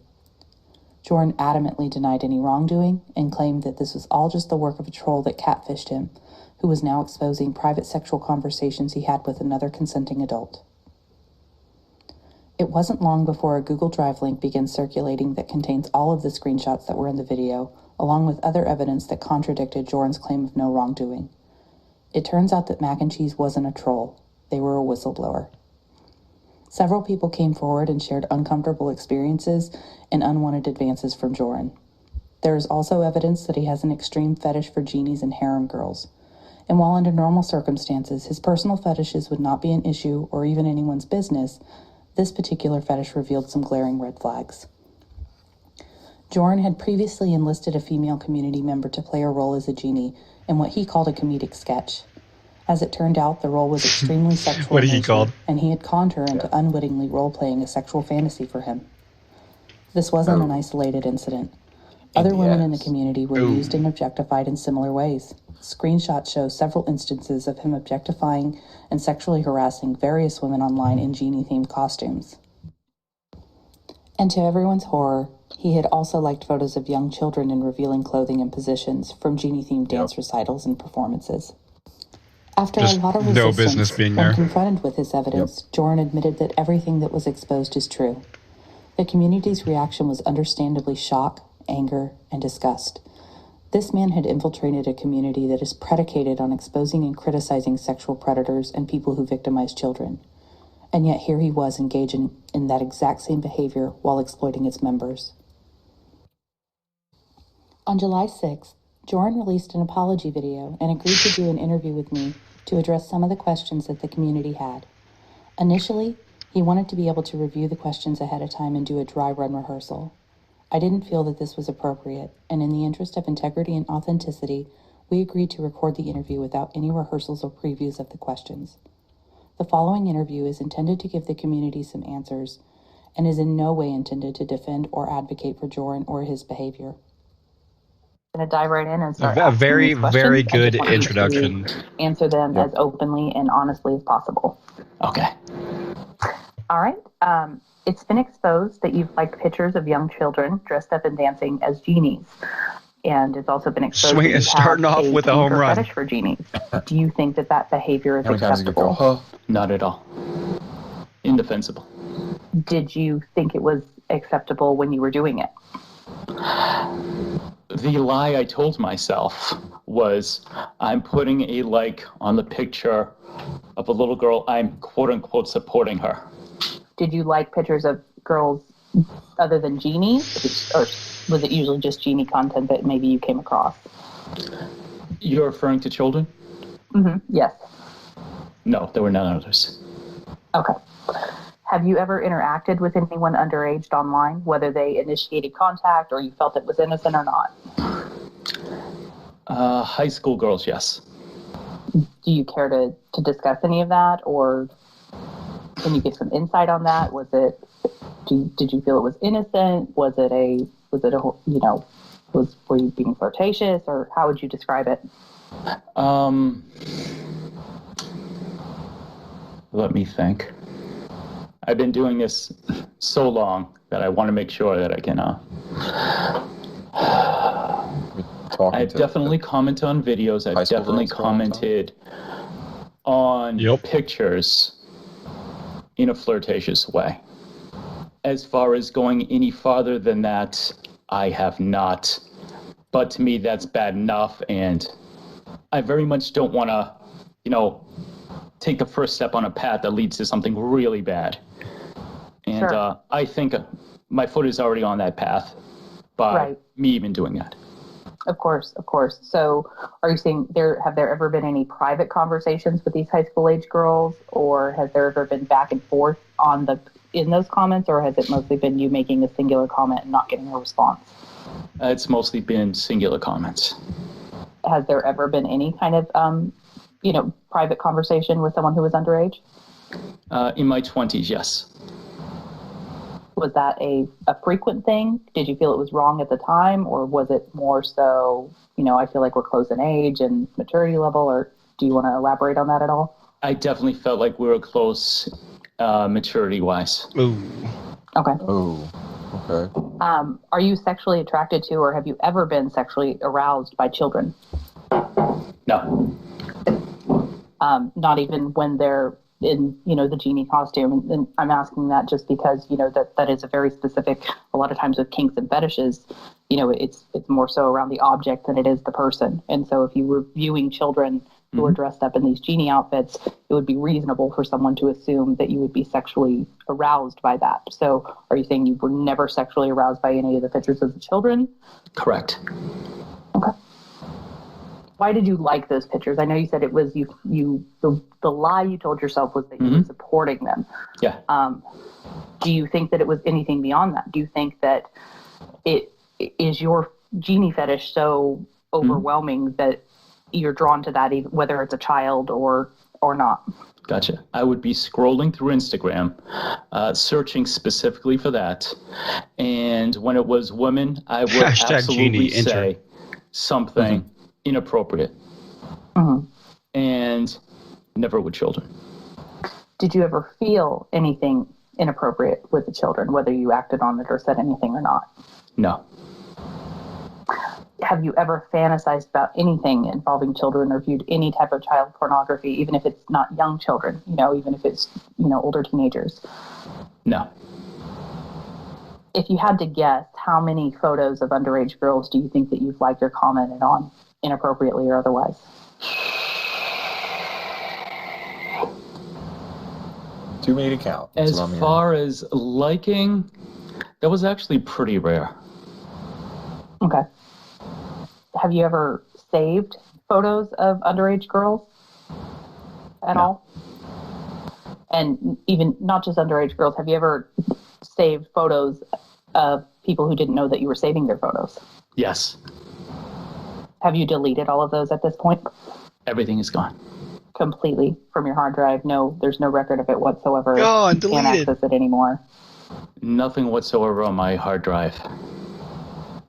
Jorrun adamantly denied any wrongdoing and claimed that this was all just the work of a troll that catfished him, who was now exposing private sexual conversations he had with another consenting adult. It wasn't long before a Google Drive link began circulating that contains all of the screenshots that were in the video, along with other evidence that contradicted Jorrun's claim of no wrongdoing. It turns out that Mac and Cheese wasn't a troll. They were a whistleblower. Several people came forward and shared uncomfortable experiences and unwanted advances from Jorrun. There is also evidence that he has an extreme fetish for genies and harem girls. And while under normal circumstances his personal fetishes would not be an issue or even anyone's business, this particular fetish revealed some glaring red flags. Jorrun had previously enlisted a female community member to play a role as a genie in what he called a comedic sketch. As it turned out, the role was extremely sexual What in he nature, called? and he had conned her into unwittingly role-playing a sexual fantasy for him. This wasn't an isolated incident. Other women in the community were used and objectified in similar ways. Screenshots show several instances of him objectifying and sexually harassing various women online in genie-themed costumes. And to everyone's horror, he had also liked photos of young children in revealing clothing and positions from genie-themed dance recitals and performances. After Just a lot of no resistance, business being when there. confronted with his evidence, Jorrun admitted that everything that was exposed is true. The community's reaction was understandably shock, anger, and disgust. This man had infiltrated a community that is predicated on exposing and criticizing sexual predators and people who victimize children. And yet here he was engaging in that exact same behavior while exploiting its members. On July 6th, Jorrun released an apology video and agreed to do an interview with me to address some of the questions that the community had. Initially, he wanted to be able to review the questions ahead of time and do a dry run rehearsal. I didn't feel that this was appropriate, and in the interest of integrity and authenticity, we agreed to record the interview without any rehearsals or previews of the questions. The following interview is intended to give the community some answers and is in no way intended to defend or advocate for Jorrun or his behavior. I'm going to dive right in and start A asking very, these questions. very I just good want you to introduction. answer them as openly and honestly as possible. Okay. All right. It's been exposed that you've liked pictures of young children dressed up and dancing as genies. And it's also been exposed that you Starting have off with a home kink or run. fetish for genies. Do you think that that behavior is How many times did you go, acceptable? huh? Not at all. Indefensible. Did you think it was acceptable when you were doing it? The lie I told myself was I'm putting a like on the picture of a little girl. I'm quote unquote supporting her. Did you like pictures of girls other than genies? Or was it usually just genie content that maybe you came across? You're referring to children? Mm-hmm. Yes. No, there were none others. Okay. Have you ever interacted with anyone underage online, whether they initiated contact or you felt it was innocent or not? High school girls, yes. Do you care to discuss any of that, or can you give some insight on that? Was it? Did you feel it was innocent? Were you being flirtatious, or how would you describe it? Let me think. I've been doing this so long that I want to make sure that I can. I've definitely commented on videos. I've definitely commented on pictures in a flirtatious way. As far as going any farther than that, I have not. But to me, that's bad enough, and I very much don't want to, take the first step on a path that leads to something really bad. And I think my foot is already on that path by me even doing that. Of course. So are you saying have there ever been any private conversations with these high school age girls, or has there ever been back and forth in those comments, or has it mostly been you making a singular comment and not getting a response? It's mostly been singular comments. Has there ever been any kind of, private conversation with someone who was underage? In my 20s, yes. Was that a frequent thing? Did you feel it was wrong at the time, or was it more so, I feel like we're close in age and maturity level, or do you want to elaborate on that at all? I definitely felt like we were close maturity-wise. Ooh. Okay. Oh, okay. Are you sexually attracted to, or have you ever been sexually aroused by children? No. Not even when they're in, the genie costume. And I'm asking that just because, that is a very specific, a lot of times with kinks and fetishes, it's more so around the object than it is the person. And so if you were viewing children who are dressed up in these genie outfits, it would be reasonable for someone to assume that you would be sexually aroused by that. So are you saying you were never sexually aroused by any of the pictures of the children? Correct. Okay. Why did you like those pictures? I know you said it was the lie you told yourself was that you were supporting them. Yeah. Do you think that it was anything beyond that? Do you think that it is your genie fetish so overwhelming that you're drawn to that, even whether it's a child or not? Gotcha. I would be scrolling through Instagram, searching specifically for that. And when it was women, I would absolutely say something inappropriate. And never with children. Did you ever feel anything inappropriate with the children, whether you acted on it or said anything or not? No. Have you ever fantasized about anything involving children or viewed any type of child pornography, even if it's not young children, even if it's, older teenagers? No. If you had to guess, how many photos of underage girls do you think that you've liked or commented on, inappropriately or otherwise? Too many to count. As far as liking, that was actually pretty rare. Okay. Have you ever saved photos of underage girls at all? And even not just underage girls, have you ever saved photos of people who didn't know that you were saving their photos? Yes. Have you deleted all of those at this point? Everything is gone. Completely from your hard drive? No, there's no record of it whatsoever. Gone, You can't access it anymore. Nothing whatsoever on my hard drive.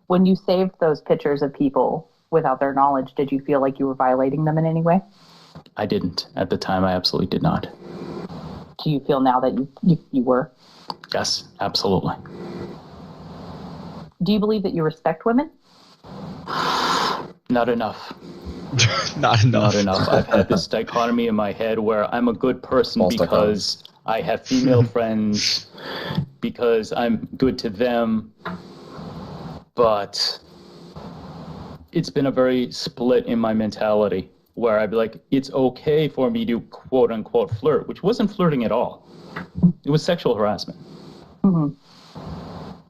When you saved those pictures of people without their knowledge, did you feel like you were violating them in any way? I didn't. At the time, I absolutely did not. Do you feel now that you were? Yes, absolutely. Do you believe that you respect women? Not enough. Not enough. Not enough. I've had this dichotomy in my head where I'm a good person because I have female friends, because I'm good to them, but it's been a very split in my mentality where I'd be like, it's okay for me to quote unquote flirt, which wasn't flirting at all. It was sexual harassment.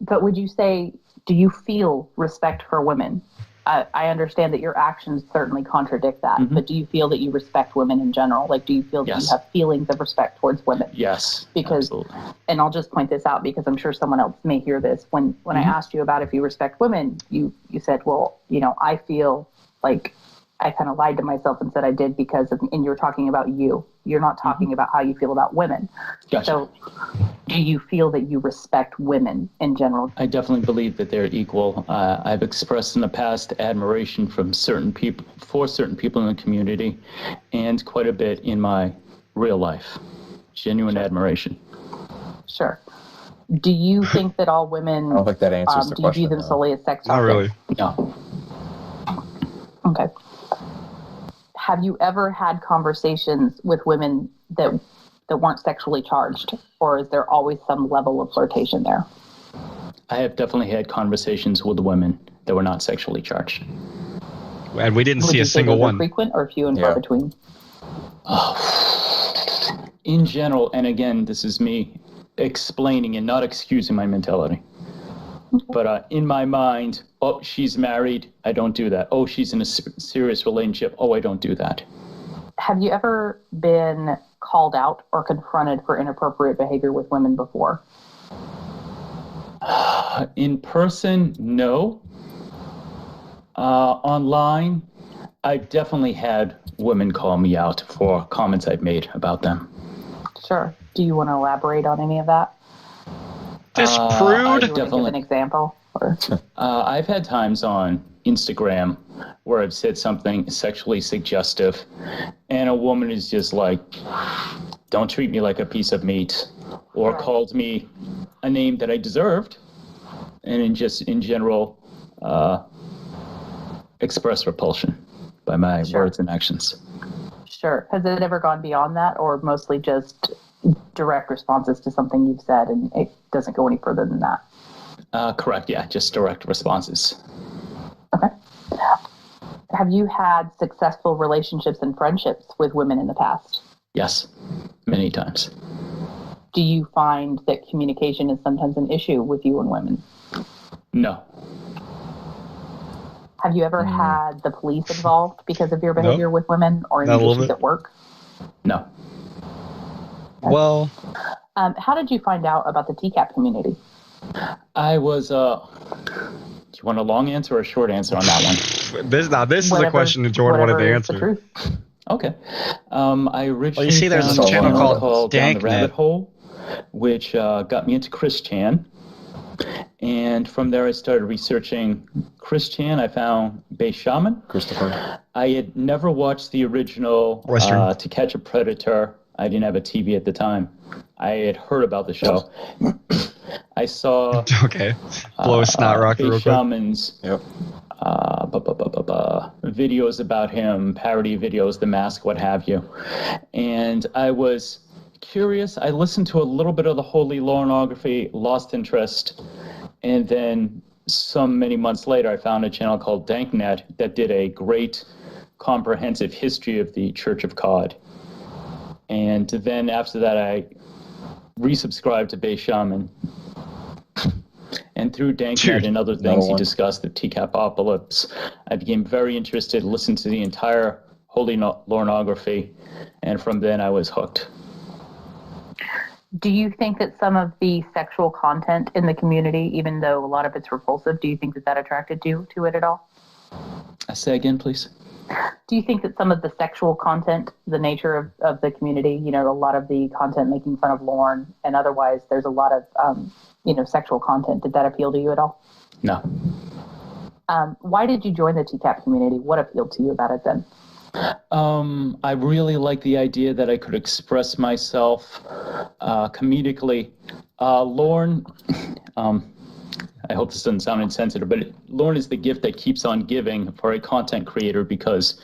But would you say, do you feel respect for women? I understand that your actions certainly contradict that, but do you feel that you respect women in general? Like, do you feel that you have feelings of respect towards women? Yes, because, absolutely. And I'll just point this out because I'm sure someone else may hear this. When I asked you about if you respect women, you said, well, I feel like I kind of lied to myself and said I did because and you're talking about you. You're not talking about how you feel about women. Gotcha. So do you feel that you respect women in general? I definitely believe that they're equal. I've expressed in the past admiration for certain people in the community and quite a bit in my real life. Genuine admiration. Sure. Do you think that all women, I don't think that answers the do you view question, them solely as sex objects? Not really. No. Okay. Have you ever had conversations with women that weren't sexually charged, or is there always some level of flirtation there? I have definitely had conversations with women that were not sexually charged. And we didn't see a single one. Frequent or few and far between? In general, and again, this is me explaining and not excusing my mentality. But in my mind, oh, she's married. I don't do that. Oh, she's in a serious relationship. Oh, I don't do that. Have you ever been called out or confronted for inappropriate behavior with women before? In person, no. Online, I definitely had women call me out for comments I've made about them. Sure. Do you want to elaborate on any of that? This prude. Do you want to give an example? Or? I've had times on Instagram where I've said something sexually suggestive, and a woman is just like, "Don't treat me like a piece of meat," or called me a name that I deserved, and in general, express repulsion by my words and actions. Sure. Has it ever gone beyond that, or mostly just direct responses to something you've said and it doesn't go any further than that? Correct, yeah, just direct responses. Okay. Have you had successful relationships and friendships with women in the past? Yes, many times. Do you find that communication is sometimes an issue with you and women? No. Have you ever had the police involved because of your behavior with women or any issues at work? No. Well, how did you find out about the TCAP community? I was, do you want a long answer or a short answer on that one? This is a question that Jordan wanted to answer. Okay. I originally you see there's a channel called Down the Danknet. Rabbit Hole, which got me into Chris Chan. And from there, I started researching Chris Chan. I found Bay Shaman. Christopher. I had never watched the original To Catch a Predator. I didn't have a TV at the time. I had heard about the show. I saw blow a snot rocket real quick. Shaman's videos about him, parody videos, The Mask, what have you. And I was curious. I listened to a little bit of the Holy Lornography, lost interest, and then many months later, I found a channel called Danknet that did a great comprehensive history of the Church of Cod. And then after that, I resubscribed to Bay Shaman. And through Danknet and other things he discussed, the TCAPocalypse, I became very interested, listened to the entire Holy Lornography, and from then I was hooked. Do you think that some of the sexual content in the community, even though a lot of it's repulsive, do you think that attracted you to it at all? Say again, please. Do you think that some of the sexual content, the nature of the community, a lot of the content making fun of Lorne and otherwise, there's a lot of, sexual content. Did that appeal to you at all? No. Why did you join the TCAP community? What appealed to you about it then? I really like the idea that I could express myself comedically. Lorne, I hope this doesn't sound insensitive, but Lorne is the gift that keeps on giving for a content creator because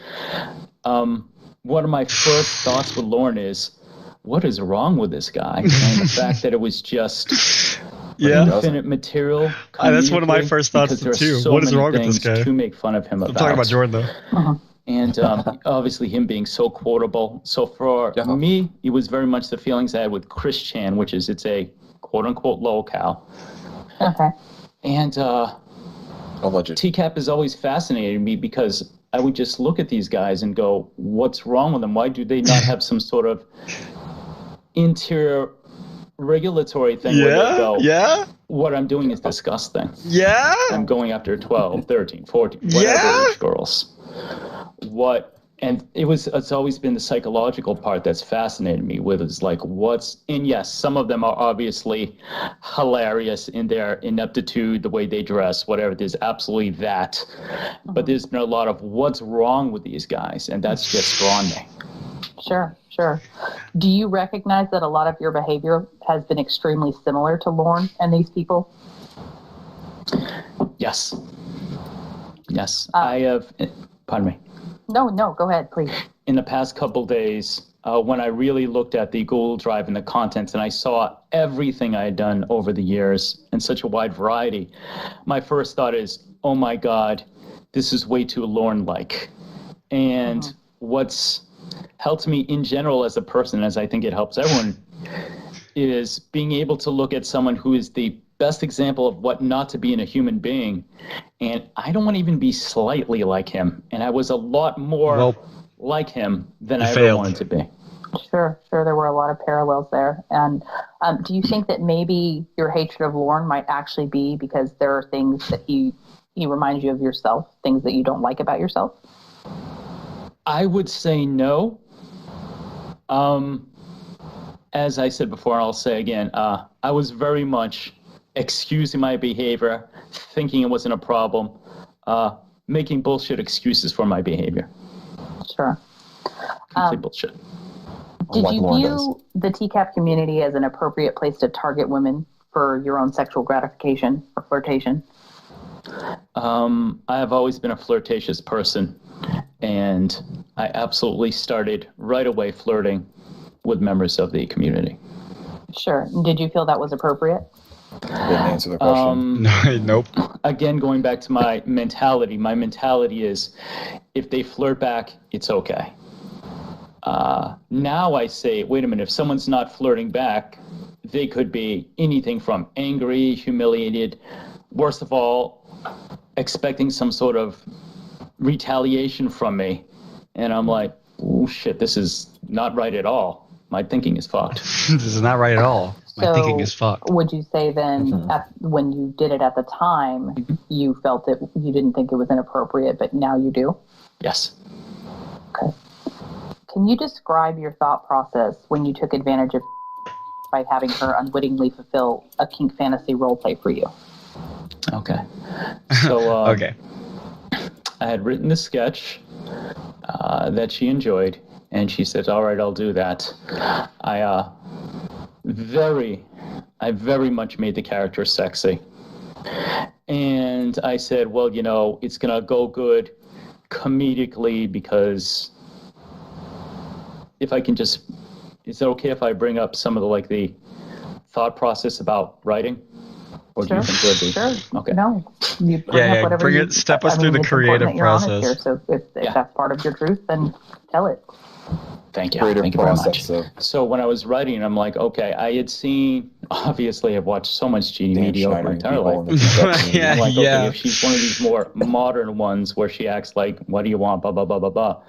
one of my first thoughts with Lorne is, what is wrong with this guy? And the fact that it was just infinite material. That's one of my first thoughts too. What is wrong with this guy? To make fun of him about. I'm talking about Jordan though. Uh-huh. And obviously him being so quotable. So for me, it was very much the feelings I had with Chris Chan, which is it's a quote-unquote lolcow. Okay. And TCAP has always fascinated me because I would just look at these guys and go, what's wrong with them? Why do they not have some sort of interior regulatory thing where they go, what I'm doing is disgusting. Yeah. I'm going after 12, 13, 14, whatever age girls. And it's always been the psychological part that's fascinated me with is like and yes, some of them are obviously hilarious in their ineptitude, the way they dress, whatever. There's absolutely that. But there's been a lot of what's wrong with these guys, and that's just drawn me. Sure. Do you recognize that a lot of your behavior has been extremely similar to Lorne and these people? Yes. I have, pardon me. No, go ahead, please. In the past couple days, when I really looked at the Google Drive and the contents and I saw everything I had done over the years in such a wide variety, my first thought is, oh my God, this is way too Lorne-like. And what's helped me in general as a person, as I think it helps everyone, is being able to look at someone who is the best example of what not to be in a human being. And I don't want to even be slightly like him. And I was a lot more like him than I ever wanted to be. Sure. There were a lot of parallels there. And do you think that maybe your hatred of Lorne might actually be because there are things that he reminds you of yourself, things that you don't like about yourself? I would say no. As I said before, I'll say again, I was very much excusing my behavior, thinking it wasn't a problem, making bullshit excuses for my behavior. Sure. Complete bullshit. Did you view the TCAP community as an appropriate place to target women for your own sexual gratification or flirtation? I have always been a flirtatious person, and I absolutely started right away flirting with members of the community. Sure. Did you feel that was appropriate? Didn't answer the question. Nope. Again, going back to my mentality is if they flirt back, it's okay. Now I say, wait a minute, if someone's not flirting back, they could be anything from angry, humiliated, worst of all, expecting some sort of retaliation from me. And I'm like, oh shit, this is not right at all. My thinking is fucked. This is not right at all. My thinking is fucked. Would you say then, when you did it at the time, you felt that you didn't think it was inappropriate, but now you do? Yes. Okay. Can you describe your thought process when you took advantage of by having her unwittingly fulfill a kink fantasy roleplay for you? Okay. So, okay. I had written the sketch that she enjoyed, and she said, all right, I'll do that. I very much made the character sexy. And I said, well, it's going to go good comedically because if I can just, is it okay if I bring up some of the thought process about writing? Or do you think it would be? Sure. Okay. No. You bring up whatever step us through the creative process. Here, so if that's part of your truth, then tell it. Thank you. Creative Thank you very process, much. So when I was writing, I'm like, okay, I had seen, obviously I've watched so much Genie media over my entire life. I'm like, okay, if she's one of these more modern ones where she acts like, what do you want, blah, blah, blah, blah, blah,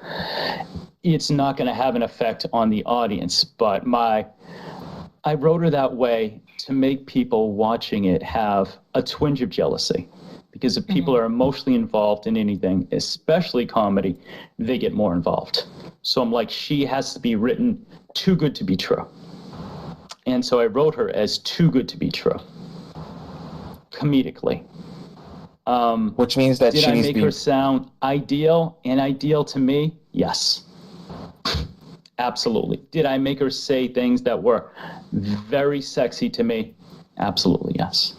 it's not going to have an effect on the audience. But I wrote her that way to make people watching it have a twinge of jealousy. Because if people are emotionally involved in anything, especially comedy, they get more involved. So I'm like, she has to be written too good to be true. And so I wrote her as too good to be true, comedically. Which means that did she I needs make to be... her sound ideal? And ideal to me? Yes. Absolutely. Did I make her say things that were very sexy to me? Absolutely, yes.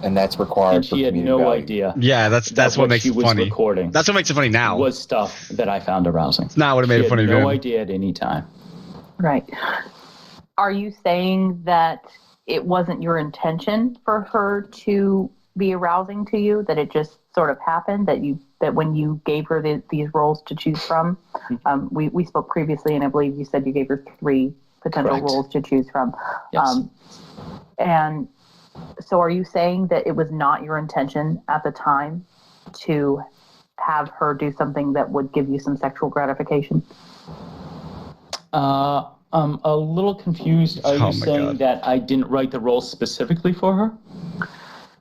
And that's required. And she had no idea. Yeah, that's what makes it funny. Recording that's what makes it funny now. Was stuff that I found arousing. It's not what it made it funny. She had no idea at any time. Right. Are you saying that it wasn't your intention for her to be arousing to you? That it just sort of happened? That when you gave her these roles to choose from? We spoke previously, and I believe you said you gave her 3 potential roles to choose from. Yes. And so are you saying that it was not your intention at the time to have her do something that would give you some sexual gratification? I'm a little confused. Are you saying that I didn't write the role specifically for her?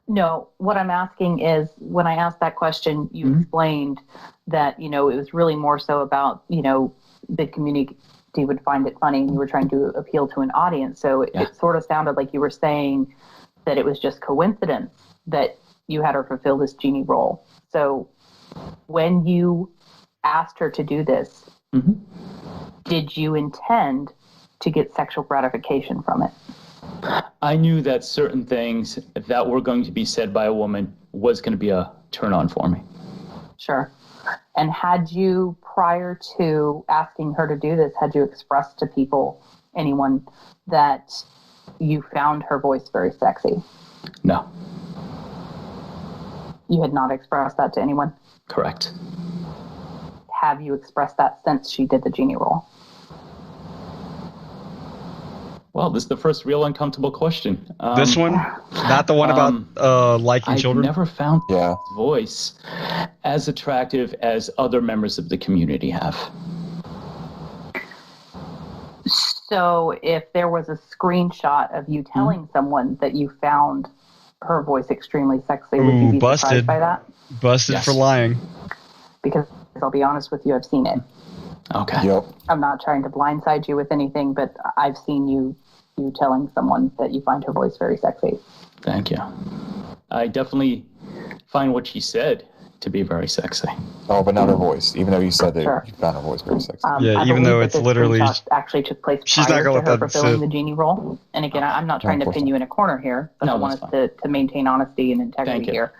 No. What I'm asking is, when I asked that question, you explained that, it was really more so about, the community would find it funny and you were trying to appeal to an audience. So it sort of sounded like you were saying that it was just coincidence that you had her fulfill this Genie role. So when you asked her to do this, did you intend to get sexual gratification from it? I knew that certain things that were going to be said by a woman was going to be a turn on for me. Sure. And had you, prior to asking her to do this, had you expressed to anyone, that you found her voice very sexy? No. You had not expressed that to anyone? Correct. Have you expressed that since she did the Genie role? Well, this is the first real uncomfortable question. This one? Not the one about liking children? I've never found his voice as attractive as other members of the community have. So if there was a screenshot of you telling someone that you found her voice extremely sexy, would you be surprised by that? Busted for lying. Because I'll be honest with you, I've seen it. Okay. Yep. I'm not trying to blindside you with anything, but I've seen you telling someone that you find her voice very sexy. Thank you. I definitely find what she said to be very sexy. Oh, but not her voice, even though you said that you found her voice very sexy. Yeah, even though it's literally... actually took place she's not prior going to her to fulfilling the genie role. And again, I'm not trying to pin you in a corner here, but I want us to maintain honesty and integrity here.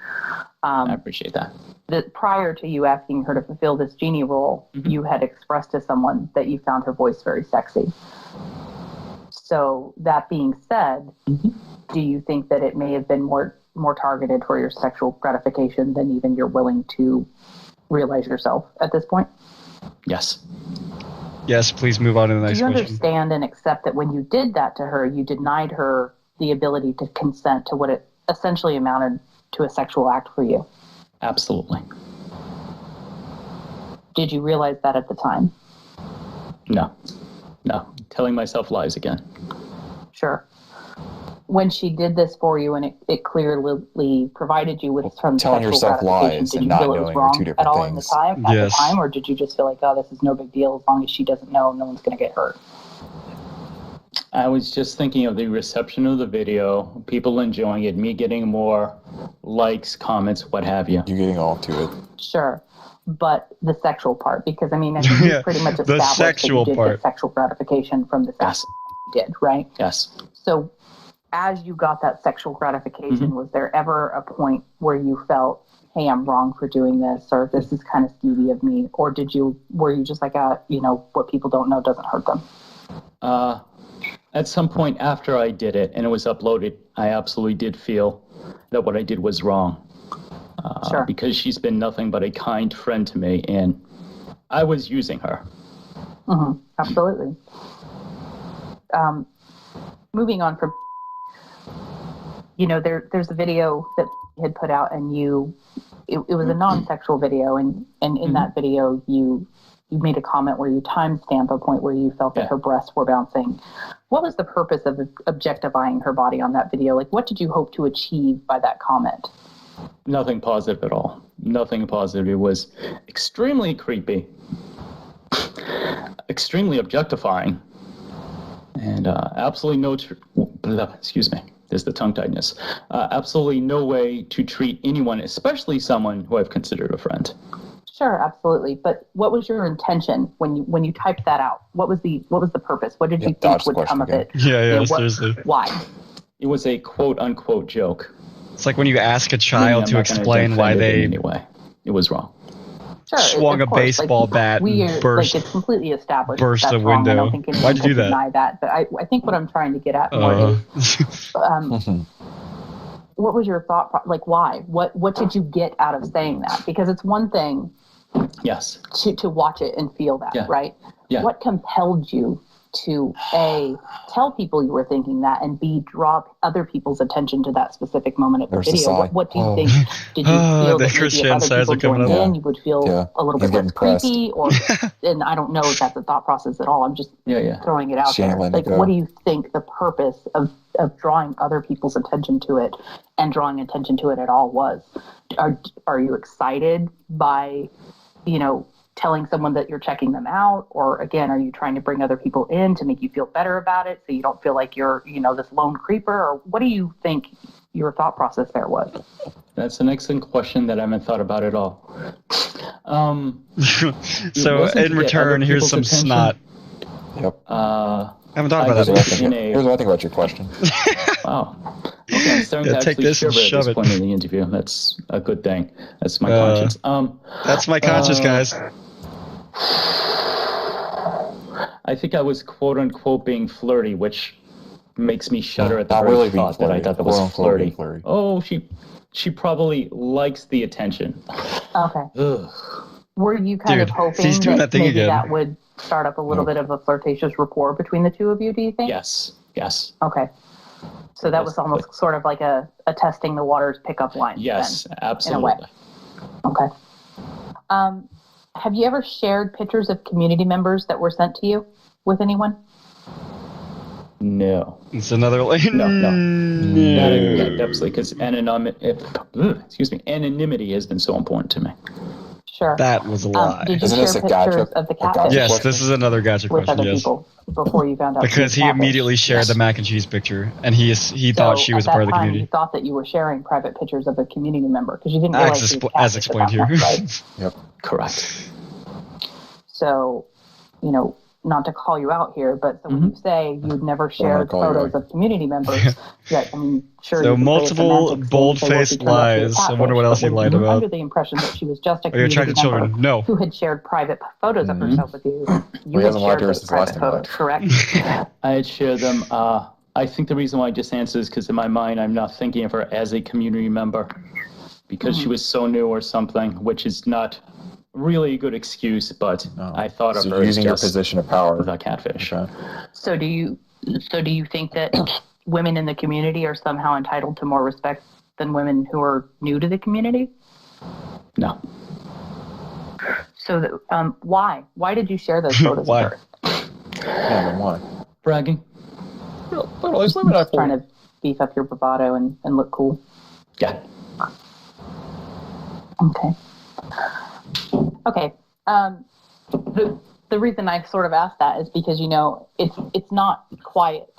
I appreciate that. Prior to you asking her to fulfill this genie role, you had expressed to someone that you found her voice very sexy. So that being said, do you think that it may have been more targeted for your sexual gratification than even you're willing to realize yourself at this point? Yes. Yes, please move on to the next question. Do you understand and accept that when you did that to her, you denied her the ability to consent to what it essentially amounted to a sexual act for you? Absolutely. Did you realize that at the time? No. Telling myself lies again. Sure. When she did this for you and it clearly provided you with some telling sexual yourself gratification, lies did and you not feel it was knowing are wrong two different at all things. at the time, or did you just feel like, oh, this is no big deal as long as she doesn't know, no one's going to get hurt? I was just thinking of the reception of the video, people enjoying it, me getting more likes, comments, what have you. You getting off to it. Sure. But the sexual part, because I mean, I think you pretty much established that you did get sexual gratification from the sex you did, right? Yes. So as you got that sexual gratification, was there ever a point where you felt, hey, I'm wrong for doing this, or this is kind of skeevy of me, or were you just like, what people don't know doesn't hurt them? At some point after I did it and it was uploaded, I absolutely did feel that what I did was wrong. Sure. Because she's been nothing but a kind friend to me, and I was using her. Absolutely. Moving on from, there's a video that you had put out, and it was a non-sexual video, and in that video you made a comment where you timestamp a point where you felt that her breasts were bouncing. What was the purpose of objectifying her body on that video? Like, what did you hope to achieve by that comment? Nothing positive at all. Nothing positive. It was extremely creepy, extremely objectifying, and absolutely excuse me, there's the tongue tightness. Absolutely no way to treat anyone, especially someone who I've considered a friend. Sure, absolutely. But what was your intention when you typed that out? What was the purpose? What did you think would come of it? Yeah, seriously. Why? It was a quote unquote joke. It's like when you ask a child to explain why they anyway. It was wrong. Sure, swung a baseball bat and burst. It's completely established. Burst that's a wrong. window. I don't think anyone Why'd you do that? deny that. But I think what I'm trying to get at more is, what was your thought? Like, why? What did you get out of saying that? Because it's one thing. Yes. To watch it and feel that, right? Yeah. What compelled you to A, tell people you were thinking that, and B, draw other people's attention to that specific moment of the video? What do you think? Did you feel that maybe if other people joined in, you would feel a little bit less creepy? Or, and I don't know if that's a thought process at all. I'm just throwing it out there. Like, what do you think the purpose of drawing other people's attention to it and drawing attention to it at all was? Are you excited by, telling someone that you're checking them out? Or again, are you trying to bring other people in to make you feel better about it so you don't feel like you're, this lone creeper? Or what do you think your thought process there was? That's an excellent question that I haven't thought about at all. So in return, here's some snot. Yep. I haven't thought about that. Here's what I think about your question. Wow. Okay, I'm starting to actually shiver at this point in the interview. That's a good thing. That's my conscience. That's my conscience, guys. I think I was quote unquote being flirty, which makes me shudder at the very thought that I thought that was flirty. Oh, she probably likes the attention. Okay. Ugh. Were you kind of hoping that maybe that would start up a little bit of a flirtatious rapport between the two of you, do you think? Yes. Yes. Okay. So that was almost sort of like a testing the waters pickup line. Yes, then, absolutely. In a way. Okay. Have you ever shared pictures of community members that were sent to you with anyone? No. It's another No. Yeah, absolutely. Because anonymity has been so important to me. Sure. That was a lie. Did you share pictures of the catfish? Yes, this is another gotcha with question. other people before you found out? Because he immediately shared the mac and cheese picture, and he thought she was a part of the community. You thought that you were sharing private pictures of a community member because you didn't realize as explained here. Right? Yep, correct. So, not to call you out here, but so when you say you'd never shared photos of community members, sure. So multiple bold-faced lies. I wonder what else he lied about. Under the impression that she was just a community member who had shared private photos of herself with you. You had shared those private photos, correct? I had shared them. I think the reason why I just answered is because in my mind I'm not thinking of her as a community member because she was so new or something, which is not really a good excuse, but I thought of her using your position of power with a catfish. Okay. So do you think that women in the community are somehow entitled to more respect than women who are new to the community? No. So why did you share those photos why? of her? Yeah, then why? Bragging. Just trying to beef up your bravado and look cool. Yeah. Okay. The reason I sort of asked that is because, it's not quiet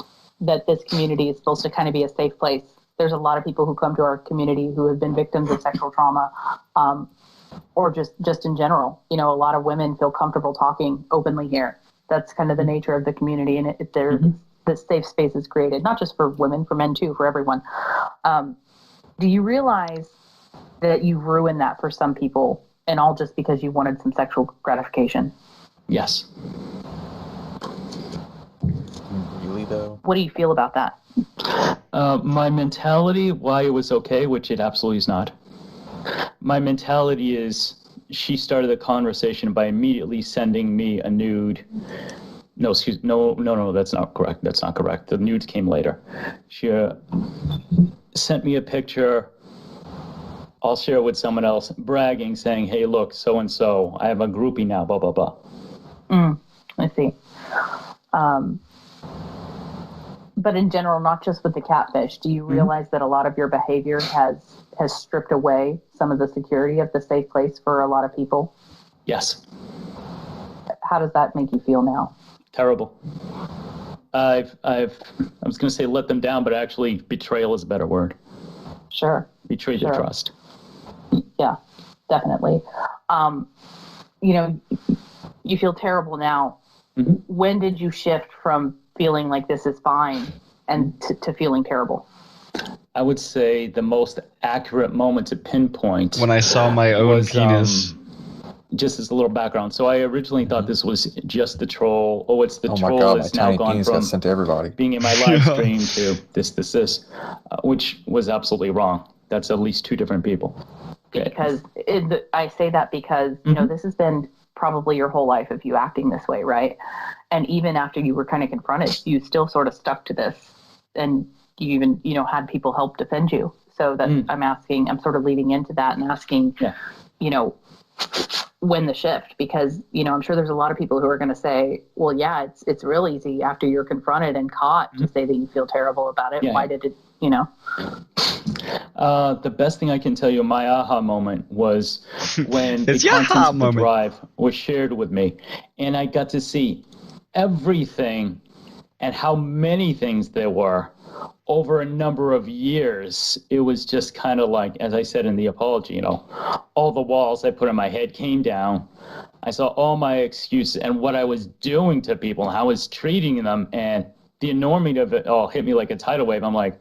that this community is supposed to kind of be a safe place. There's a lot of people who come to our community who have been victims of sexual trauma, or just in general. A lot of women feel comfortable talking openly here. That's kind of the nature of the community, and the safe space is created, not just for women, for men too, for everyone. Do you realize that you've ruined that for some people, and all just because you wanted some sexual gratification? Yes. Really, though? What do you feel about that? My mentality, why it was okay, which it absolutely is not. My mentality is she started the conversation by immediately sending me a nude. No, that's not correct. That's not correct. The nudes came later. She sent me a picture. I'll share it with someone else, bragging, saying, hey, look, so-and-so, I have a groupie now, blah, blah, blah. I see. But in general, not just with the catfish, do you realize that a lot of your behavior has stripped away some of the security of the safe place for a lot of people? Yes. How does that make you feel now? Terrible. I was going to say let them down, but actually betrayal is a better word. Sure. Betrayed their trust. Yeah, definitely. You feel terrible now. When did you shift from feeling like this is fine and to feeling terrible? I would say the most accurate moment to pinpoint. When I saw my own penis. Just as a little background. So I originally thought this was just the troll. Oh, it's the troll. My God, it's now gone from sent to everybody. Being in my live stream to this, which was absolutely wrong. That's at least two different people. Okay. Because I say that because, this has been probably your whole life of you acting this way, right? And even after you were kind of confronted, you still sort of stuck to this. And you even, had people help defend you. So that I'm sort of leading into that and asking, when the shift, because, I'm sure there's a lot of people who are going to say, well, yeah, it's real easy after you're confronted and caught to say that you feel terrible about it. Why did it, The best thing I can tell you, my aha moment was when the contents of the drive was shared with me, and I got to see everything and how many things there were over a number of years. It was just kind of like, as I said in the apology, all the walls I put in my head came down. I saw all my excuses and what I was doing to people and how I was treating them, and the enormity of it all hit me like a tidal wave. I'm like,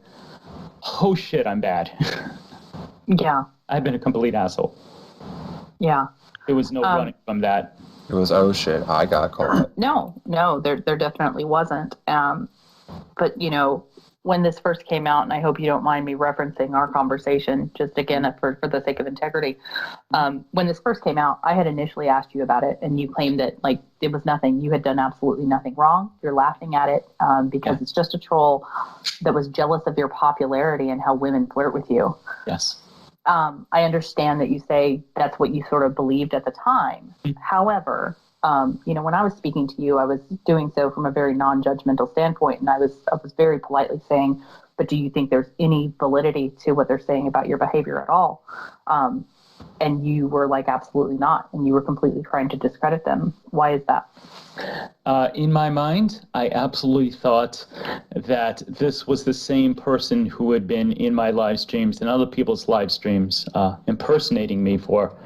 oh shit, I'm bad. Yeah. I've been a complete asshole. Yeah. There was no running from that. It was, oh shit, I got caught. No, there definitely wasn't. But, when this first came out, and I hope you don't mind me referencing our conversation, just again for the sake of integrity. When this first came out, I had initially asked you about it, and you claimed that like it was nothing. You had done absolutely nothing wrong. You're laughing at it because it's just a troll that was jealous of your popularity and how women flirt with you. Yes. I understand that you say that's what you sort of believed at the time. However, when I was speaking to you, I was doing so from a very non-judgmental standpoint, and I was very politely saying, but do you think there's any validity to what they're saying about your behavior at all? And you were like, absolutely not. And you were completely trying to discredit them. Why is that? In my mind, I absolutely thought that this was the same person who had been in my live streams and other people's live streams impersonating me for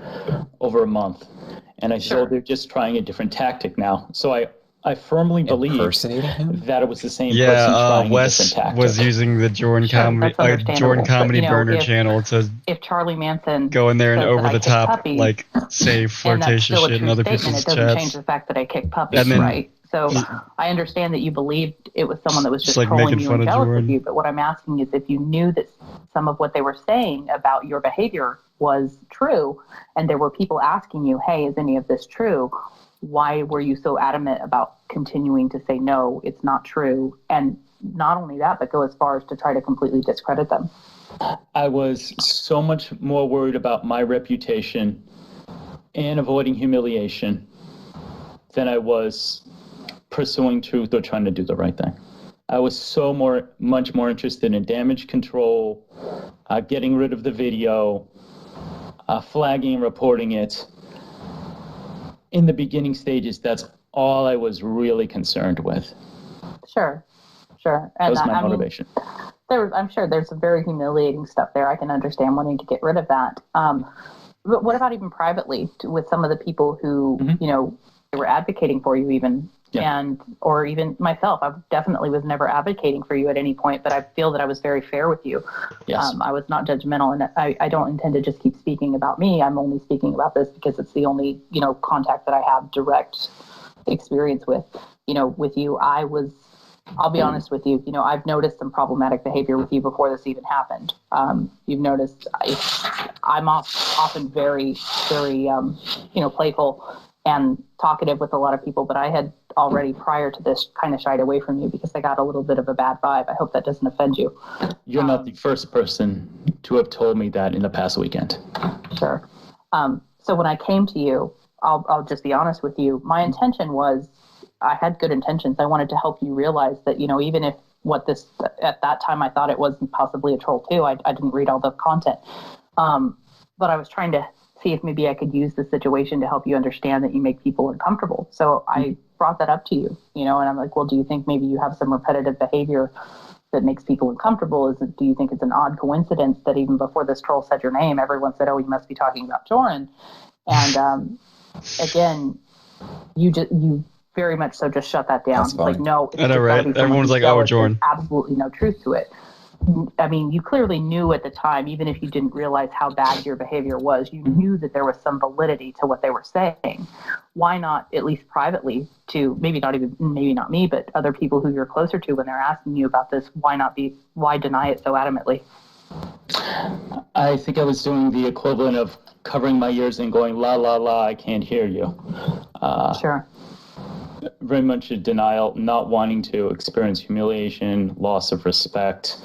over a month. And I thought they're just trying a different tactic now. So I firmly believe that it was the same person trying a different tactic. Was using the Jorrun comedy burner channel to if Charlie Manson go in there and over the top puppies, like say flirtatious shit in other people's chats. It doesn't change the fact that I kick puppies, right? So I understand that you believed it was someone that was just like trolling you and jealous of you. But what I'm asking is if you knew that some of what they were saying about your behavior was true, and there were people asking you, hey, is any of this true? Why were you so adamant about continuing to say, no, it's not true? And not only that, but go as far as to try to completely discredit them. I was so much more worried about my reputation and avoiding humiliation than I was pursuing truth or trying to do the right thing. I was much more interested in damage control, getting rid of the video, flagging and reporting it. In the beginning stages, that's all I was really concerned with. Sure. And that was my motivation. I'm sure there's some very humiliating stuff there. I can understand wanting to get rid of that. But what about even privately with some of the people who, they were advocating for you even, or even myself? I definitely was never advocating for you at any point, but I feel that I was very fair with you. Yes. I was not judgmental, and I don't intend to just keep speaking about me. I'm only speaking about this because it's the only, contact that I have direct experience with. With you, I'll be honest with you, I've noticed some problematic behavior with you before this even happened. You've noticed I'm often very, very, playful and talkative with a lot of people, but I had already prior to this kind of shied away from you because I got a little bit of a bad vibe. I hope that doesn't offend you. You're not the first person to have told me that in the past weekend. Sure. So when I came to you, I'll just be honest with you. My intention was, I had good intentions. I wanted to help you realize that, even if at that time I thought it was possibly a troll too, I didn't read all the content. But I was trying to see if maybe I could use the situation to help you understand that you make people uncomfortable. So I brought that up to you, and I'm like, well, do you think maybe you have some repetitive behavior that makes people uncomfortable? Do you think it's an odd coincidence that even before this troll said your name, everyone said, oh, you must be talking about Jorrun? And again, you very much so just shut that down. It's like, no, it's I know, right? Everyone's like, oh, Jorrun. Absolutely no truth to it. I mean, you clearly knew at the time, even if you didn't realize how bad your behavior was, you knew that there was some validity to what they were saying. Why not, at least privately, to maybe not me, but other people who you're closer to when they're asking you about this, why deny it so adamantly? I think I was doing the equivalent of covering my ears and going, la, la, la, I can't hear you. Sure. Very much a denial, not wanting to experience humiliation, loss of respect.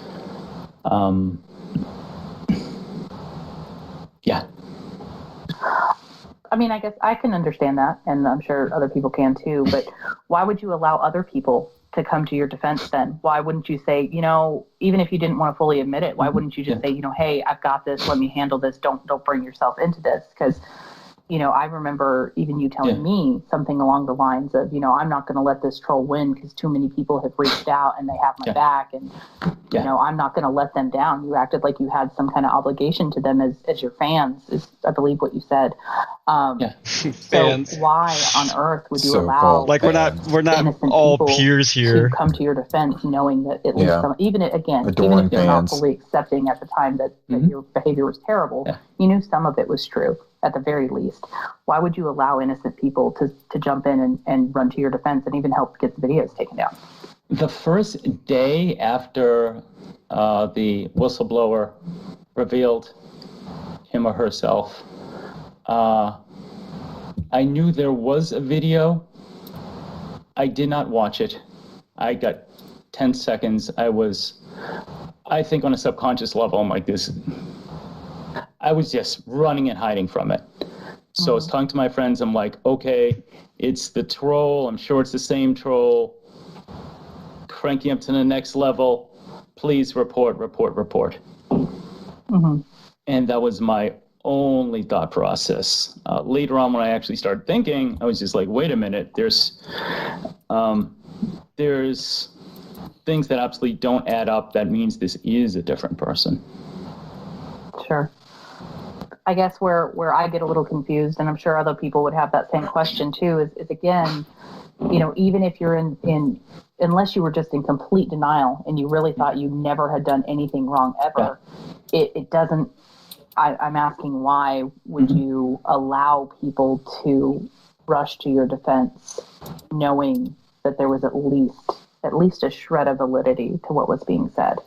I mean, I guess I can understand that, and I'm sure other people can too, but why would you allow other people to come to your defense then? Why wouldn't you say, even if you didn't want to fully admit it, why wouldn't you just say, hey, I've got this, let me handle this, don't bring yourself into this? Because I remember even you telling me something along the lines of, I'm not going to let this troll win because too many people have reached out and they have my back, and I'm not going to let them down. You acted like you had some kind of obligation to them as your fans, is I believe what you said. So why on earth would you allow we're not all peers here to come to your defense, knowing that at least even if you're not fully accepting at the time that your behavior was terrible, you knew some of it was true at the very least. Why would you allow innocent people to jump in and run to your defense and even help get the videos taken down? The first day after the whistleblower revealed him or herself, I knew there was a video. I did not watch it. I got 10 seconds. I think on a subconscious level, I'm like this. I was just running and hiding from it. So I was talking to my friends. I'm like, okay, it's the troll. I'm sure it's the same troll. Cranking up to the next level. Please report. Mm-hmm. And that was my only thought process. Later on, when I actually started thinking, I was just like, wait a minute, there's things that absolutely don't add up. That means this is a different person. Sure. I guess where I get a little confused, and I'm sure other people would have that same question too, is again, even if you're in unless you were just in complete denial and you really thought you never had done anything wrong ever, it doesn't. I'm asking, why would you allow people to rush to your defense knowing that there was at least a shred of validity to what was being said?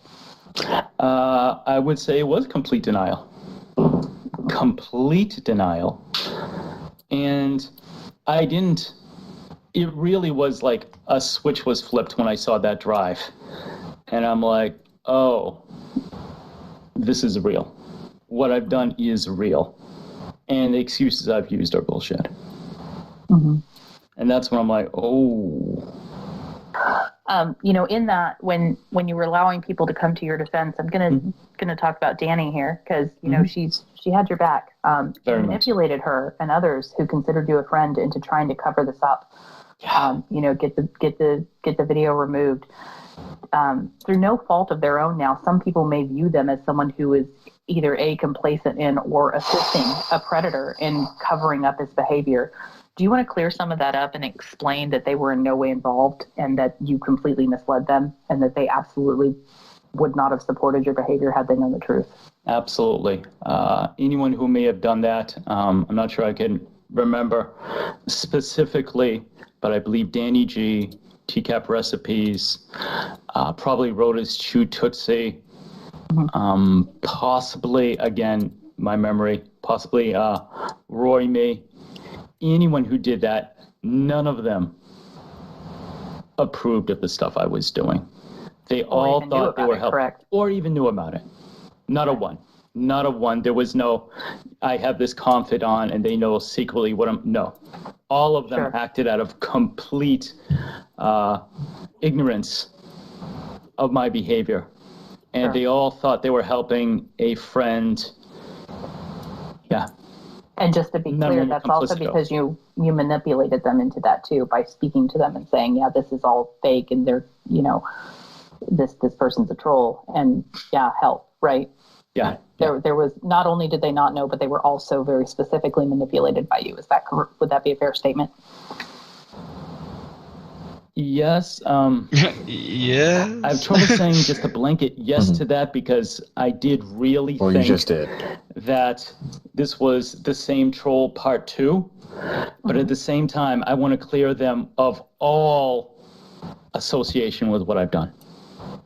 I would say it was complete denial. Complete denial. And it really was like a switch was flipped when I saw that drive. And I'm like, oh, this is real. What I've done is real. And the excuses I've used are bullshit. Mm-hmm. And that's when I'm like, oh. In that, when you were allowing people to come to your defense, I'm gonna talk about Danny here, because she had your back. You manipulated her and others who considered you a friend into trying to cover this up. Yeah. Get the video removed through no fault of their own. Now, some people may view them as someone who is either complacent in or assisting a predator in covering up his behavior. Do you want to clear some of that up and explain that they were in no way involved and that you completely misled them and that they absolutely would not have supported your behavior had they known the truth? Absolutely. Anyone who may have done that, I'm not sure I can remember specifically, but I believe Danny G, TCAP Recipes, probably wrote his Chew Tootsie, possibly, again, my memory, possibly Roy Me. Anyone who did that, none of them approved of the stuff I was doing. They all thought they were helping, or even knew about it. Not a one. Not a one. There was no, I have this confidant and they know secretly what I'm, no. All of them acted out of complete ignorance of my behavior. And they all thought they were helping a friend. Yeah. And just to be clear, that's also because you manipulated them into that too, by speaking to them and saying, yeah, this is all fake and they're, this person's a troll and help, right? Yeah. There was, not only did they not know, but they were also very specifically manipulated by you. Is that correct? Would that be a fair statement? Yes. Yes. I have trouble saying just a blanket yes to that, because I did really think you just did. That this was the same troll part 2. But at the same time, I want to clear them of all association with what I've done.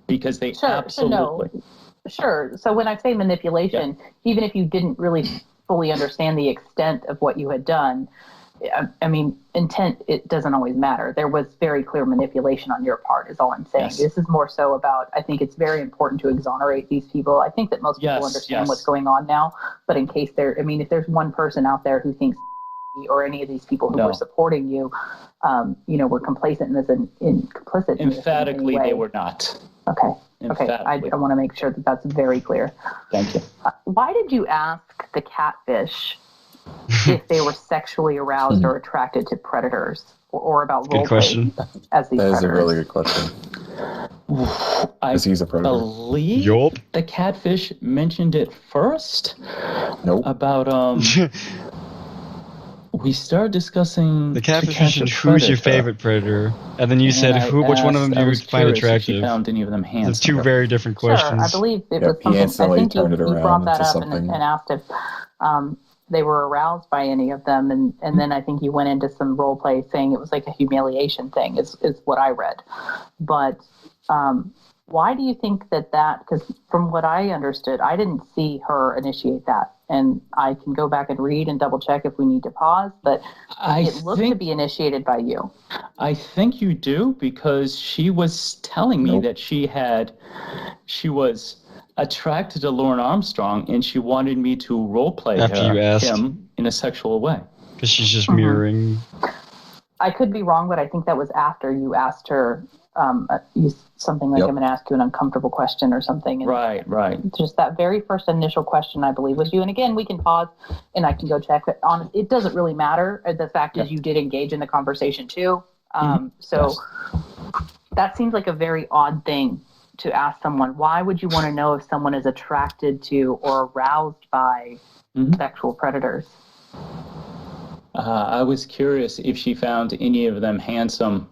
Because they absolutely... Sure. So when I say manipulation, even if you didn't really fully understand the extent of what you had done, I mean, intent, it doesn't always matter. There was very clear manipulation on your part, is all I'm saying. Yes. This is more so about, I think it's very important to exonerate these people. I think that most people understand what's going on now, but in case if there's one person out there who thinks or any of these people who were supporting you, were complacent in this and complicit in emphatically, they were not. Okay. Okay, I want to make sure that that's very clear. Thank you. Why did you ask the catfish if they were sexually aroused or attracted to predators, or about role play as these predators? That is a really good question. Because he's a predator. I believe the catfish mentioned it first. Nope. About we started discussing the catfish and who's your favorite predator, and then you said which one of them you would find attractive. Found any of them handsome. There's two very different questions. Sure, I believe it was something. I think you brought that up and asked if they were aroused by any of them. And then I think you went into some role play saying it was like a humiliation thing is what I read. But why do you think that, because from what I understood, I didn't see her initiate that. And I can go back and read and double check if we need to pause, but it looked to be initiated by you. I think you do, because she was telling me that she was attracted to Lauren Armstrong and she wanted me to role play him in a sexual way. Because she's just mirroring. I could be wrong, but I think that was after you asked her something like, I'm going to ask you an uncomfortable question or something. And right. Just that very first initial question, I believe, was you. And again, we can pause and I can go check. But it doesn't really matter. The fact is you did engage in the conversation too. That seems like a very odd thing to ask someone. Why would you want to know if someone is attracted to or aroused by sexual predators? I was curious if she found any of them handsome.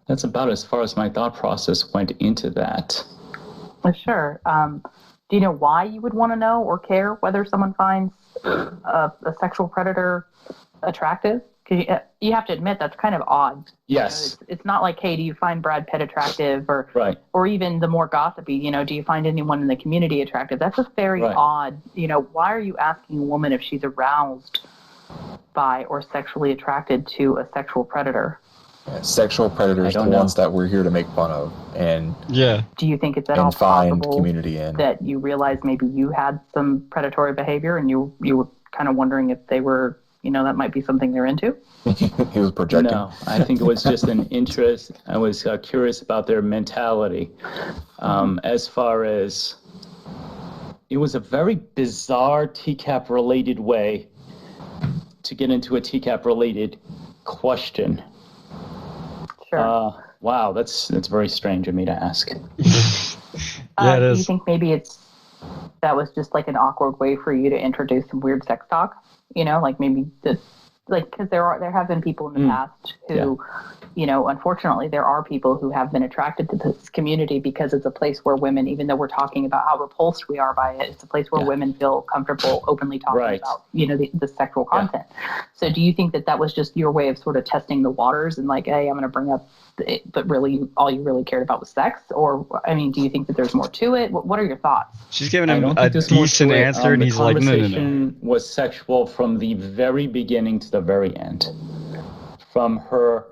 That's about as far as my thought process went into that. Sure. Do you know why you would want to know or care whether someone finds a sexual predator attractive? Because you have to admit that's kind of odd. Yes. It's not like, hey, do you find Brad Pitt attractive, or even the more gossipy, do you find anyone in the community attractive? That's just very odd. Why are you asking a woman if she's aroused by or sexually attracted to a sexual predator? Yeah, sexual predators, the ones that we're here to make fun of, and do you think it's at all possible community in that you realized maybe you had some predatory behavior and you were kind of wondering if they were, that might be something they're into? He was projecting. No, I think it was just an interest. I was curious about their mentality. As far as it was a very bizarre TCAP related way to get into a TCAP related question. Sure. Wow, that's very strange of me to ask. It is. Do you think maybe that was just like an awkward way for you to introduce some weird sex talk? Like maybe because there have been people in the past who, unfortunately, there are people who have been attracted to this community because it's a place where women, even though we're talking about how repulsed we are by it, it's a place where women feel comfortable openly talking about, the sexual content. So do you think that was just your way of sort of testing the waters and like, hey, I'm going to bring up it, but really all you really cared about was sex? Or, do you think that there's more to it? What are your thoughts? She's giving him a decent answer, and he's like, no. The conversation was sexual from the very beginning to the very end. From her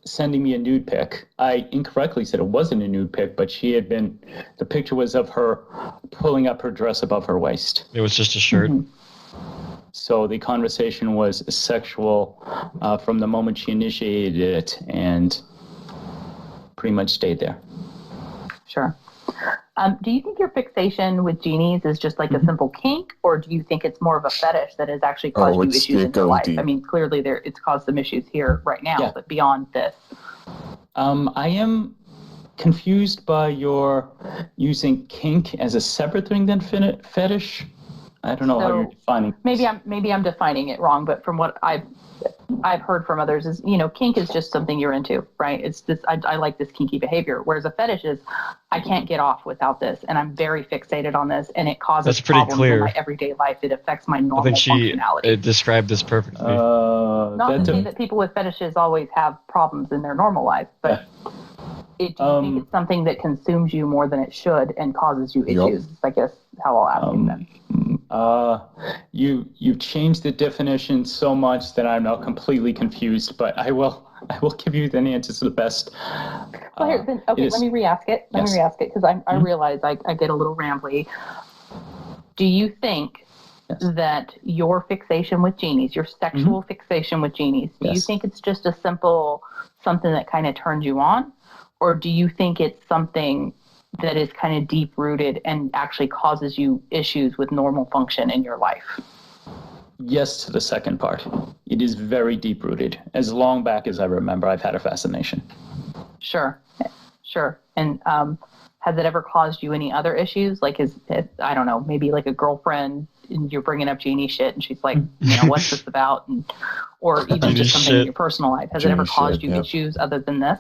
sending me a nude pic. I incorrectly said it wasn't a nude pic, but the picture was of her pulling up her dress above her waist. It was just a shirt. So the conversation was sexual from the moment she initiated it and pretty much stayed there. Sure. Do you think your fixation with genies is just like a simple kink, or do you think it's more of a fetish that has actually caused you issues in your life? Deep. Clearly it's caused some issues here right now, but beyond this. I am confused by your using kink as a separate thing than fetish. I don't know how you're defining. Maybe I'm defining it wrong, but from what I've heard from others is, kink is just something you're into, right? It's this, I like this kinky behavior. Whereas a fetish is, I can't get off without this, and I'm very fixated on this, and it causes problems in my everyday life. It affects my normal functionality. It described this perfectly. Not to say that people with fetishes always have problems in their normal life, but do you think it's something that consumes you more than it should and causes you issues? I guess how I'll ask you then. You've changed the definition so much that I'm now completely confused, but I will give you the answer to the best. Well, here, then, let me re-ask it. Let me re-ask it, because I realize I get a little rambly. Do you think that your fixation with genies, your sexual fixation with genies, do you think it's just a simple something that kind of turns you on? Or do you think it's something that is kind of deep-rooted and actually causes you issues with normal function in your life? Yes to the second part. It is very deep-rooted. As long back as I remember, I've had a fascination. Sure. And has it ever caused you any other issues? Like, I don't know, maybe like a girlfriend, and you're bringing up genie shit, and she's like, what's this about? Or even just something in your personal life. Has it ever caused you issues other than this?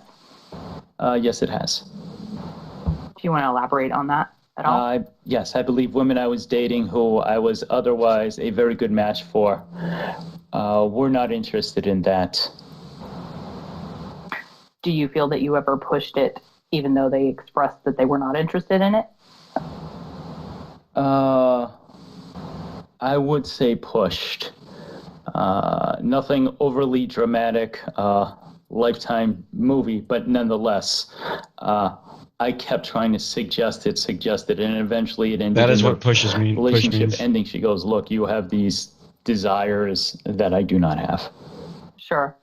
Yes, it has. Do you want to elaborate on that? at all? Yes, I believe women I was dating who I was otherwise a very good match for were not interested in that. Do you feel that you ever pushed it even though they expressed that they were not interested in it? I would say pushed. Nothing overly dramatic, Lifetime movie, but nonetheless, I kept trying to suggest it, and eventually it ended. That is what pushes me. Relationship ending. She goes, "Look, you have these desires that I do not have." Sure.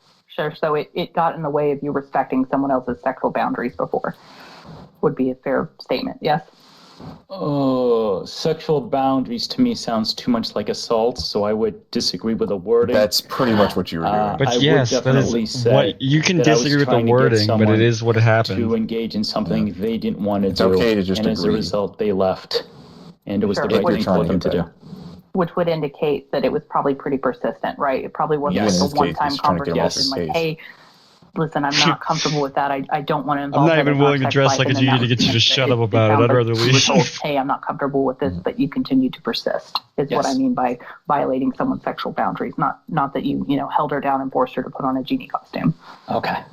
So it got in the way of you respecting someone else's sexual boundaries before, would be a fair statement, yes? Oh, sexual boundaries to me sounds too much like assault, so I would disagree with the wording. That's pretty much what you were doing. But I yes, would definitely say what you can disagree with the wording, but it is what happened. To engage in something they didn't want to do. It's okay to just and agree. As a result, they left, and it was the Sure. right thing for them to do. Which would indicate that it was probably pretty persistent, right? It probably wasn't Yes. like a one-time He's trying to get him off conversation his like, case. hey, listen, I'm not comfortable with that. I don't want to involve I'm not that even in willing our to sex dress life, like a and then genie that to get you to was- shut up it about it. sounds I'd like rather you were leave. told, hey, I'm not comfortable with this, but you continue to persist, is what I Yes. mean by violating someone's sexual boundaries. Not that you held her down and forced her to put on a genie costume. Okay.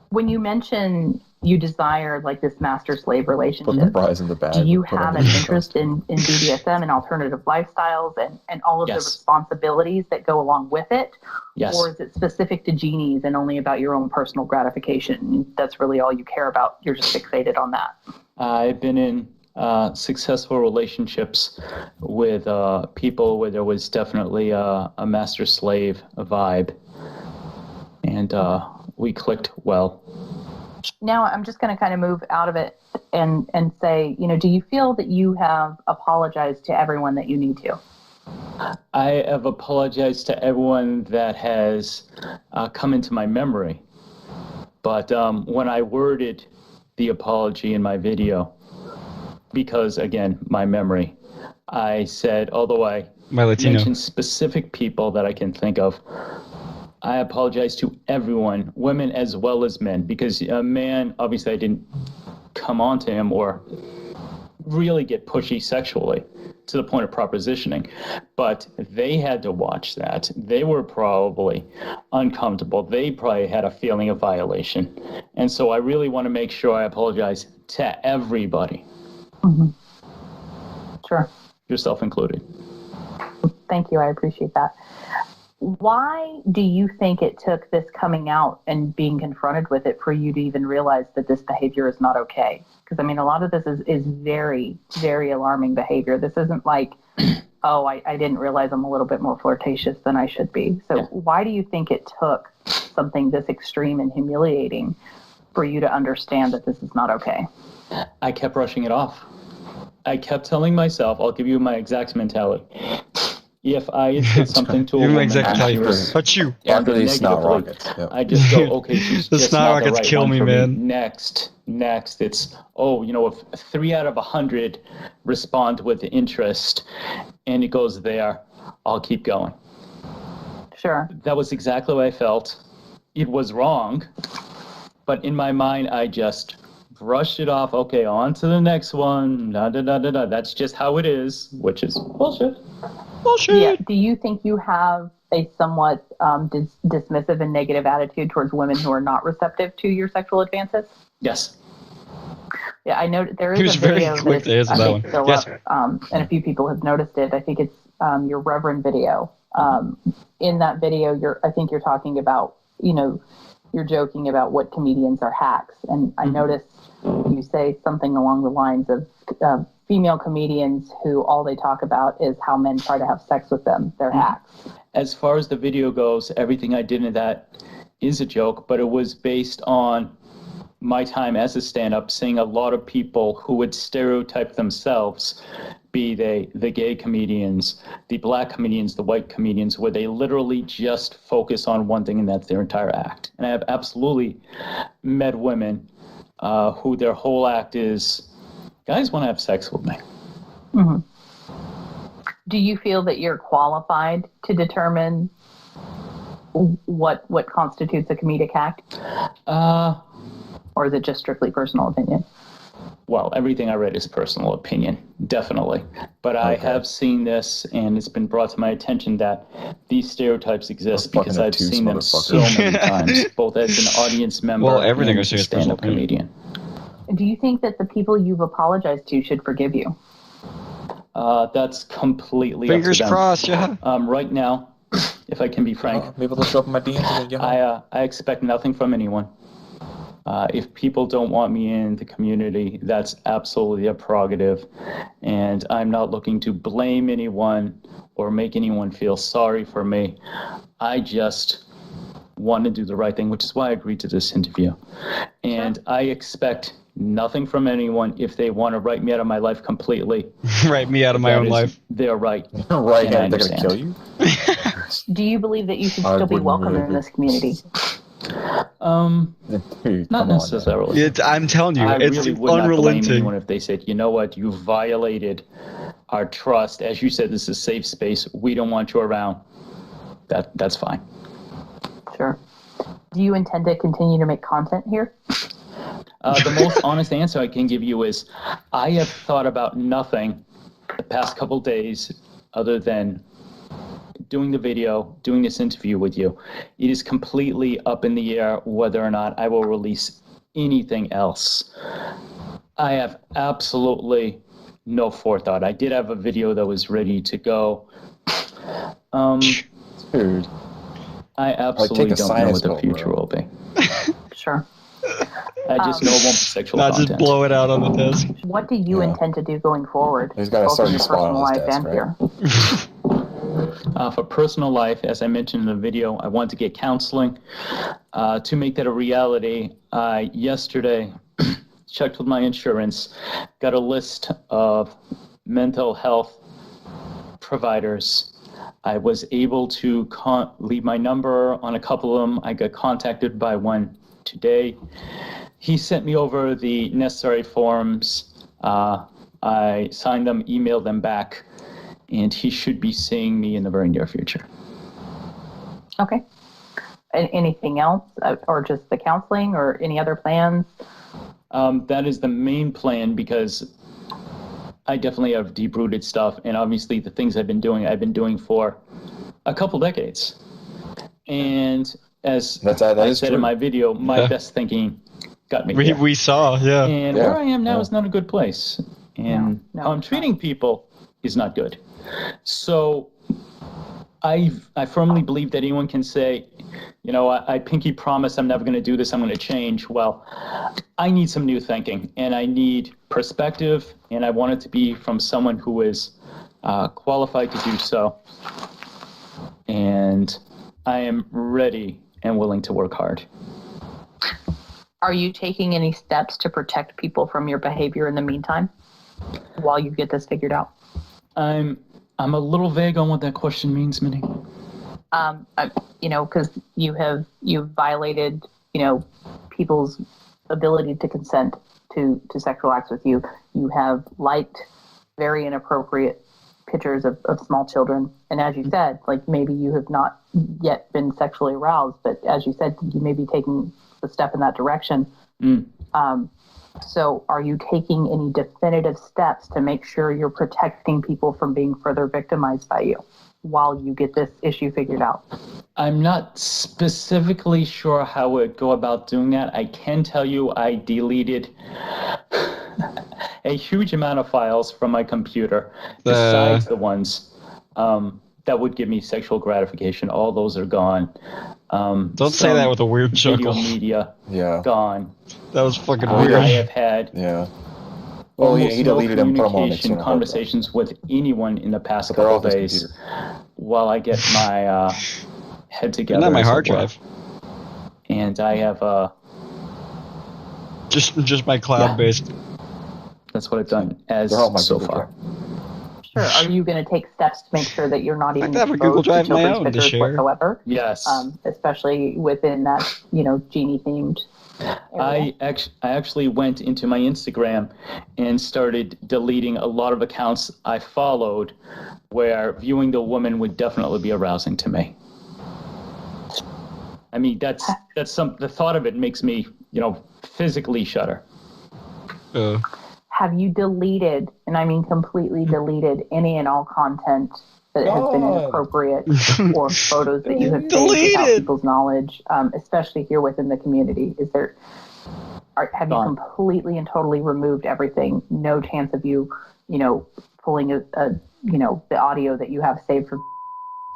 When you mention you desire like this master-slave Put the relationship, fries in the bag. do you put on have the an genie interest costume. in BDSM and alternative lifestyles and all of the Yes. responsibilities that go along with it? Yes. Or is it specific to genies and only about your own personal gratification? That's really all you care about. You're just fixated on that. I've been in successful relationships with people where there was definitely a master-slave vibe, and we clicked well. Now I'm just going to kind of move out of it and say, do you feel that you have apologized to everyone that you need to? I have apologized to everyone that has come into my memory, but when I worded the apology in my video, because again, my memory, I said, although I mentioned specific people that I can think of, I apologize to everyone, women as well as men, because a man, obviously I didn't come on to him or really get pushy sexually to the point of propositioning, but they had to watch that. They were probably uncomfortable. They probably had a feeling of violation. And so I really want to make sure I apologize to everybody. Mm-hmm. Sure. Yourself included. Thank you. I appreciate that. Why do you think it took this coming out and being confronted with it for you to even realize that this behavior is not okay? Because, I mean, a lot of this is very, very alarming behavior. This isn't like, oh, I didn't realize I'm a little bit more flirtatious than I should be. So why do you think it took something this extreme and humiliating for you to understand that this is not okay? I kept brushing it off. I kept telling myself, I'll give you my exact mentality. If I had said something to a woman, but you after these snot rockets, I just go, okay, she's the just snot not rockets the right kill one me, for man. Next, it's if 3 out of 100 respond with interest, and it goes there, I'll keep going. Sure. That was exactly what I felt. It was wrong, but in my mind, I just brushed it off. Okay, on to the next one. That's just how it is, which is bullshit. Yeah. Do you think you have a somewhat dismissive and negative attitude towards women who are not receptive to your sexual advances? Yes. Yeah, I know there is a video that is still up, and a few people have noticed it. I think it's your Reverend video. In that video, I think you're talking about, you're joking about what comedians are hacks, and I noticed you say something along the lines of female comedians who all they talk about is how men try to have sex with them. They're hacks. As far as the video goes, everything I did in that is a joke, but it was based on my time as a stand-up, seeing a lot of people who would stereotype themselves, be they the gay comedians, the black comedians, the white comedians, where they literally just focus on one thing, and that's their entire act. And I have absolutely met women who their whole act is, guys want to have sex with me. Mm-hmm. Do you feel that you're qualified to determine what constitutes a comedic act? Or is it just strictly personal opinion? well, everything I read is personal opinion, definitely. But I have seen this, and it's been brought to my attention that these stereotypes exist because I've seen them so many times, both as an audience member and as a stand-up comedian. Do you think that the people you've apologized to should forgive you? That's completely fingers up to them. crossed, yeah. Right now, if I can be frank, maybe they'll show up in my DMs. I expect nothing from anyone. If people don't want me in the community, that's absolutely a prerogative. And I'm not looking to blame anyone or make anyone feel sorry for me. I just want to do the right thing, which is why I agreed to this interview. And I expect nothing from anyone. If they want to write me out of my life completely, write me out of my own life. They're right. Right, and they're going to kill you? Do you believe that you should still be welcome in this community? Not necessarily. I'm telling you, it's really would not blame unrelenting. anyone if they said, you know what, you violated our trust. As you said, this is a safe space. We don't want you around. That's fine. Sure. Do you intend to continue to make content here? The most honest answer I can give you is I have thought about nothing the past couple days other than doing the video, doing this interview with you. It is completely up in the air whether or not I will release anything else. I have absolutely no forethought. I did have a video that was ready to go. Dude. I absolutely don't know what the future will be. Sure. I just know it won't be sexual content. Just blow it out on the desk. What do you intend to do going forward? He's got a certain spot on his desk, here. For personal life, as I mentioned in the video, I want to get counseling. To make that a reality, I yesterday checked with my insurance, got a list of mental health providers. I was able to leave my number on a couple of them. I got contacted by one today. He sent me over the necessary forms. I signed them, emailed them back, and he should be seeing me in the very near future. Okay. Anything else, or just the counseling, or any other plans? That is the main plan, because I definitely have deep-rooted stuff, and obviously the things I've been doing for a couple decades. And as I said in my video, my best thinking got me here. We saw, yeah. And where I am now is not a good place. And how I'm treating people is not good. So I firmly believe that anyone can say, you know, I pinky promise I'm never going to do this, I'm going to change. Well, I need some new thinking, and I need perspective, and I want it to be from someone who is qualified to do so. And I am ready and willing to work hard. Are you taking any steps to protect people from your behavior in the meantime while you get this figured out? I'm a little vague on what that question means, Minnie. Because you've violated, people's ability to consent to sexual acts with you. You have liked very inappropriate pictures of small children. And as you said, like, maybe you have not yet been sexually aroused, but as you said, you may be taking the step in that direction. So are you taking any definitive steps to make sure you're protecting people from being further victimized by you while you get this issue figured out? I'm not specifically sure how I would go about doing that. I can tell you I deleted a huge amount of files from my computer, besides the ones that would give me sexual gratification. All those are gone. Don't say that with a weird chuckle. Video media, gone. That was fucking weird. I have had he deleted them, put them on it, conversations with anyone in the past couple of days while I get my head together. Not my hard drive. And I have just my cloud-based. That's what I've done so far. Sure. Are you going to take steps to make sure that you're not even exposed Google Drive to children's pictures whatsoever? Yes. Especially within that, genie-themed area. I actually went into my Instagram and started deleting a lot of accounts I followed where viewing the woman would definitely be arousing to me. I mean, the thought of it makes me, physically shudder. have you deleted, and I mean completely deleted, any and all content that has been inappropriate or photos that you have saved without people's knowledge, especially here within the community? Have you completely and totally removed everything? No chance of you, pulling the audio that you have saved for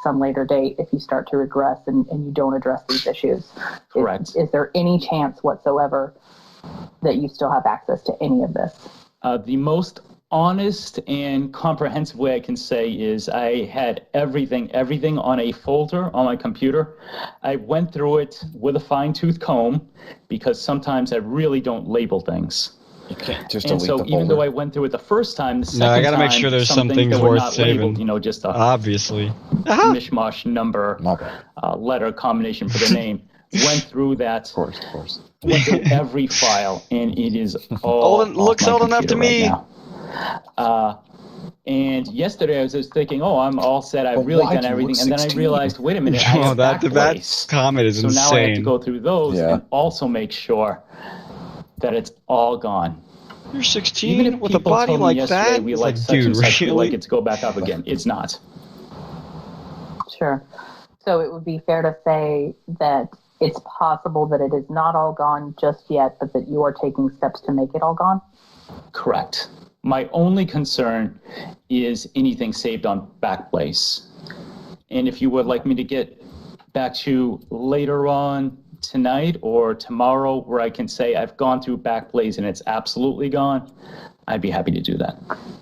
some later date if you start to regress and you don't address these issues? Correct. Is there any chance whatsoever that you still have access to any of this? The most honest and comprehensive way I can say is I had everything on a folder on my computer. I went through it with a fine-tooth comb because sometimes I really don't label things. You can't just delete the folder. Even though I went through it the first time, the second time, I got to make sure there's some things worth saving. Labeled, just a obviously mishmash number, letter combination for the name. Went through that. Of course. Went through every file, and it is all looks old enough to me. Right, and yesterday I was just thinking, I'm all set. I've really done everything. And then I realized, wait a minute, I have that comment is insane. So now I have to go through those and also make sure that it's all gone. You're 16 with a body like that? We like such and such, we like it to go back up again. It's not. Sure. So it would be fair to say that it's possible that it is not all gone just yet, but that you are taking steps to make it all gone? Correct. My only concern is anything saved on Backblaze. And if you would like me to get back to you later on tonight or tomorrow where I can say I've gone through Backblaze and it's absolutely gone, I'd be happy to do that.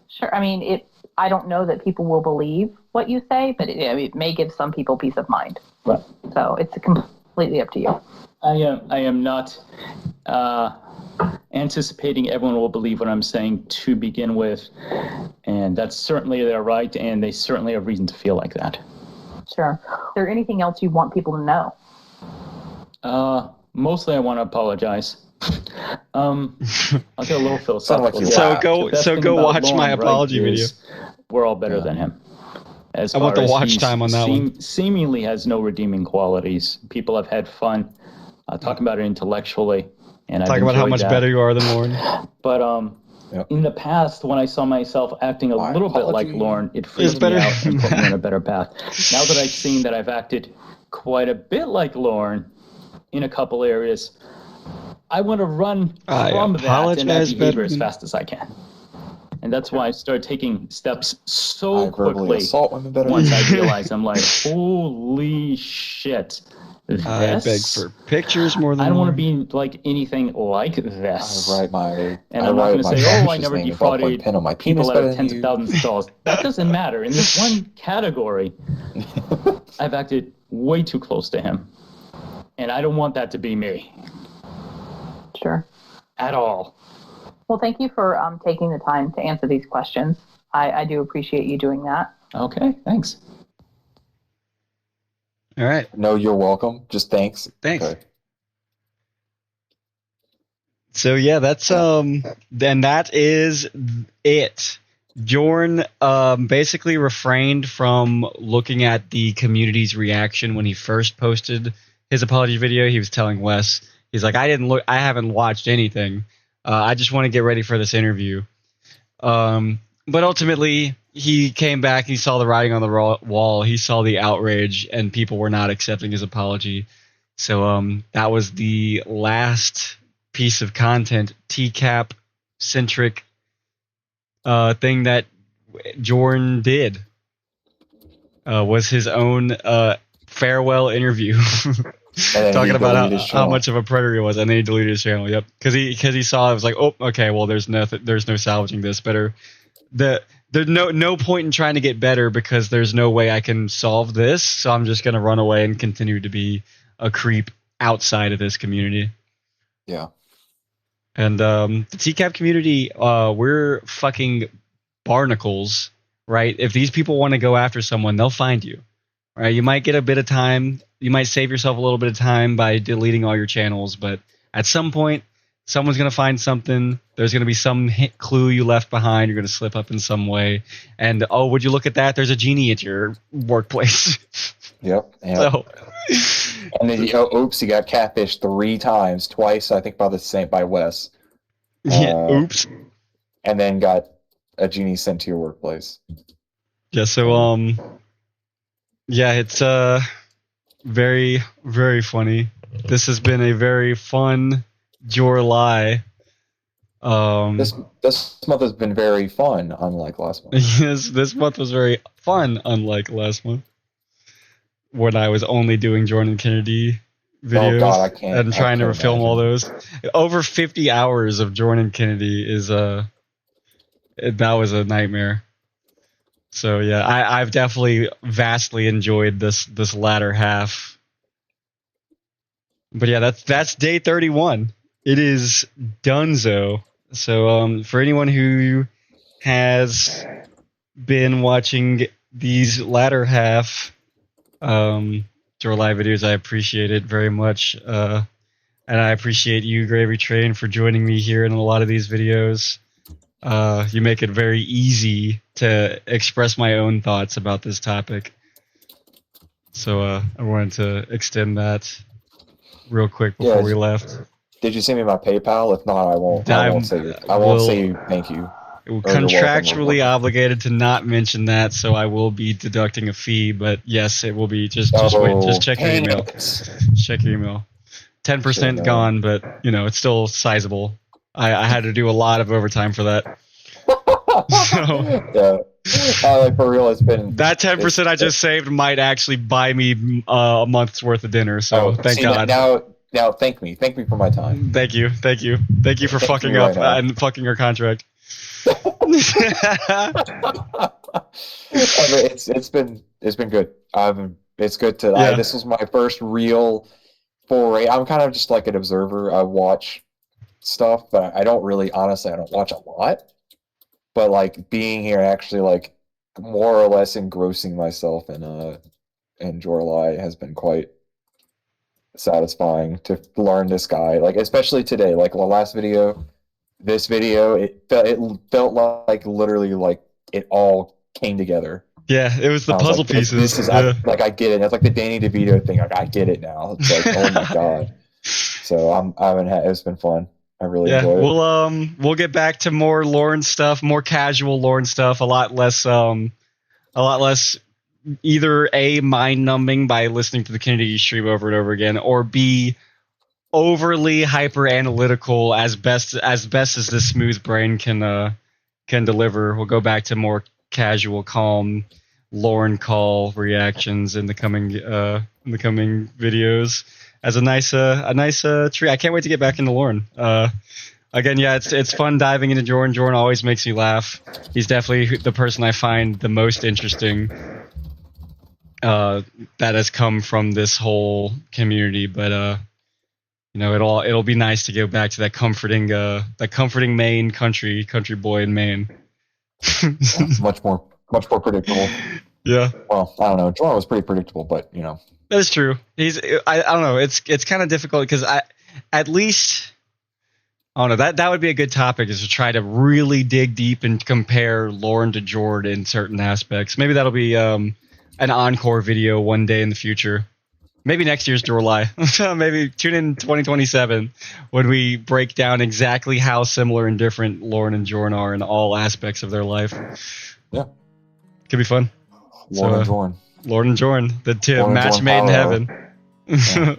Sure. I mean, I don't know that people will believe what you say, but it may give some people peace of mind. Right. So it's completely up to you. I am not anticipating everyone will believe what I'm saying to begin with, and that's certainly their right, and they certainly have reason to feel like that. Sure. Is there anything else you want people to know? Mostly I want to apologize. I'll get a little philosophical. So go watch Lauren, my apology video. We're all better than him. I want the watch time on that one. Seemingly has no redeeming qualities. People have had fun talking about it intellectually, and talking about how much better you are than Lauren. But in the past, when I saw myself acting a little bit like Lauren, it freaked me out and put me on a better path. Now that I've seen that I've acted quite a bit like Lauren in a couple areas, I want to run from that and that behavior as fast as I can. And that's why I started taking steps so quickly once I realized I'm like, holy shit. I beg for pictures more than I don't want to be like anything like this. And I'm not going to say, I never defrauded people out of tens of thousands of dollars. That doesn't matter. In this one category, I've acted way too close to him. And I don't want that to be me. Sure. At all. Well, thank you for taking the time to answer these questions. I do appreciate you doing that. Okay, thanks. All right. No, you're welcome. Just thanks. Thanks. Okay. So yeah, that's then that is it. Jorrun basically refrained from looking at the community's reaction when he first posted his apology video. He was telling Wes, he's like, I haven't watched anything. I just want to get ready for this interview. But ultimately, he came back, he saw the writing on the wall, he saw the outrage, and people were not accepting his apology. So that was the last piece of content, TCAP-centric thing that Jorrun did. Was his own farewell interview. Talking about how much of a predator he was, and then he deleted his channel. Yep, because he saw it was like, oh, okay, well, there's no salvaging this. There's no point in trying to get better because there's no way I can solve this. So I'm just gonna run away and continue to be a creep outside of this community. Yeah. And the TCAP community, we're fucking barnacles, right? If these people want to go after someone, they'll find you. Right? You might get a bit of time. You might save yourself a little bit of time by deleting all your channels, but at some point, someone's going to find something. There's going to be some clue you left behind. You're going to slip up in some way. And, oh, would you look at that? There's a genie at your workplace. Yep. So, and then, oops, he got catfished 3 times. Twice, I think, by Wes. Yeah, oops. and then got a genie sent to your workplace. Yeah, so yeah, it's very, very funny. This has been a very fun Jorrly. This month has been very fun, unlike last month. Yes, this month was very fun, unlike last month, when I was only doing Jordan Kennedy videos. Oh God, I can't. And trying to film all those. Over 50 hours of Jordan Kennedy is that was a nightmare. So yeah, I've definitely vastly enjoyed this latter half. But yeah, that's day 31. It is donezo. So for anyone who has been watching these latter half Jorrly videos, I appreciate it very much. And I appreciate you, GravyTrain, for joining me here in a lot of these videos. You make it very easy to express my own thoughts about this topic. So I wanted to extend that real quick before we left. Did you send me my PayPal? If not, I won't say thank you. Contractually obligated to not mention that, so I will be deducting a fee. But yes, it will be. Just check your email. Check your email. 10% gone, but it's still sizable. I had to do a lot of overtime for that. So, yeah, like for real, it's been that 10% I just saved might actually buy me a month's worth of dinner. So thank God. Now thank me for my time. Thank you for fucking up and fucking our contract. It's been good. It's good to. This was my first real foray. I'm kind of just like an observer. I watch stuff, but I don't really, honestly, I don't watch a lot. But like being here, actually, like more or less engrossing myself in Jorrly has been quite satisfying to learn this guy. Like especially today, like the last video, this video, it felt like literally like it all came together. Yeah, it was the puzzle pieces. This is I get it. That's like the Danny DeVito thing. Like I get it now. It's like oh my God. So it's been fun. I really enjoy it. We'll get back to more Lauren stuff, more casual Lauren stuff, a lot less either A, mind numbing by listening to the Kennedy stream over and over again, or B, overly hyper analytical as best as this smooth brain can deliver. We'll go back to more casual, calm Lauren call reactions in the coming videos as a nice treat. I can't wait to get back into Lauren. Again, yeah, it's fun diving into Jorrun. Jorrun always makes me laugh. He's definitely the person I find the most interesting that has come from this whole community. But it'll be nice to go back to that comforting Maine country boy in Maine. much more predictable. Yeah. Well, I don't know. Jorrun was pretty predictable, but That's true. I don't know. It's kind of difficult because at least I don't know. That would be a good topic, is to try to really dig deep and compare Lauren to Jorrun in certain aspects. Maybe that'll be an encore video one day in the future. Maybe next year's Jorrly. Maybe tune in 2027 when we break down exactly how similar and different Lauren and Jorrun are in all aspects of their life. Yeah. Could be fun. Lauren and Jorrun. Lauren and Jorrun, the two match made in heaven. Yeah.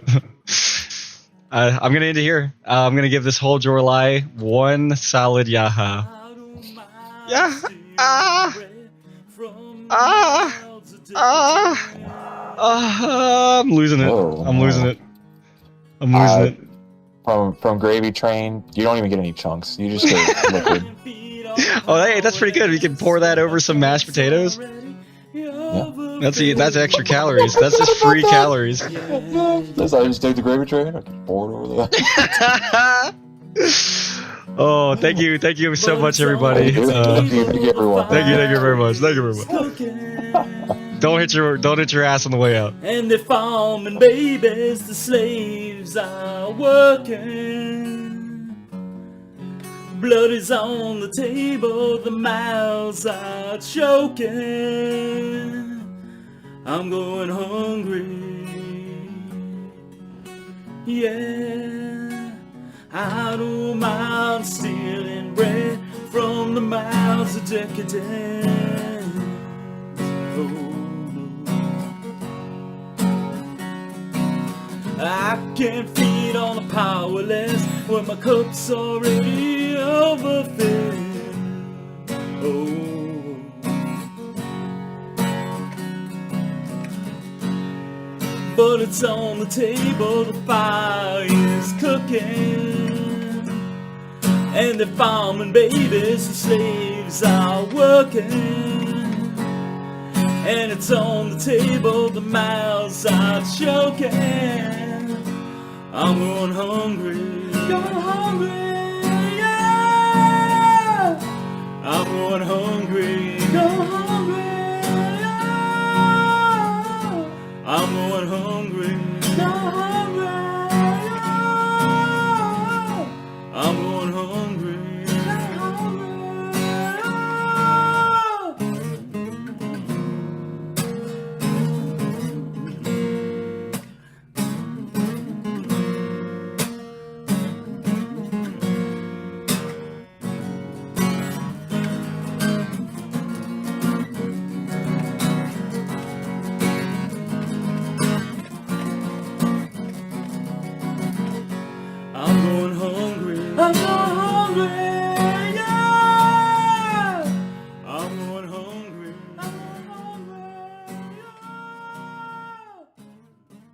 I'm going to end it here. I'm going to give this whole Jorrly one solid yaha. I'm losing it. I'm losing it. From GravyTrain, you don't even get any chunks. You just get liquid. Oh, hey, that's pretty good. We can pour that over some mashed potatoes. Yeah. That's extra calories. That's just free calories. That's I just take the GravyTrain. I can pour it over there. Oh, thank you so much, everybody. Thank you, everyone. Thank you very much. Don't hit your ass on the way out. And they're farming babies, the slaves are working. Blood is on the table, the mouths are choking. I'm going hungry. Yeah, I don't mind stealing bread from the mouths of decadence. Oh, I can't feed on the powerless when my cup's already overfilled. Oh, but it's on the table, the fire is cooking, and the farming babies, the slaves are working. And it's on the table, the mouths are choking. I'm going hungry, yeah. I'm going hungry, yeah. I'm going hungry, yeah. I'm going hungry. I'm going hungry.